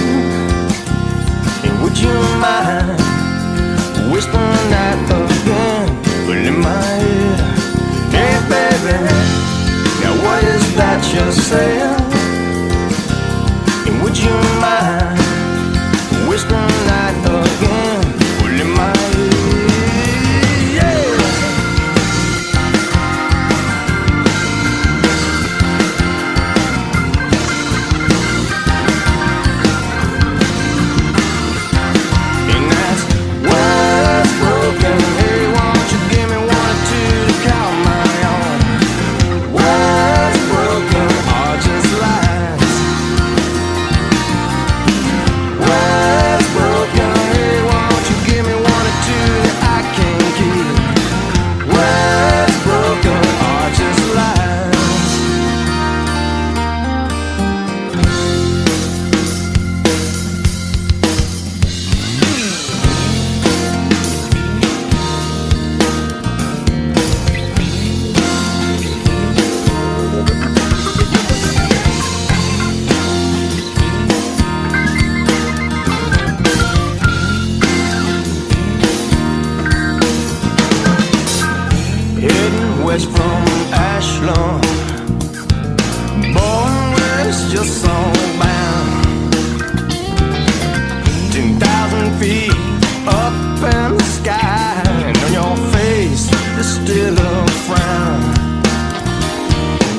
And would you mind whispering that again? Well, in my ear, hey baby, now what is that you're saying? And would you mind whispering that again? Well, in my ear, yeah. And that's what's broken. Hey, won't you give me 1 or 2 to call my own? What's broken are just lies. What's broken? Hey, won't you give me 1 or 2 that I can't keep? What's broken are just lies. Heading west from Ashland, born west, just soulbound. 10,000 feet up in the sky, and on your face there's still a frown.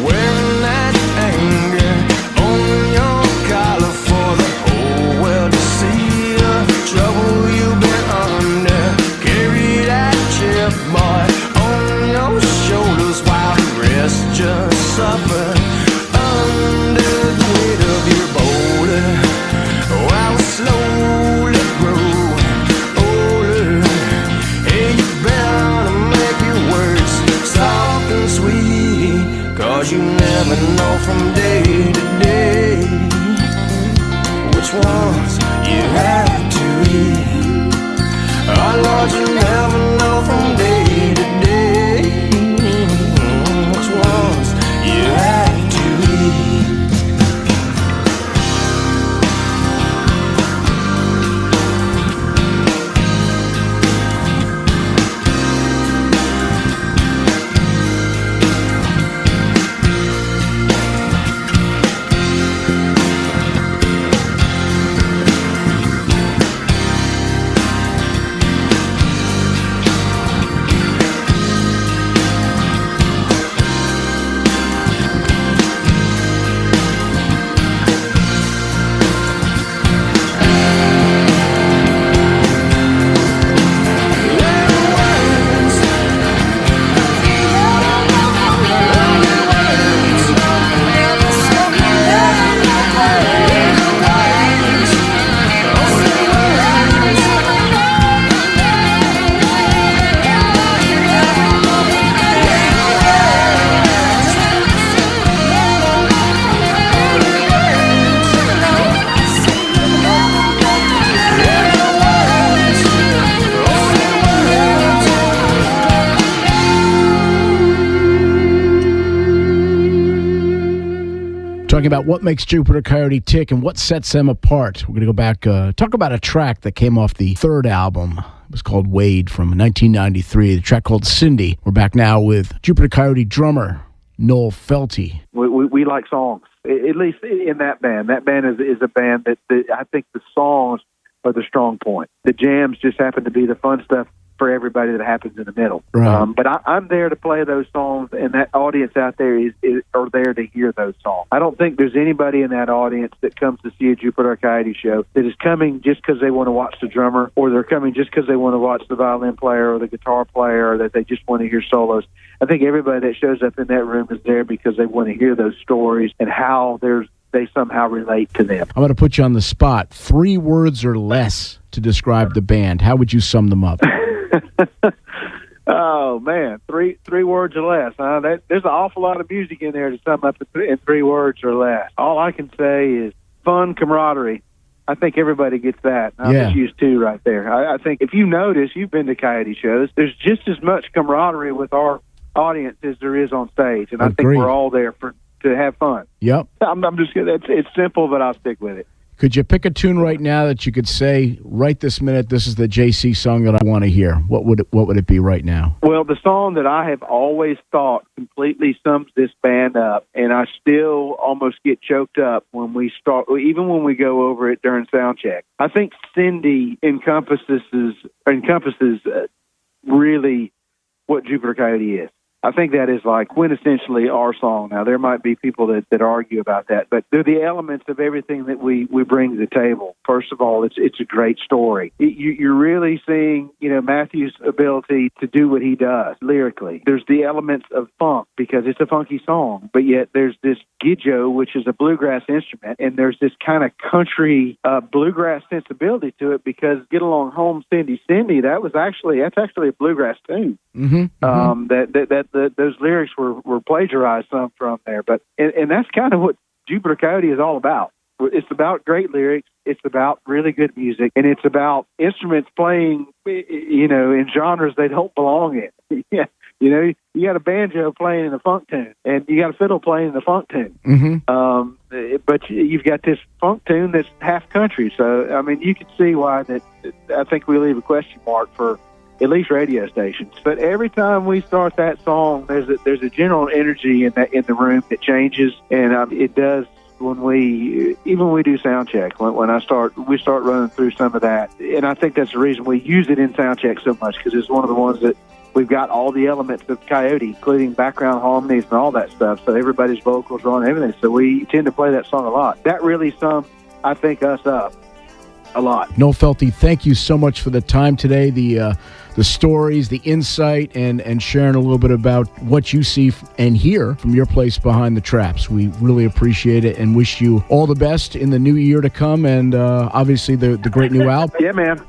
Wearing that anger on your collar for the whole world to see. The trouble you've been under, carry that chip, boy, on your shoulders while the rest just suffer under the weight of your boulder. While we slowly grow older, hey, you better make your words soft and sweet, 'cause you never know from day to day which ones you have to eat. Oh Lord, you never know from day to day which ones you have to eat. Talking about what makes Jupiter Coyote tick and what sets them apart. We're going to go back, talk about a track that came off the third album. It was called Wade from 1993, the track called Cindy. We're back now with Jupiter Coyote drummer Noel Felty. We like songs, at least in that band. That band is a band that I think the songs are the strong point. The jams just happen to be the fun stuff for everybody that happens in the middle. Right. But I'm there to play those songs, and that audience out there are there to hear those songs. I don't think there's anybody in that audience that comes to see a Jupiter Coyote show that is coming just because they want to watch the drummer, or they're coming just because they want to watch the violin player or the guitar player, or that they just want to hear solos. I think everybody that shows up in that room is there because they want to hear those stories and how they somehow relate to them. I'm going to put you on the spot. 3 words or less to describe the band. How would you sum them up? Oh man, three words or less. There's an awful lot of music in there to sum up in 3 words or less. All I can say is fun, camaraderie. I think everybody gets that. I'll just use 2 right there. I think if you notice, you've been to Coyote shows, there's just as much camaraderie with our audience as there is on stage, and I think we're all there to to have fun. Yep. I'm just kidding. It's simple, but I'll stick with it. Could you pick a tune right now that you could say, right this minute, this is the JC song that I want to hear? What would it be right now? Well, the song that I have always thought completely sums this band up, and I still almost get choked up when we start, even when we go over it during sound check. I think Cindy encompasses really what Jupiter Coyote is. I think that is like quintessentially our song. Now, there might be people that argue about that, but they're the elements of everything that we bring to the table. First of all, it's a great story. You're really seeing, Matthew's ability to do what he does lyrically. There's the elements of funk because it's a funky song, but yet there's this gidjo, which is a bluegrass instrument, and there's this kind of country bluegrass sensibility to it because Get Along Home, Cindy, Cindy, that's actually a bluegrass tune. Those lyrics were plagiarized some from there, but and that's kind of what Jupiter Coyote is all about. It's about great lyrics, it's about really good music, and it's about instruments playing, in genres they don't belong in. You got a banjo playing in a funk tune, and you got a fiddle playing in a funk tune. But you've got this funk tune that's half country. So, I mean, you can see why that. I think we leave a question mark for at least radio stations. But every time we start that song, there's a general energy in the room that changes, and it does when we do sound check. When we start running through some of that, and I think that's the reason we use it in sound check so much because it's one of the ones that we've got all the elements of Coyote, including background harmonies and all that stuff. So everybody's vocals are on everything. So we tend to play that song a lot. That really sums, I think, us up a lot. Noel Felty, thank you so much for the time today, the stories, the insight, and sharing a little bit about what you see and hear from your place behind the traps. We really appreciate it and wish you all the best in the new year to come and obviously the great new album. Yeah, man.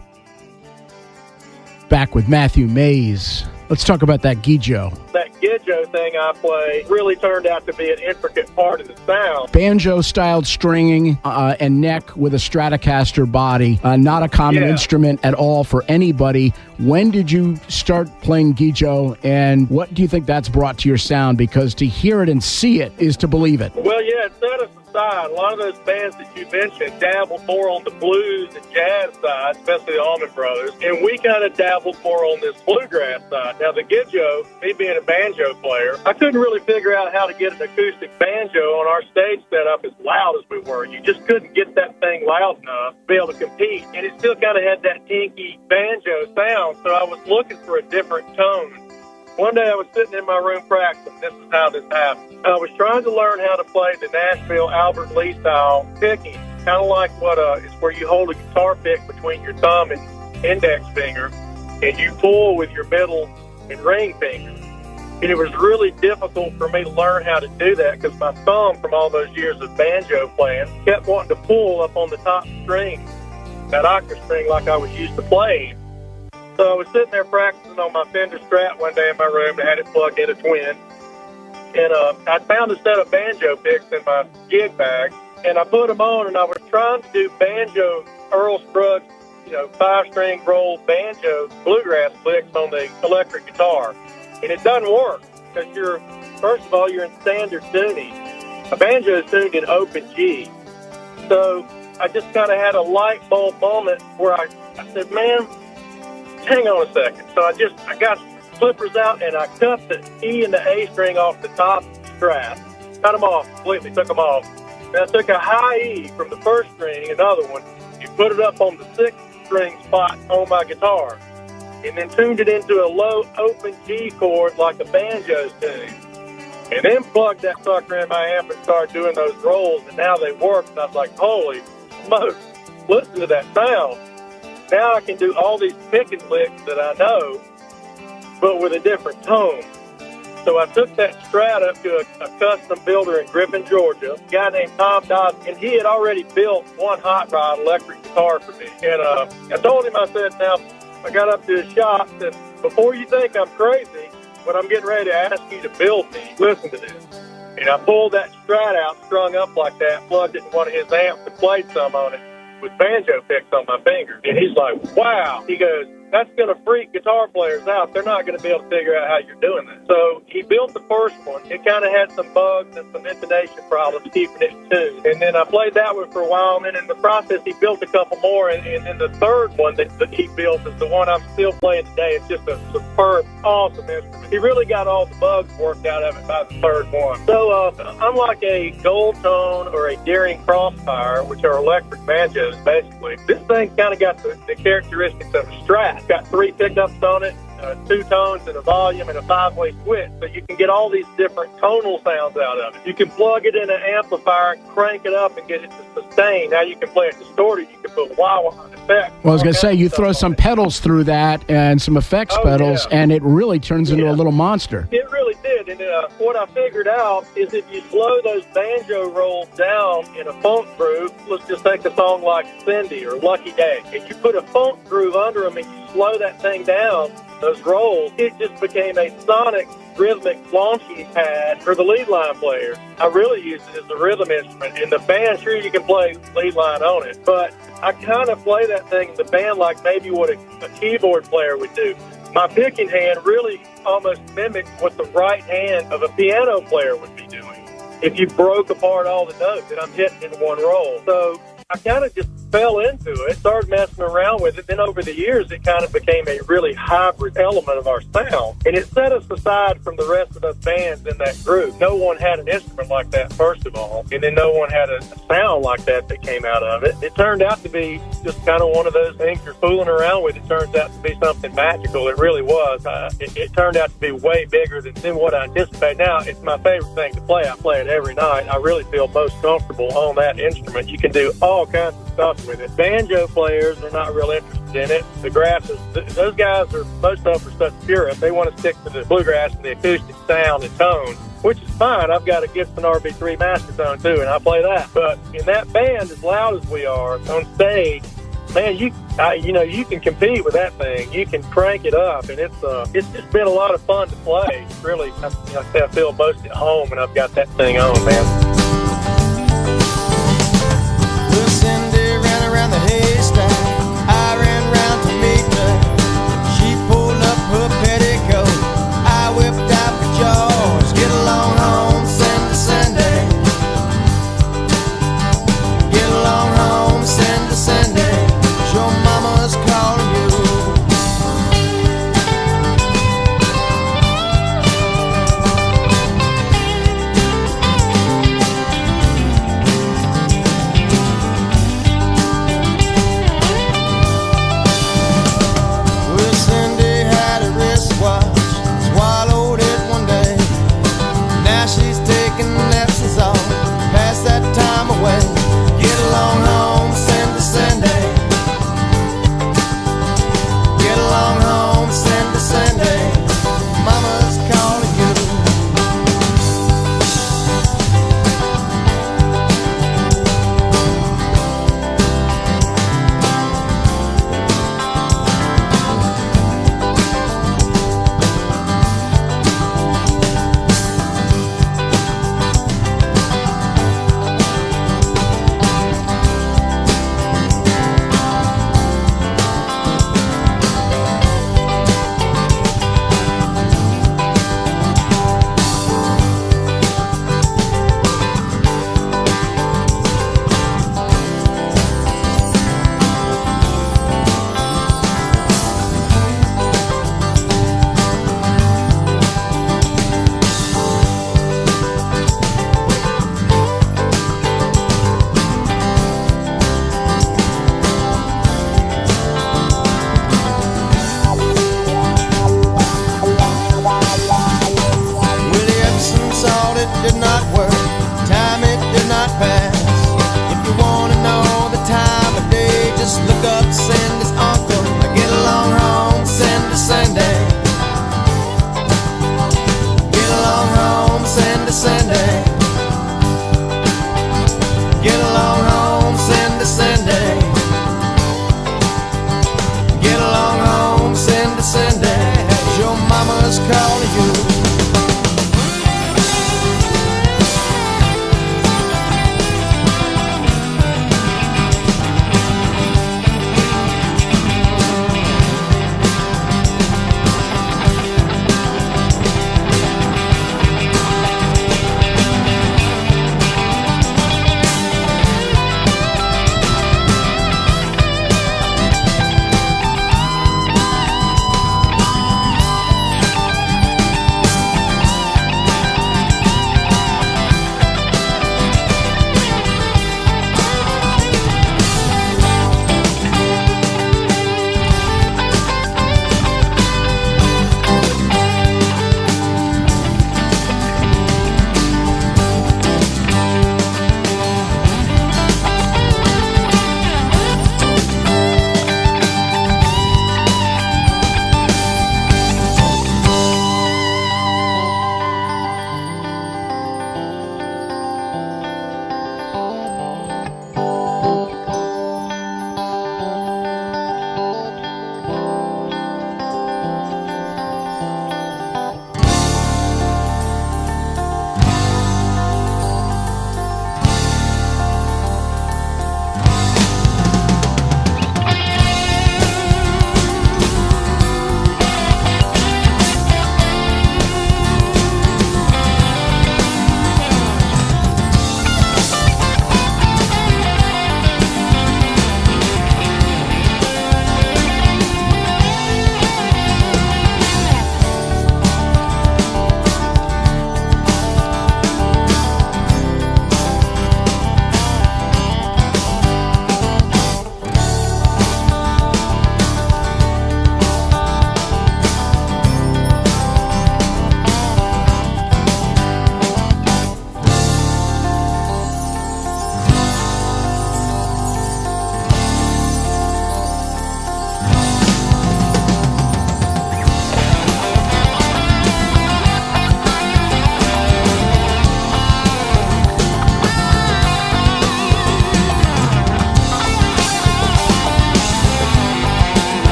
Back with Matthew Mays. Let's talk about that gidjo. That gidjo thing I play really turned out to be an intricate part of the sound. Banjo-styled stringing and neck with a Stratocaster body. Not a common instrument at all for anybody. When did you start playing gidjo, and what do you think that's brought to your sound? Because to hear it and see it is to believe it. Well, yeah, set us aside. A lot of those bands that you mentioned dabbled more on the blues and jazz side, especially the Allman Brothers, and we kind of dabbled more on this bluegrass side. Now, the gidjo, me being a banjo player, I couldn't really figure out how to get an acoustic banjo on our stage setup as loud as we were. You just couldn't get that thing loud enough to be able to compete, and it still kind of had that tinky banjo sound, so I was looking for a different tone. One day I was sitting in my room practicing. This is how this happened. I was trying to learn how to play the Nashville Albert Lee style picking, kind of like what it's where you hold a guitar pick between your thumb and index finger, and you pull with your middle and ring finger. And it was really difficult for me to learn how to do that because my thumb, from all those years of banjo playing, kept wanting to pull up on the top string, that octave string, like I was used to playing. So I was sitting there practicing on my Fender Strat one day in my room. I had it plugged in a twin. And I found a set of banjo picks in my gig bag. And I put them on, and I was trying to do banjo Earl Scruggs, 5-string roll banjo bluegrass licks on the electric guitar. And it doesn't work because first of all, you're in standard tuning. A banjo is tuned in open G. So I just kind of had a light bulb moment where I said, man, hang on a second. So I got clippers out and I cut the E and the A string off the top strap. Cut them off completely, took them off. And I took a high E from the first string, another one, and put it up on the 6th string spot on my guitar. And then tuned it into a low open G chord like a banjo's tune. And then plugged that sucker in my amp and started doing those rolls, and now they work. And I was like, holy smokes, listen to that sound. Now I can do all these picking licks that I know, but with a different tone. So I took that Strat up to a custom builder in Griffin, Georgia, a guy named Tom Dodd, and he had already built one hot rod electric guitar for me. And I told him, I said, now, I got up to his shop, and before you think I'm crazy, but I'm getting ready to ask you to build me, listen to this. And I pulled that Strat out, strung up like that, plugged it in one of his amps and played some on it with banjo picks on my finger. And he's like, wow. He goes, that's going to freak guitar players out. They're not going to be able to figure out how you're doing that. So he built the first one. It kind of had some bugs and some intonation problems keeping it tuned. And then I played that one for a while, and then in the process, he built a couple more. And then the third one that he built is the one I'm still playing today. It's just a superb, awesome instrument. He really got all the bugs worked out of it by the third one. So unlike a gold tone or a Deering Crossfire, which are electric banjos, basically, this thing kind of got the characteristics of a Strat. It's got 3 pickups on it, 2 tones and a volume and a 5-way switch, so you can get all these different tonal sounds out of it. You can plug it in an amplifier and crank it up and get it to sustain. Now you can play it distorted. You can put wah-wah on effect. Well, I was going to say, you throw some pedals through that and some effects pedals, and it really turns into a little monster. It really did. And what I figured out is if you slow those banjo rolls down in a funk groove, let's just take a song like Cindy or Lucky Day, and you put a funk groove under them and you slow that thing down, those rolls, it just became a sonic, rhythmic launching pad for the lead line players. I really use it as a rhythm instrument. In the band, sure, you can play lead line on it, but I kind of play that thing in the band like maybe what a keyboard player would do. My picking hand really almost mimics what the right hand of a piano player would be doing if you broke apart all the notes that I'm hitting in one roll. So I kind of just fell into it, started messing around with it. Then over the years, it kind of became a really hybrid element of our sound. And it set us aside from the rest of the bands in that group. No one had an instrument like that, first of all. And then no one had a sound like that came out of it. It turned out to be just kind of one of those things you're fooling around with. It turns out to be something magical. It really was. It turned out to be way bigger than what I anticipated. Now, it's my favorite thing to play. I play it every night. I really feel most comfortable on that instrument. You can do all kinds of stuff with it. Banjo players are not real interested in it. The grasses, those guys are, most of them are such purists. They want to stick to the bluegrass and the acoustic sound and tone, which is fine. I've got a Gibson RB3 Master Tone too, and I play that. But in that band, as loud as we are on stage, man, you can compete with that thing. You can crank it up, and it's just been a lot of fun to play. Really, I feel most at home when I've got that thing on, man. Around the haystack, I ran round to meet her. She pulled up her petticoat. I whipped out the jaws. Get along home, Cindy. Get along home, Cindy. Your mama's calling you.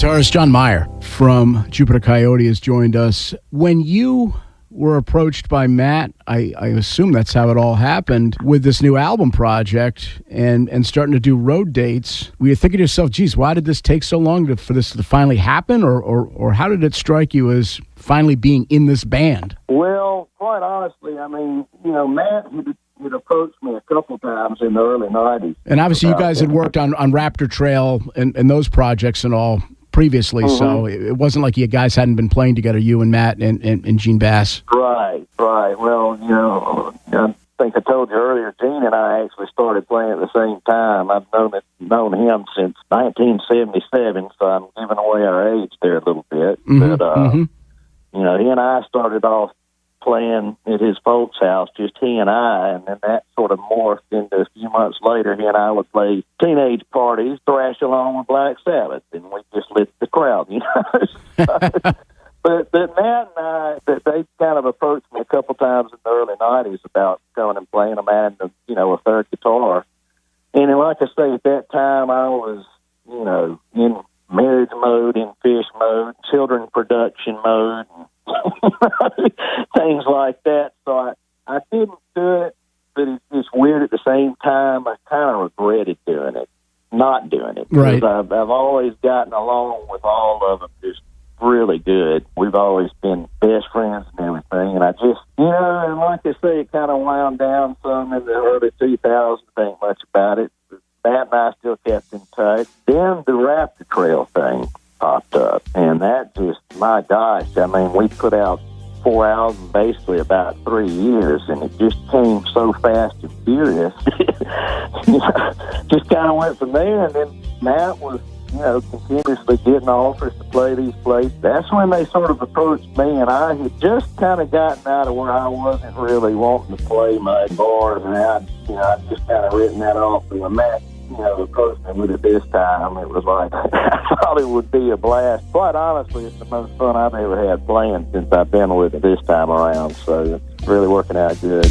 Guitarist John Meyer from Jupiter Coyote has joined us. When you were approached by Matt, I assume that's how it all happened, with this new album project and starting to do road dates, were you thinking to yourself, geez, why did this take so long for this to finally happen? Or how did it strike you as finally being in this band? Well, quite honestly, I mean, Matt had approached me a couple times in the early 90s. And obviously you guys had worked on Raptor Trail and those projects and all previously, so it wasn't like you guys hadn't been playing together, you and Matt and Gene Bass. Right. Well, I think I told you earlier, Gene and I actually started playing at the same time. I've known him since 1977, so I'm giving away our age there a little bit. But, he and I started off playing at his folks' house, just he and I, and then that sort of morphed into a few months later. He and I would play teenage parties, thrash along with Black Sabbath, and we just lit the crowd, But Matt and I, they kind of approached me a couple times in the early 90s about coming and playing them and, a third guitar. And then, like I say, at that time I was, in marriage mode, in fish mode, children production mode, things like that. So I didn't do it, but it's just weird at the same time. I kind of regretted not doing it. Right. Because I've always gotten along with all of them just really good. We've always been best friends and everything. And I just, and like I say, it kind of wound down some in the early 2000s. Think much about it. Matt and I still kept in touch. Then the Raptor Trail thing popped up, and that just, my gosh, I mean, we put out 4 albums basically about 3 years, and it just came so fast and furious. Just kind of went from there, and then Matt was, continuously getting offers to play these places. That's when they sort of approached me, and I had just kind of gotten out of where I wasn't really wanting to play my bars, and I'd just kind of written that off. And when Matt approached me with it this time, it was like, I thought it would be a blast. Quite honestly, it's the most fun I've ever had playing since I've been with it this time around, so it's really working out good.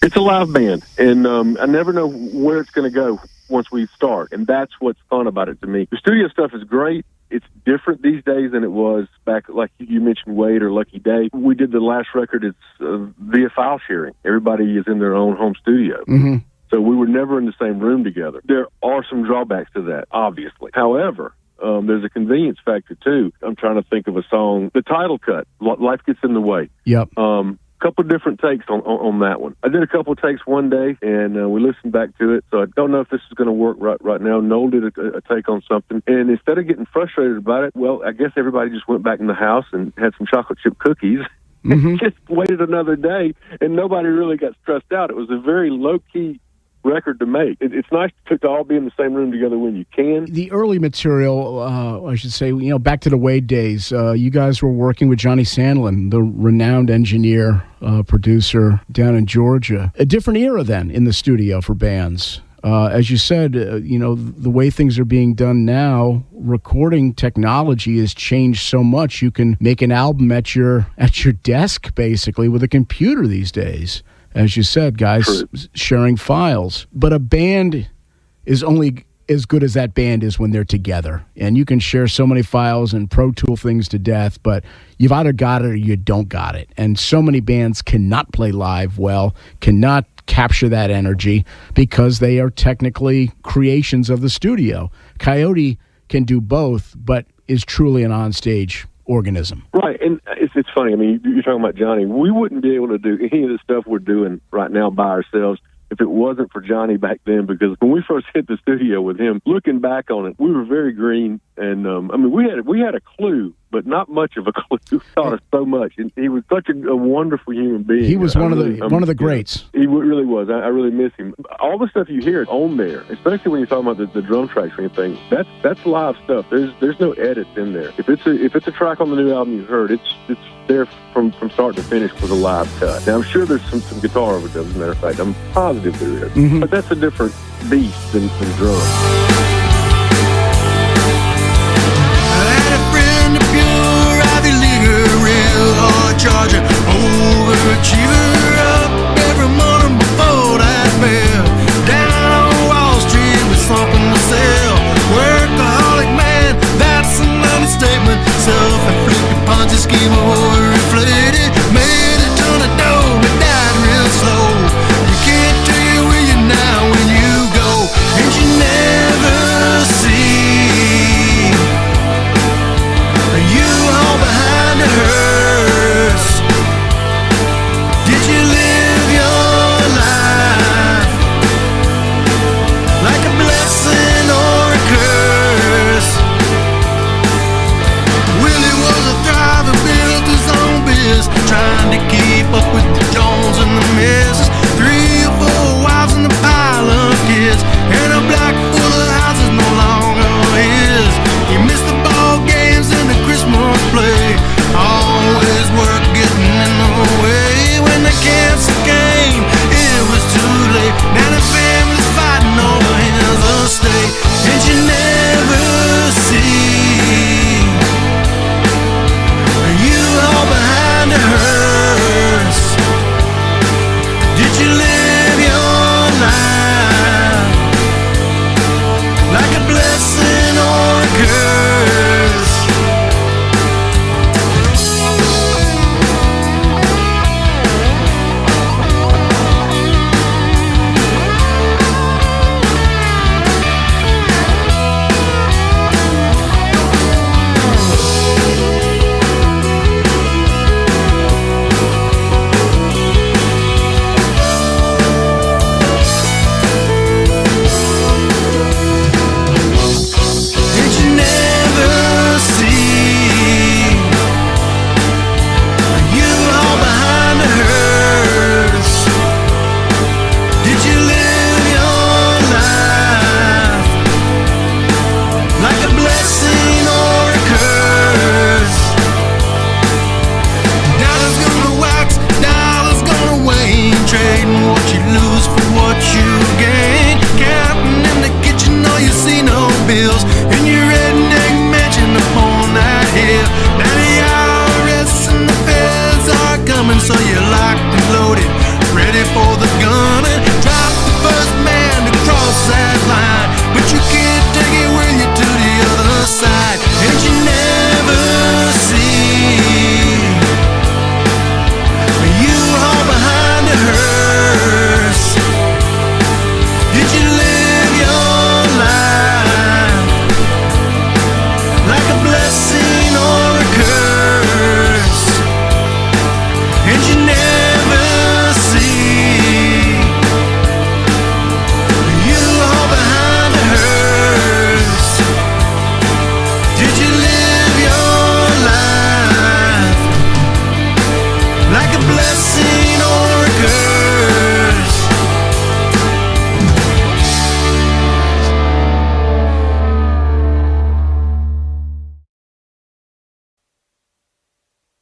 It's a live band, and I never know where it's going to go once we start, and that's what's fun about it to me. The studio stuff is great. It's different these days than it was back, like you mentioned, Wade or Lucky Day. We did the last record, it's via file sharing. Everybody is in their own home studio. Mm-hmm. So we were never in the same room together. There are some drawbacks to that, obviously. However, there's a convenience factor, too. I'm trying to think of a song. The title cut, Life Gets in the Way. Yep. Couple different takes on that one. I did a couple of takes one day, and we listened back to it, so I don't know if this is going to work right now. Noel did a take on something, and instead of getting frustrated about it, well, I guess everybody just went back in the house and had some chocolate chip cookies Mm-hmm. and just waited another day, and nobody really got stressed out. It was a very low-key record to make. It's nice to all be in the same room together when you can. The early material, I should say, back to the Wade days, you guys were working with Johnny Sandlin, the renowned engineer, producer down in Georgia. A different era then in the studio for bands. As you said, the way things are being done now, recording technology has changed so much. You can make an album at your desk, basically, with a computer these days. As you said, guys, True. sharing files. But a band is only as good as that band is when they're together. And you can share so many files and Pro Tool things to death, but you've either got it or you don't got it. And so many bands cannot play live well, cannot capture that energy because they are technically creations of the studio. Coyote can do both, but is truly an onstage organism. Right, and it's funny. I mean, you're talking about Johnny. We wouldn't be able to do any of the stuff we're doing right now by ourselves if it wasn't for Johnny back then, because when we first hit the studio with him, looking back on it, we were very green, and we had a clue, but not much of a clue. He taught us so much, and he was such a wonderful human being. He was one of the greats. He really was. I really miss him. All the stuff you hear on there, especially when you're talking about the drum tracks or anything, that's live stuff. There's no edits in there. If it's a track on the new album you heard, it's there from start to finish with a live cut. Now I'm sure there's some guitar overdubs. As a matter of fact, I'm positive there is. Mm-hmm. But that's a different beast than drums. Charger, overachiever, up every morning before that bell. Down on Wall Street with something to sell. Workaholic man, that's an understatement. Self-inflicted punches, scheme overinflated. Made a ton of dough, but died real slow. You can't tell where you're now when you go, and you never see you all behind the hearse. Trying to keep up with the Jones and the Misses. 3 or 4 wives and a pile of kids, and a block full of houses no longer his. He missed the ball games and the Christmas play. Always work getting in the way. When the cancer came, it was too late. Now the family's fighting over his estate, and you never see you all behind the hearse.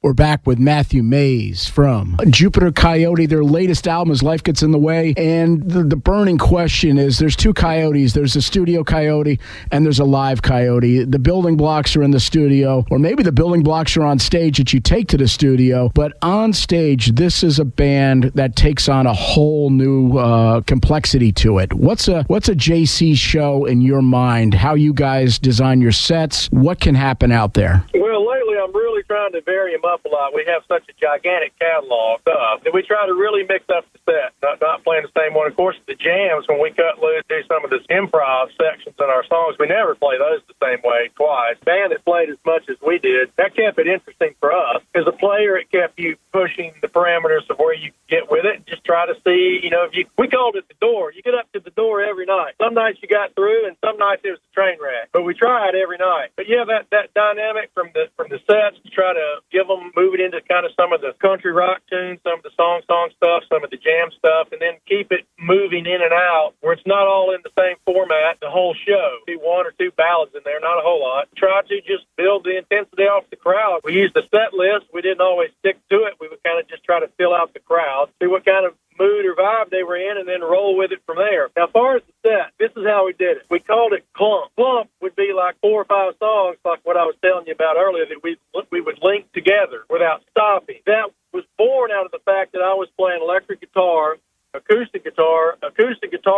We're back with Matthew Mays from Jupiter Coyote. Their latest album is Life Gets in the Way. And the burning question is, there's two coyotes. There's a studio coyote and there's a live coyote. The building blocks are in the studio, or maybe the building blocks are on stage that you take to the studio. But on stage, this is a band that takes on a whole new complexity to it. What's a JC show in your mind? How you guys design your sets? What can happen out there? Well, lately I'm really trying to vary them up a lot. We have such a gigantic catalog stuff that we try to really mix up the set, not playing the same one. Of course, the jams, when we cut loose, do some of the improv sections in our songs, we never play those the same way twice. The band that played as much as we did, that kept it interesting for us. As a player, it kept you pushing the parameters of where you could get with it and just try to see, we called it the door. You get up to the door every night. Some nights you got through, and some nights it was a train wreck. But we tried every night. But yeah, that dynamic from the sets, you try to give them, move it into kind of some of the country rock tunes, some of the song stuff, some of the jam stuff, and then keep it moving in and out where it's not all in the same format the whole show. Be one or two ballads in there, not a whole lot. Try to just build the intensity off the crowd. We used the set list. We didn't always stick to it. We would kind of just try to fill out the crowd, see what kind of mood or vibe they were in, and then roll with it from there. Now, as far as the set, this is how we did it. We called it Clump. Clump would be like 4 or 5 songs, like what I was telling you about earlier, that we would link together without stopping. That was born out of the fact that I was playing electric guitar, acoustic guitar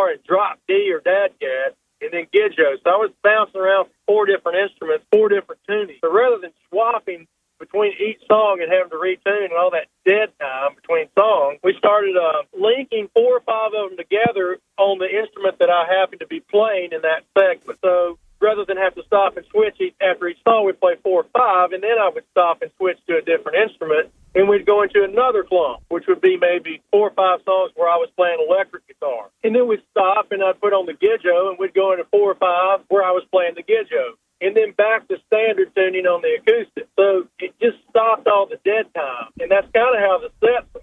and drop D or dadgad, and then gidgeos. So I was bouncing around 4 different instruments, 4 different tunings. So rather than swapping between each song and having to retune and all that dead time between songs, we started linking 4 or 5 of them together on the instrument that I happened to be playing in that segment. So rather than have to stop and switch after each song, we'd play 4 or 5, and then I would stop and switch to a different instrument, and we'd go into another clump, which would be maybe 4 or 5 songs where I was playing electric guitar. And then we'd stop, and I'd put on the gidgeo, and we'd go into 4 or 5 where I was playing the gidgeo. And then back to standard tuning on the acoustic. So it just stopped all the dead time. And that's kind of how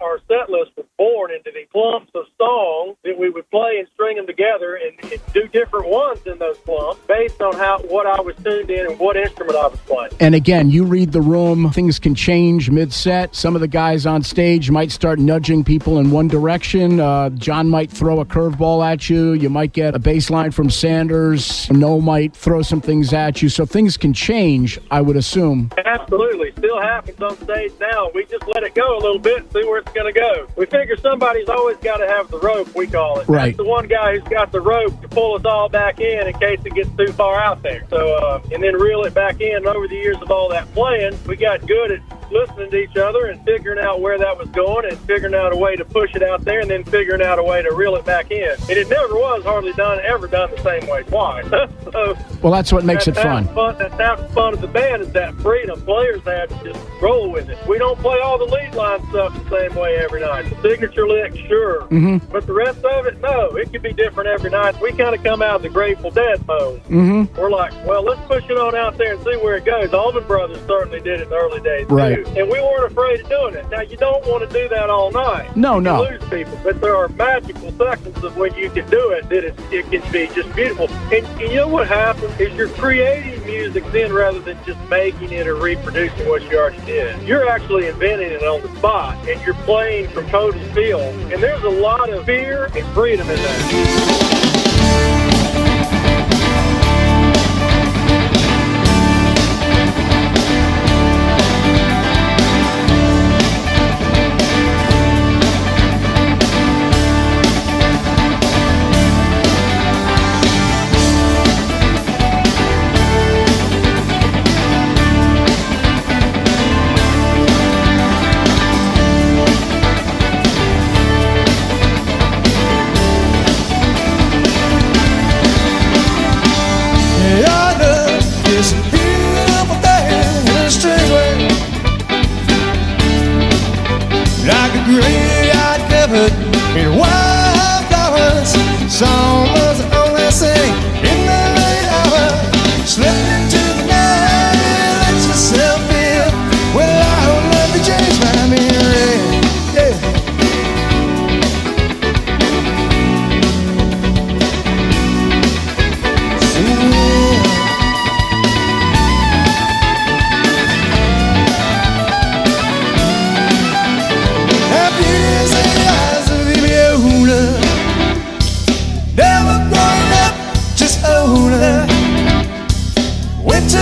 our set list was born, into the clumps of songs that we would play and string them together and do different ones in those clumps based on what I was tuned in and what instrument I was playing. And again, you read the room. Things can change mid-set. Some of the guys on stage might start nudging people in one direction. John might throw a curveball at you. You might get a bass line from Sanders. Noel might throw some things at you. So things can change, I would assume. Absolutely. Still happens on stage now. We just let it go a little bit and see where it's going to go. We figure somebody's always got to have the rope, we call it. Right. That's the one guy who's got the rope to pull us all back in case it gets too far out there. So, and then reel it back in. Over the years of all that playing, we got good at listening to each other and figuring out where that was going and figuring out a way to push it out there and then figuring out a way to reel it back in. And it never was hardly ever done the same way twice. So, well, that's what makes it fun. That's half the fun of the band, is that freedom. Players have to just roll with it. We don't play all the lead line stuff the same way every night. The signature lick, sure. Mm-hmm. But the rest of it, no. It could be different every night. We kind of come out of the Grateful Dead mode. Mm-hmm. We're like, well, let's push it on out there and see where it goes. Allman Brothers certainly did it in the early days, right, too. And we weren't afraid of doing it. Now, you don't want to do that all night. No. You lose people. But there are magical seconds of when you can do it that it can be just beautiful. And you know what happens is you're creating music then rather than just making it or reproducing what you already did. You're actually inventing it on the spot, and you're playing from total feel. And there's a lot of fear and freedom in that.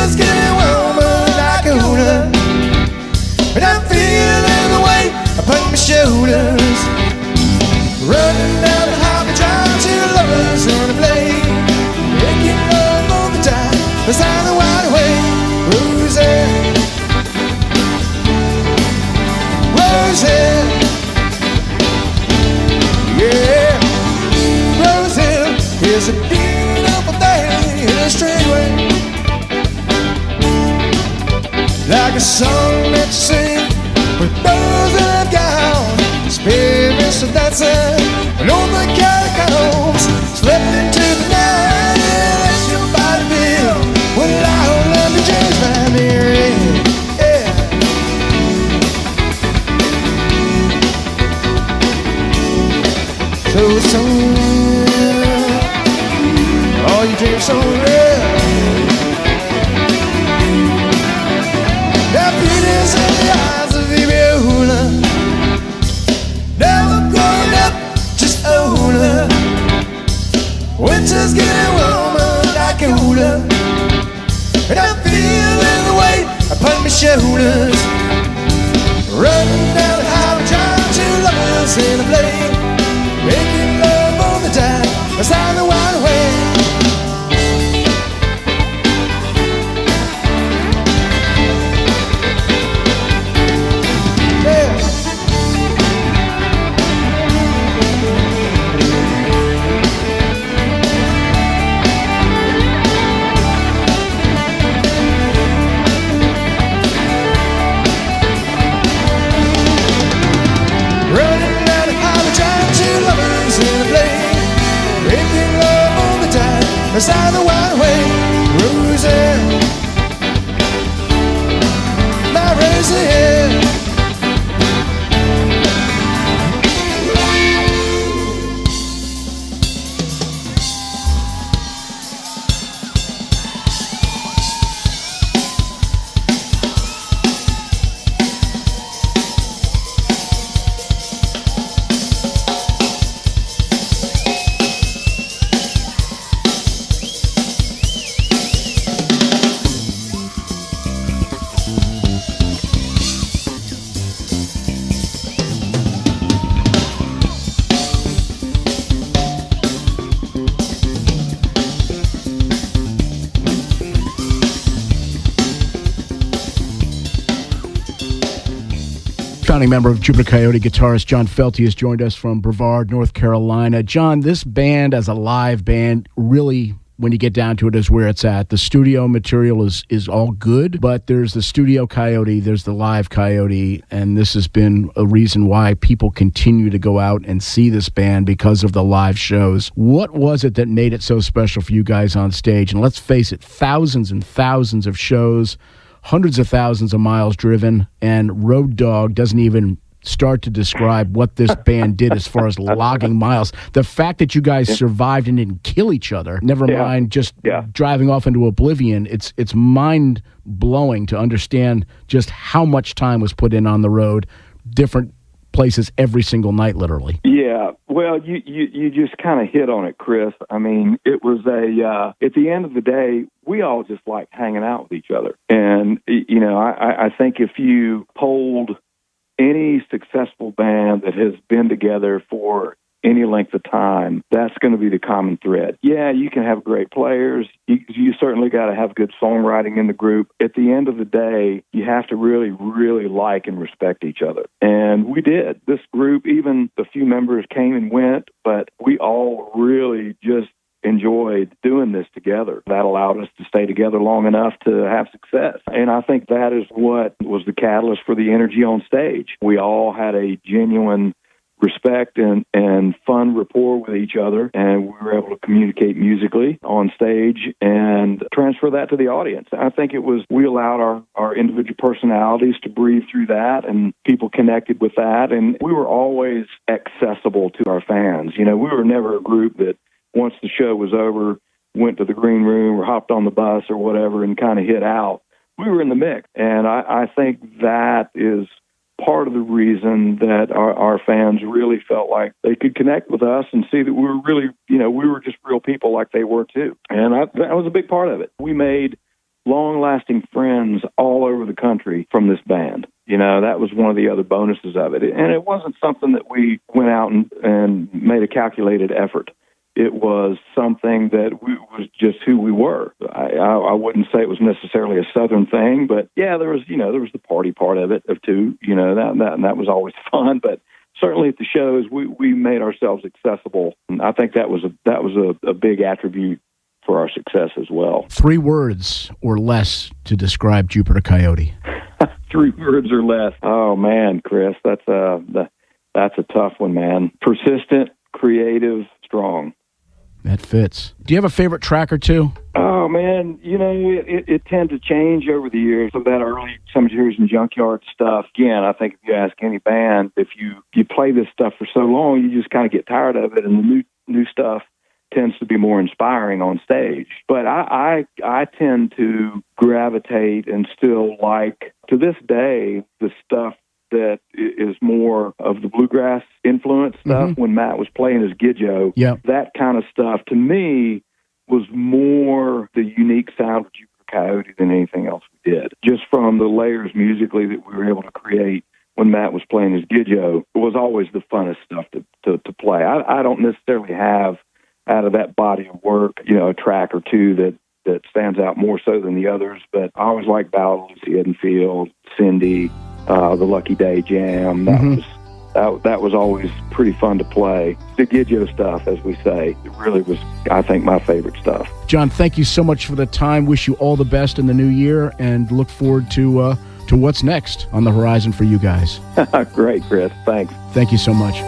winter's getting warmer like a hula, and I'm feeling the weight upon my shoulders. Running down the highway, trying to lovers on a blade, making love on the time beside the wide awake. Rosette, Rosette, yeah. Rosette is a beautiful thing in a straight way, like a song that you sing with those that have gone. Spirits are dancing and on the catacombs, slipping into the night. Yeah, let your body feel when I hold on to James by Mary. Yeah. So it's so real, all you dreams so real. That beauty's in the eyes of Viola. Never growing up, just own her. Winter's getting warmer like a hula, and I'm feeling the weight upon my shoulders. Running down the highway, trying to lovers in a blade, making love on the time beside the wide awake. Beside the wide awake, Rosie, my Rosie. Founding member of Jupiter Coyote, guitarist John Felty has joined us from Brevard, North Carolina. John, this band as a live band really, when you get down to it, is where it's at. The studio material is all good, but there's the studio Coyote, there's the live Coyote, and this has been a reason why people continue to go out and see this band because of the live shows. What was it that made it so special for you guys on stage? And let's face it, thousands and thousands of shows, hundreds of thousands of miles driven, and Road Dogg doesn't even start to describe what this band did as far as logging miles. The fact that you guys survived and didn't kill each other, never mind just driving off into oblivion, it's mind-blowing to understand just how much time was put in on the road, different places every single night, literally. Yeah, well, you just kind of hit on it, Chris. I mean, it was at the end of the day, we all just like hanging out with each other. And, you know, I think if you polled any successful band that has been together for any length of time, that's going to be the common thread. Yeah, you can have great players. You certainly got to have good songwriting in the group. At the end of the day, you have to really, really like and respect each other. And we did. This group, even the few members came and went, but we all really just enjoyed doing this together. That allowed us to stay together long enough to have success. And I think that is what was the catalyst for the energy on stage. We all had a genuine respect and fun rapport with each other, and we were able to communicate musically on stage and transfer that to the audience. I think it was, we allowed our individual personalities to breathe through that, and people connected with that, and we were always accessible to our fans. You know, we were never a group that once the show was over, went to the green room or hopped on the bus or whatever and kind of hid out. We were in the mix, and I think that is part of the reason that our fans really felt like they could connect with us and see that we were really, you know, we were just real people like they were too. And that was a big part of it. We made long-lasting friends all over the country from this band. You know, that was one of the other bonuses of it. And it wasn't something that we went out and made a calculated effort. It was something that was just who we were. I wouldn't say it was necessarily a Southern thing, but yeah, there was the party part of it, too. You know, that was always fun. But certainly at the shows, we made ourselves accessible. And I think that was a big attribute for our success as well. 3 words or less to describe Jupiter Coyote. 3 words or less. Oh man, Chris, that's a tough one, man. Persistent, creative, strong. That fits. Do you have a favorite track or two? Oh, man, you know, it tends to change over the years. So that early Cemeteries and Junkyard stuff, again, I think if you ask any band, if you play this stuff for so long, you just kind of get tired of it, and the new stuff tends to be more inspiring on stage. But I tend to gravitate and still like, to this day, the stuff that is more of the bluegrass influence stuff. When Matt was playing as Gidjo, that kind of stuff to me was more the unique sound of Jupiter Coyote than anything else we did. Just from the layers musically that we were able to create when Matt was playing as Gidjo, it was always the funnest stuff to play. I don't necessarily have, out of that body of work, you know, a track or two that stands out more so than the others, but I always liked Ballad of Lucy Edenfield, Cindy, the Lucky Day Jam. That was always pretty fun to play. The Gidjo stuff, as we say, it really was, I think, my favorite stuff. John, thank you so much for the time. Wish you all the best in the new year, and look forward to what's next on the horizon for you guys. Great, Chris. Thanks. Thank you so much.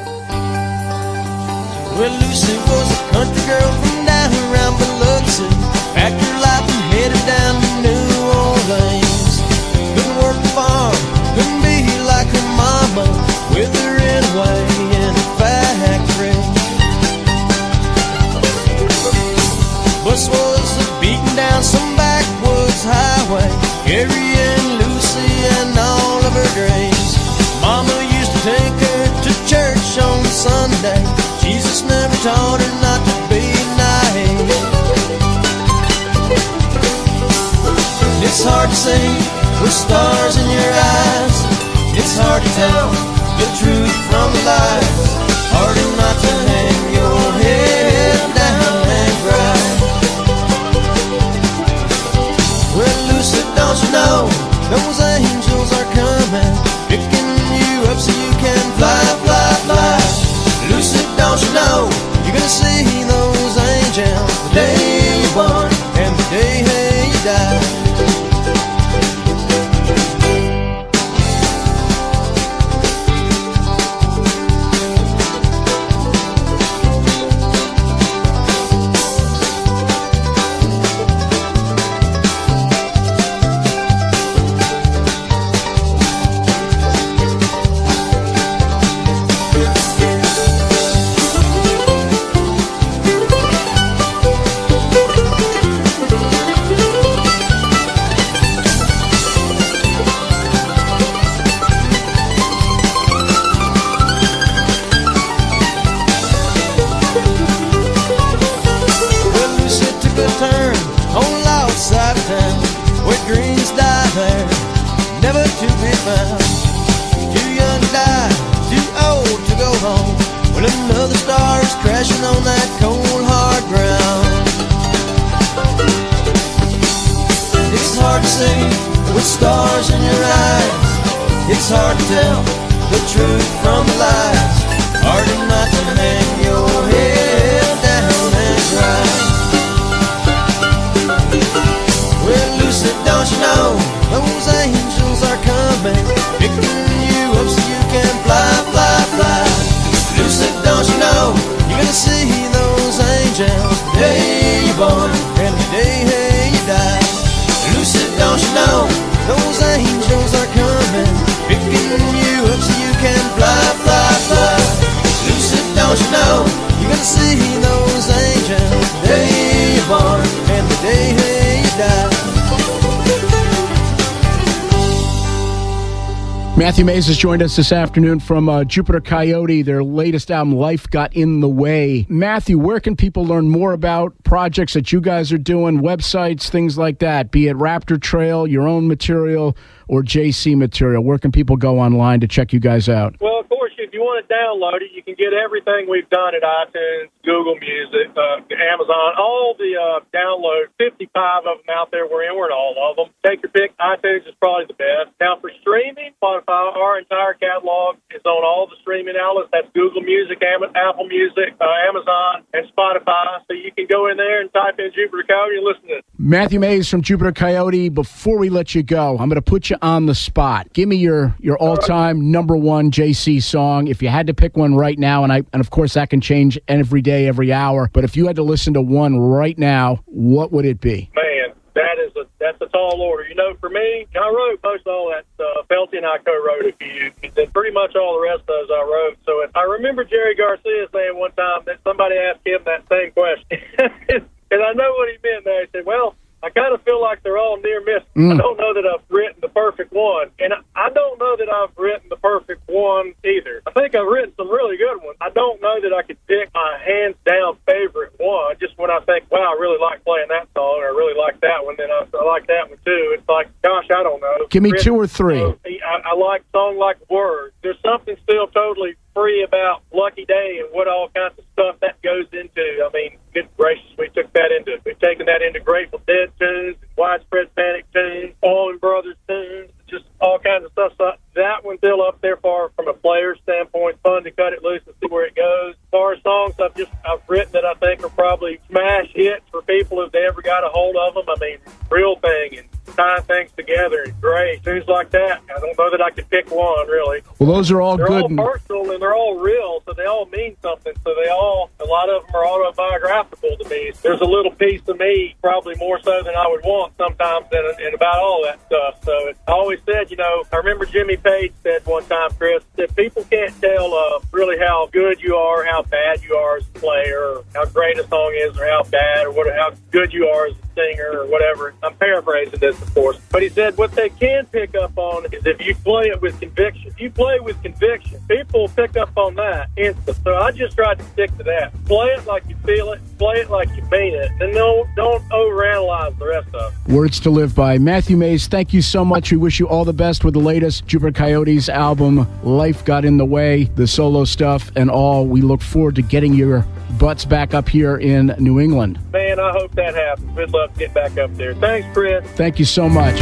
Well, Lucy was a country girl from down around Biloxi. Packed her life and headed down to New Orleans. Couldn't work the farm, couldn't be like her mama, withering away in a factory. Bus was beating down some backwoods highway, carrying Lucy and all of her dreams. Mama used to take her to church on Sunday. Jesus never taught her not to be nice. It's hard to see with stars in your eyes. It's hard to tell the truth from the lies. Harder not to hang your head down and cry. Well, Lucy, don't you know those angels are coming, picking you up so you can fly, fly, fly. Lucy, don't you know you're gonna see those angels the day you're born and the day you die. It's hard to tell the truth from the lies. Harder not to hang your head down and cry. Well, Lucy, don't you know those angels are coming, picking you up so you can fly, fly, fly. Lucy, don't you know you're gonna see those angels the day you're born and the day you die. Lucy, don't you know those angels are coming, picking you up so you can fly, fly, fly. Matthew Mays has joined us this afternoon from Jupiter Coyote. Their latest album, Life Got in the Way. Matthew, where can people learn more about projects that you guys are doing, websites, things like that, be it Raptor Trail, your own material, or JC material? Where can people go online to check you guys out? Well, of course, if you want to download it, you can get everything we've done at iTunes, Google Music, Amazon, all the downloads, 55 of them out there. We're in all of them. Take your pick. iTunes is probably the best. Now, for streaming, Spotify, our entire catalog is on all the streaming outlets. That's Google Music, Apple Music, Amazon, and Spotify. So you can go in there and type in Jupiter Coyote and listen to it. Matthew Mays from Jupiter Coyote. Before we let you go, I'm going to put you on the spot. Give me your all-time number one JC song. If you had to pick one right now, and of course that can change every day, every hour, but if you had to listen to one right now, what would it be? Man, that's a tall order. You know, for me, I wrote most of all that stuff. Felty and I co-wrote a few. And pretty much all the rest of those I wrote. So I remember Jerry Garcia saying one time that somebody asked him that same question. And I know what he meant there. He said, well, I kind of feel like they're all near miss. I don't know that I've written the perfect one. And I don't know that I've written the perfect one either. I think I've written some really good ones. I don't know that I could pick my hands-down favorite one. Just when I think, wow, I really like playing that song, or I really like that one, then I like that one too. It's like, gosh, I don't know. Give me two or three. I like Song Like Words. There's something still totally free about Lucky Day and what all kinds of stuff that goes into. I mean, good gracious, we've taken that into Grateful Dead tunes, Widespread Panic tunes, Allman Brothers tunes, just all kinds of stuff. So that one's still up there from a player standpoint. Fun to cut it loose and see where it goes. As far as songs I've written that I think are probably smash hits for people if they ever got a hold of them. I mean, Real Thing and Tying Things Together and Great, tunes like that. I don't know that I could pick one, really. Well, those are all they're good. They're all personal and they're all real, so they all mean something. So a lot of them are autobiographical to me. There's a little piece of me, probably more so than I would want sometimes, in about all that stuff. So I always said, I remember Jimmy Page said one time, Chris, that people can't tell really how good you are, how bad you are as a player, or how great a song is, or how bad, or how good you are as a singer, or whatever. I'm paraphrasing this, of course. But he said what they can pick up on is if you play it with conviction. If you play with conviction, people pick up on that instantly. So I just tried to stick to that. Play it like you feel it. Play it like you mean it. And don't overanalyze the rest of it. Words to live by. Matthew Mays, thank you so much. We wish you all the best with the latest Jupiter Coyotes album, Life Got in the Way, the solo stuff, and all. We look forward to getting your butts back up here in New England. Man, I hope that happens. We'd love to get back up there. Thanks, Chris. Thank you so much.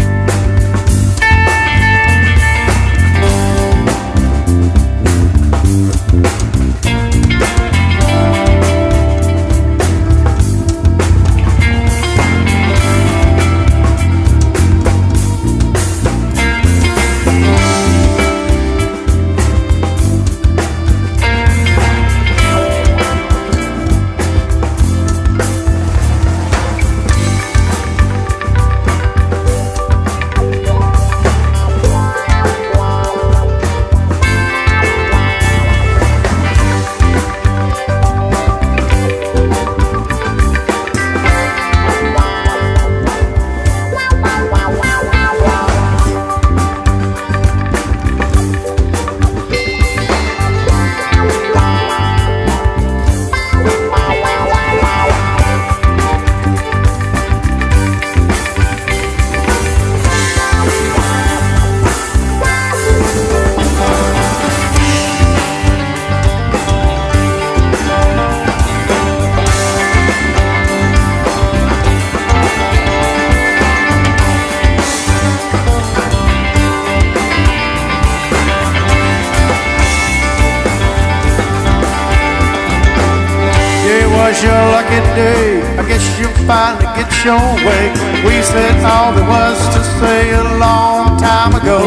was your lucky day. I guess you'll finally get your way. We said all there was to say a long time ago.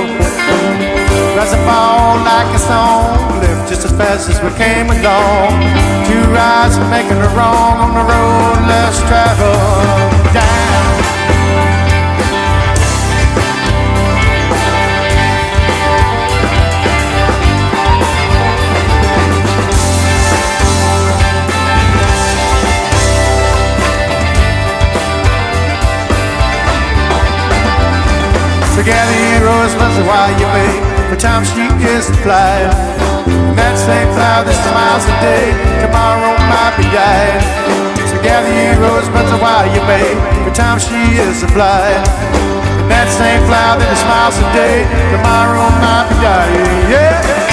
Rise and fall like a song, live just as fast as we came along. Two rides making a wrong on the road, let's travel down. Together heroes, that's why you pay for times is to fly. And that same cloud that smiles today, tomorrow might be dying. So gather your rosebuds while you may, for time she is to fly. And that same cloud that smiles today, tomorrow might be dying. Yeah.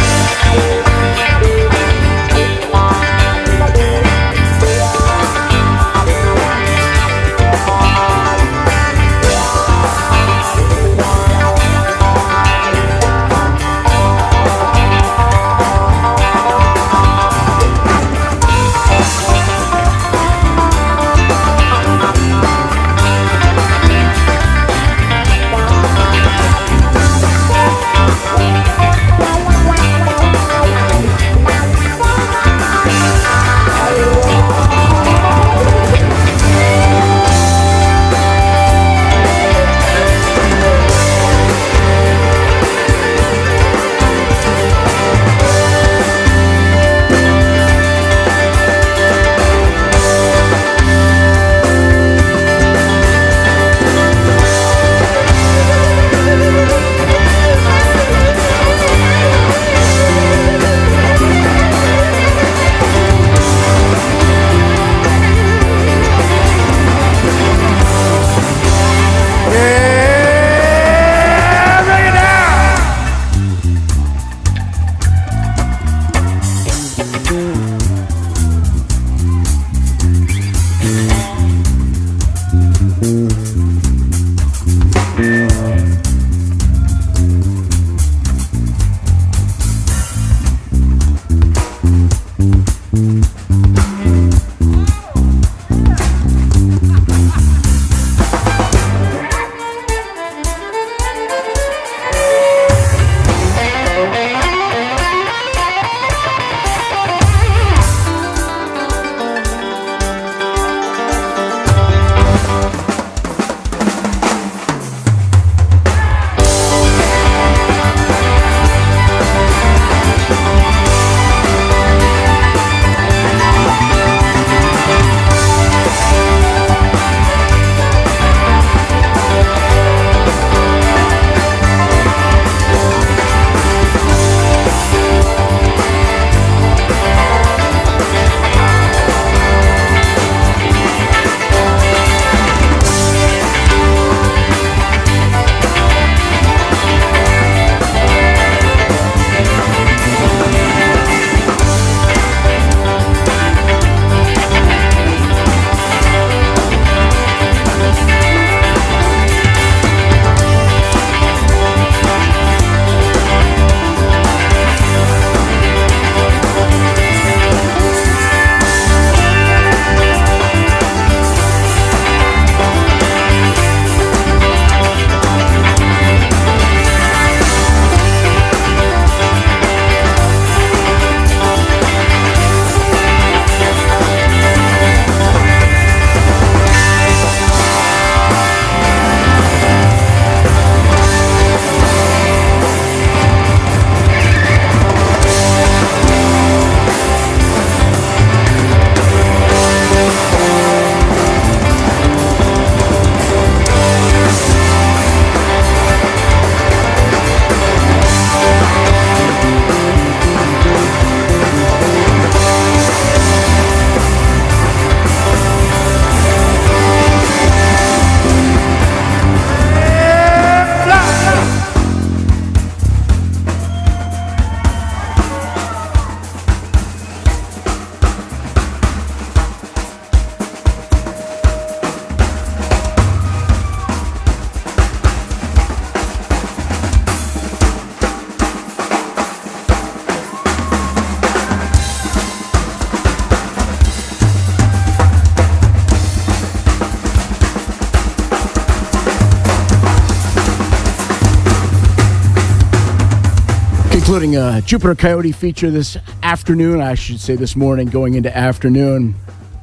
including a Jupiter Coyote feature this afternoon, I should say this morning, going into afternoon.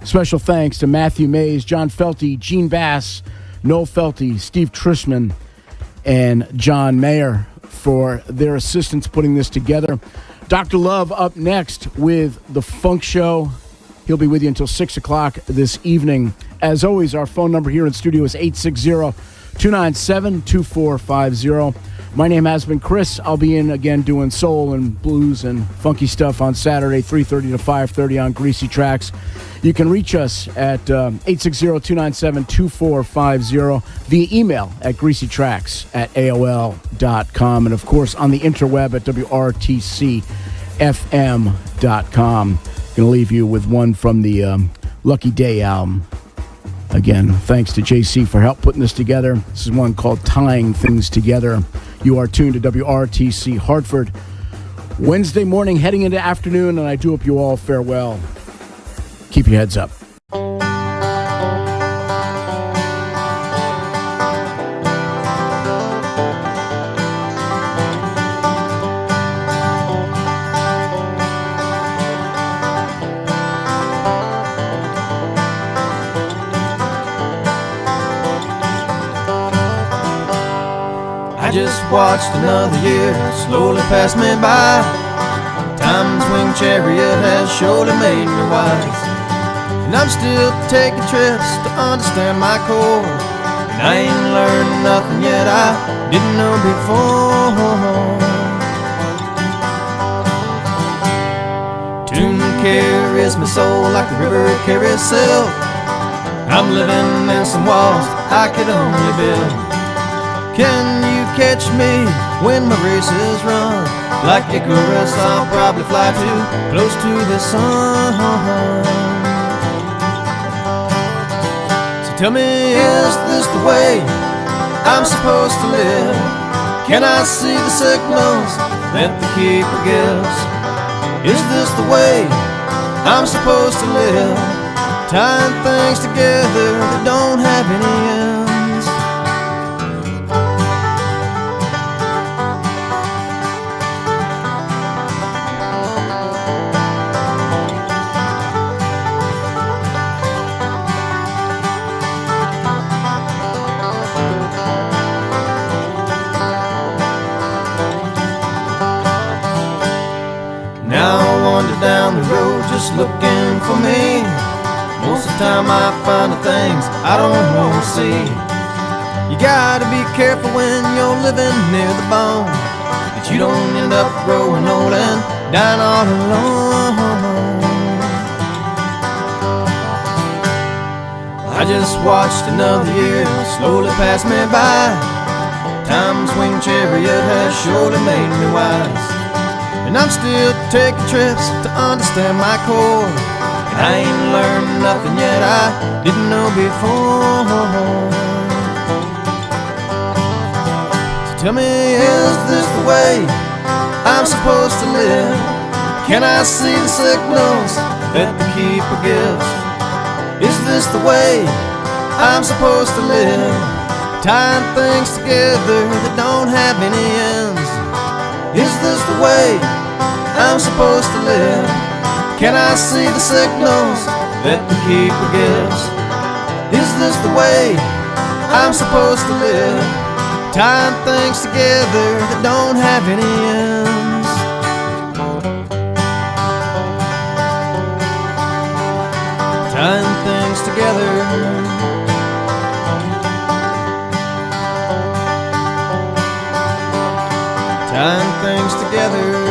Special thanks to Matthew Mays, John Felty, Gene Bass, Noel Felty, Steve Trisman, and John Meyer for their assistance putting this together. Dr. Love up next with The Funk Show. He'll be with you until 6 o'clock this evening. As always, our phone number here in studio is 860-297-2450. My name has been Chris. I'll be in again doing soul and blues and funky stuff on Saturday, 3:30 to 5:30 on Greasy Tracks. You can reach us at 860-297-2450 via email at greasytracks@aol.com, and of course on the interweb at WRTC-FM.com. Gonna leave you with one from the Lucky Day album. Again, thanks to JC for help putting this together. This is one called Tying Things Together. You are tuned to WRTC Hartford. Wednesday morning, heading into afternoon, and I do hope you all fare well. Keep your heads up. I just watched another year slowly pass me by. Time's winged chariot has surely made me wise, and I'm still taking trips to understand my core. And I ain't learned nothing yet I didn't know before. Tune carries my soul like the river carries silk. I'm living in some walls I could only build. Can you catch me when my race is run? Like Icarus, I'll probably fly too close to the sun. So tell me, is this the way I'm supposed to live? Can I see the signals that the keeper gives? Is this the way I'm supposed to live? Tying things together that don't have any ends. Down the road just looking for me. Most of the time I find the things I don't want to see. You gotta be careful when you're living near the bone, that you don't end up growing old and dying all alone. I just watched another year slowly pass me by. Time's winged chariot has surely made me wise, and I'm still taking trips to understand my core. And I ain't learned nothing yet I didn't know before. So tell me, is this the way I'm supposed to live? Can I see the signals that the keeper gives? Is this the way I'm supposed to live? Tying things together that don't have any ends. Is this the way I'm supposed to live? Can I see the signals that the keeper gives? Is this the way I'm supposed to live? Tying things together that don't have any ends. Tying things together. Tying things together.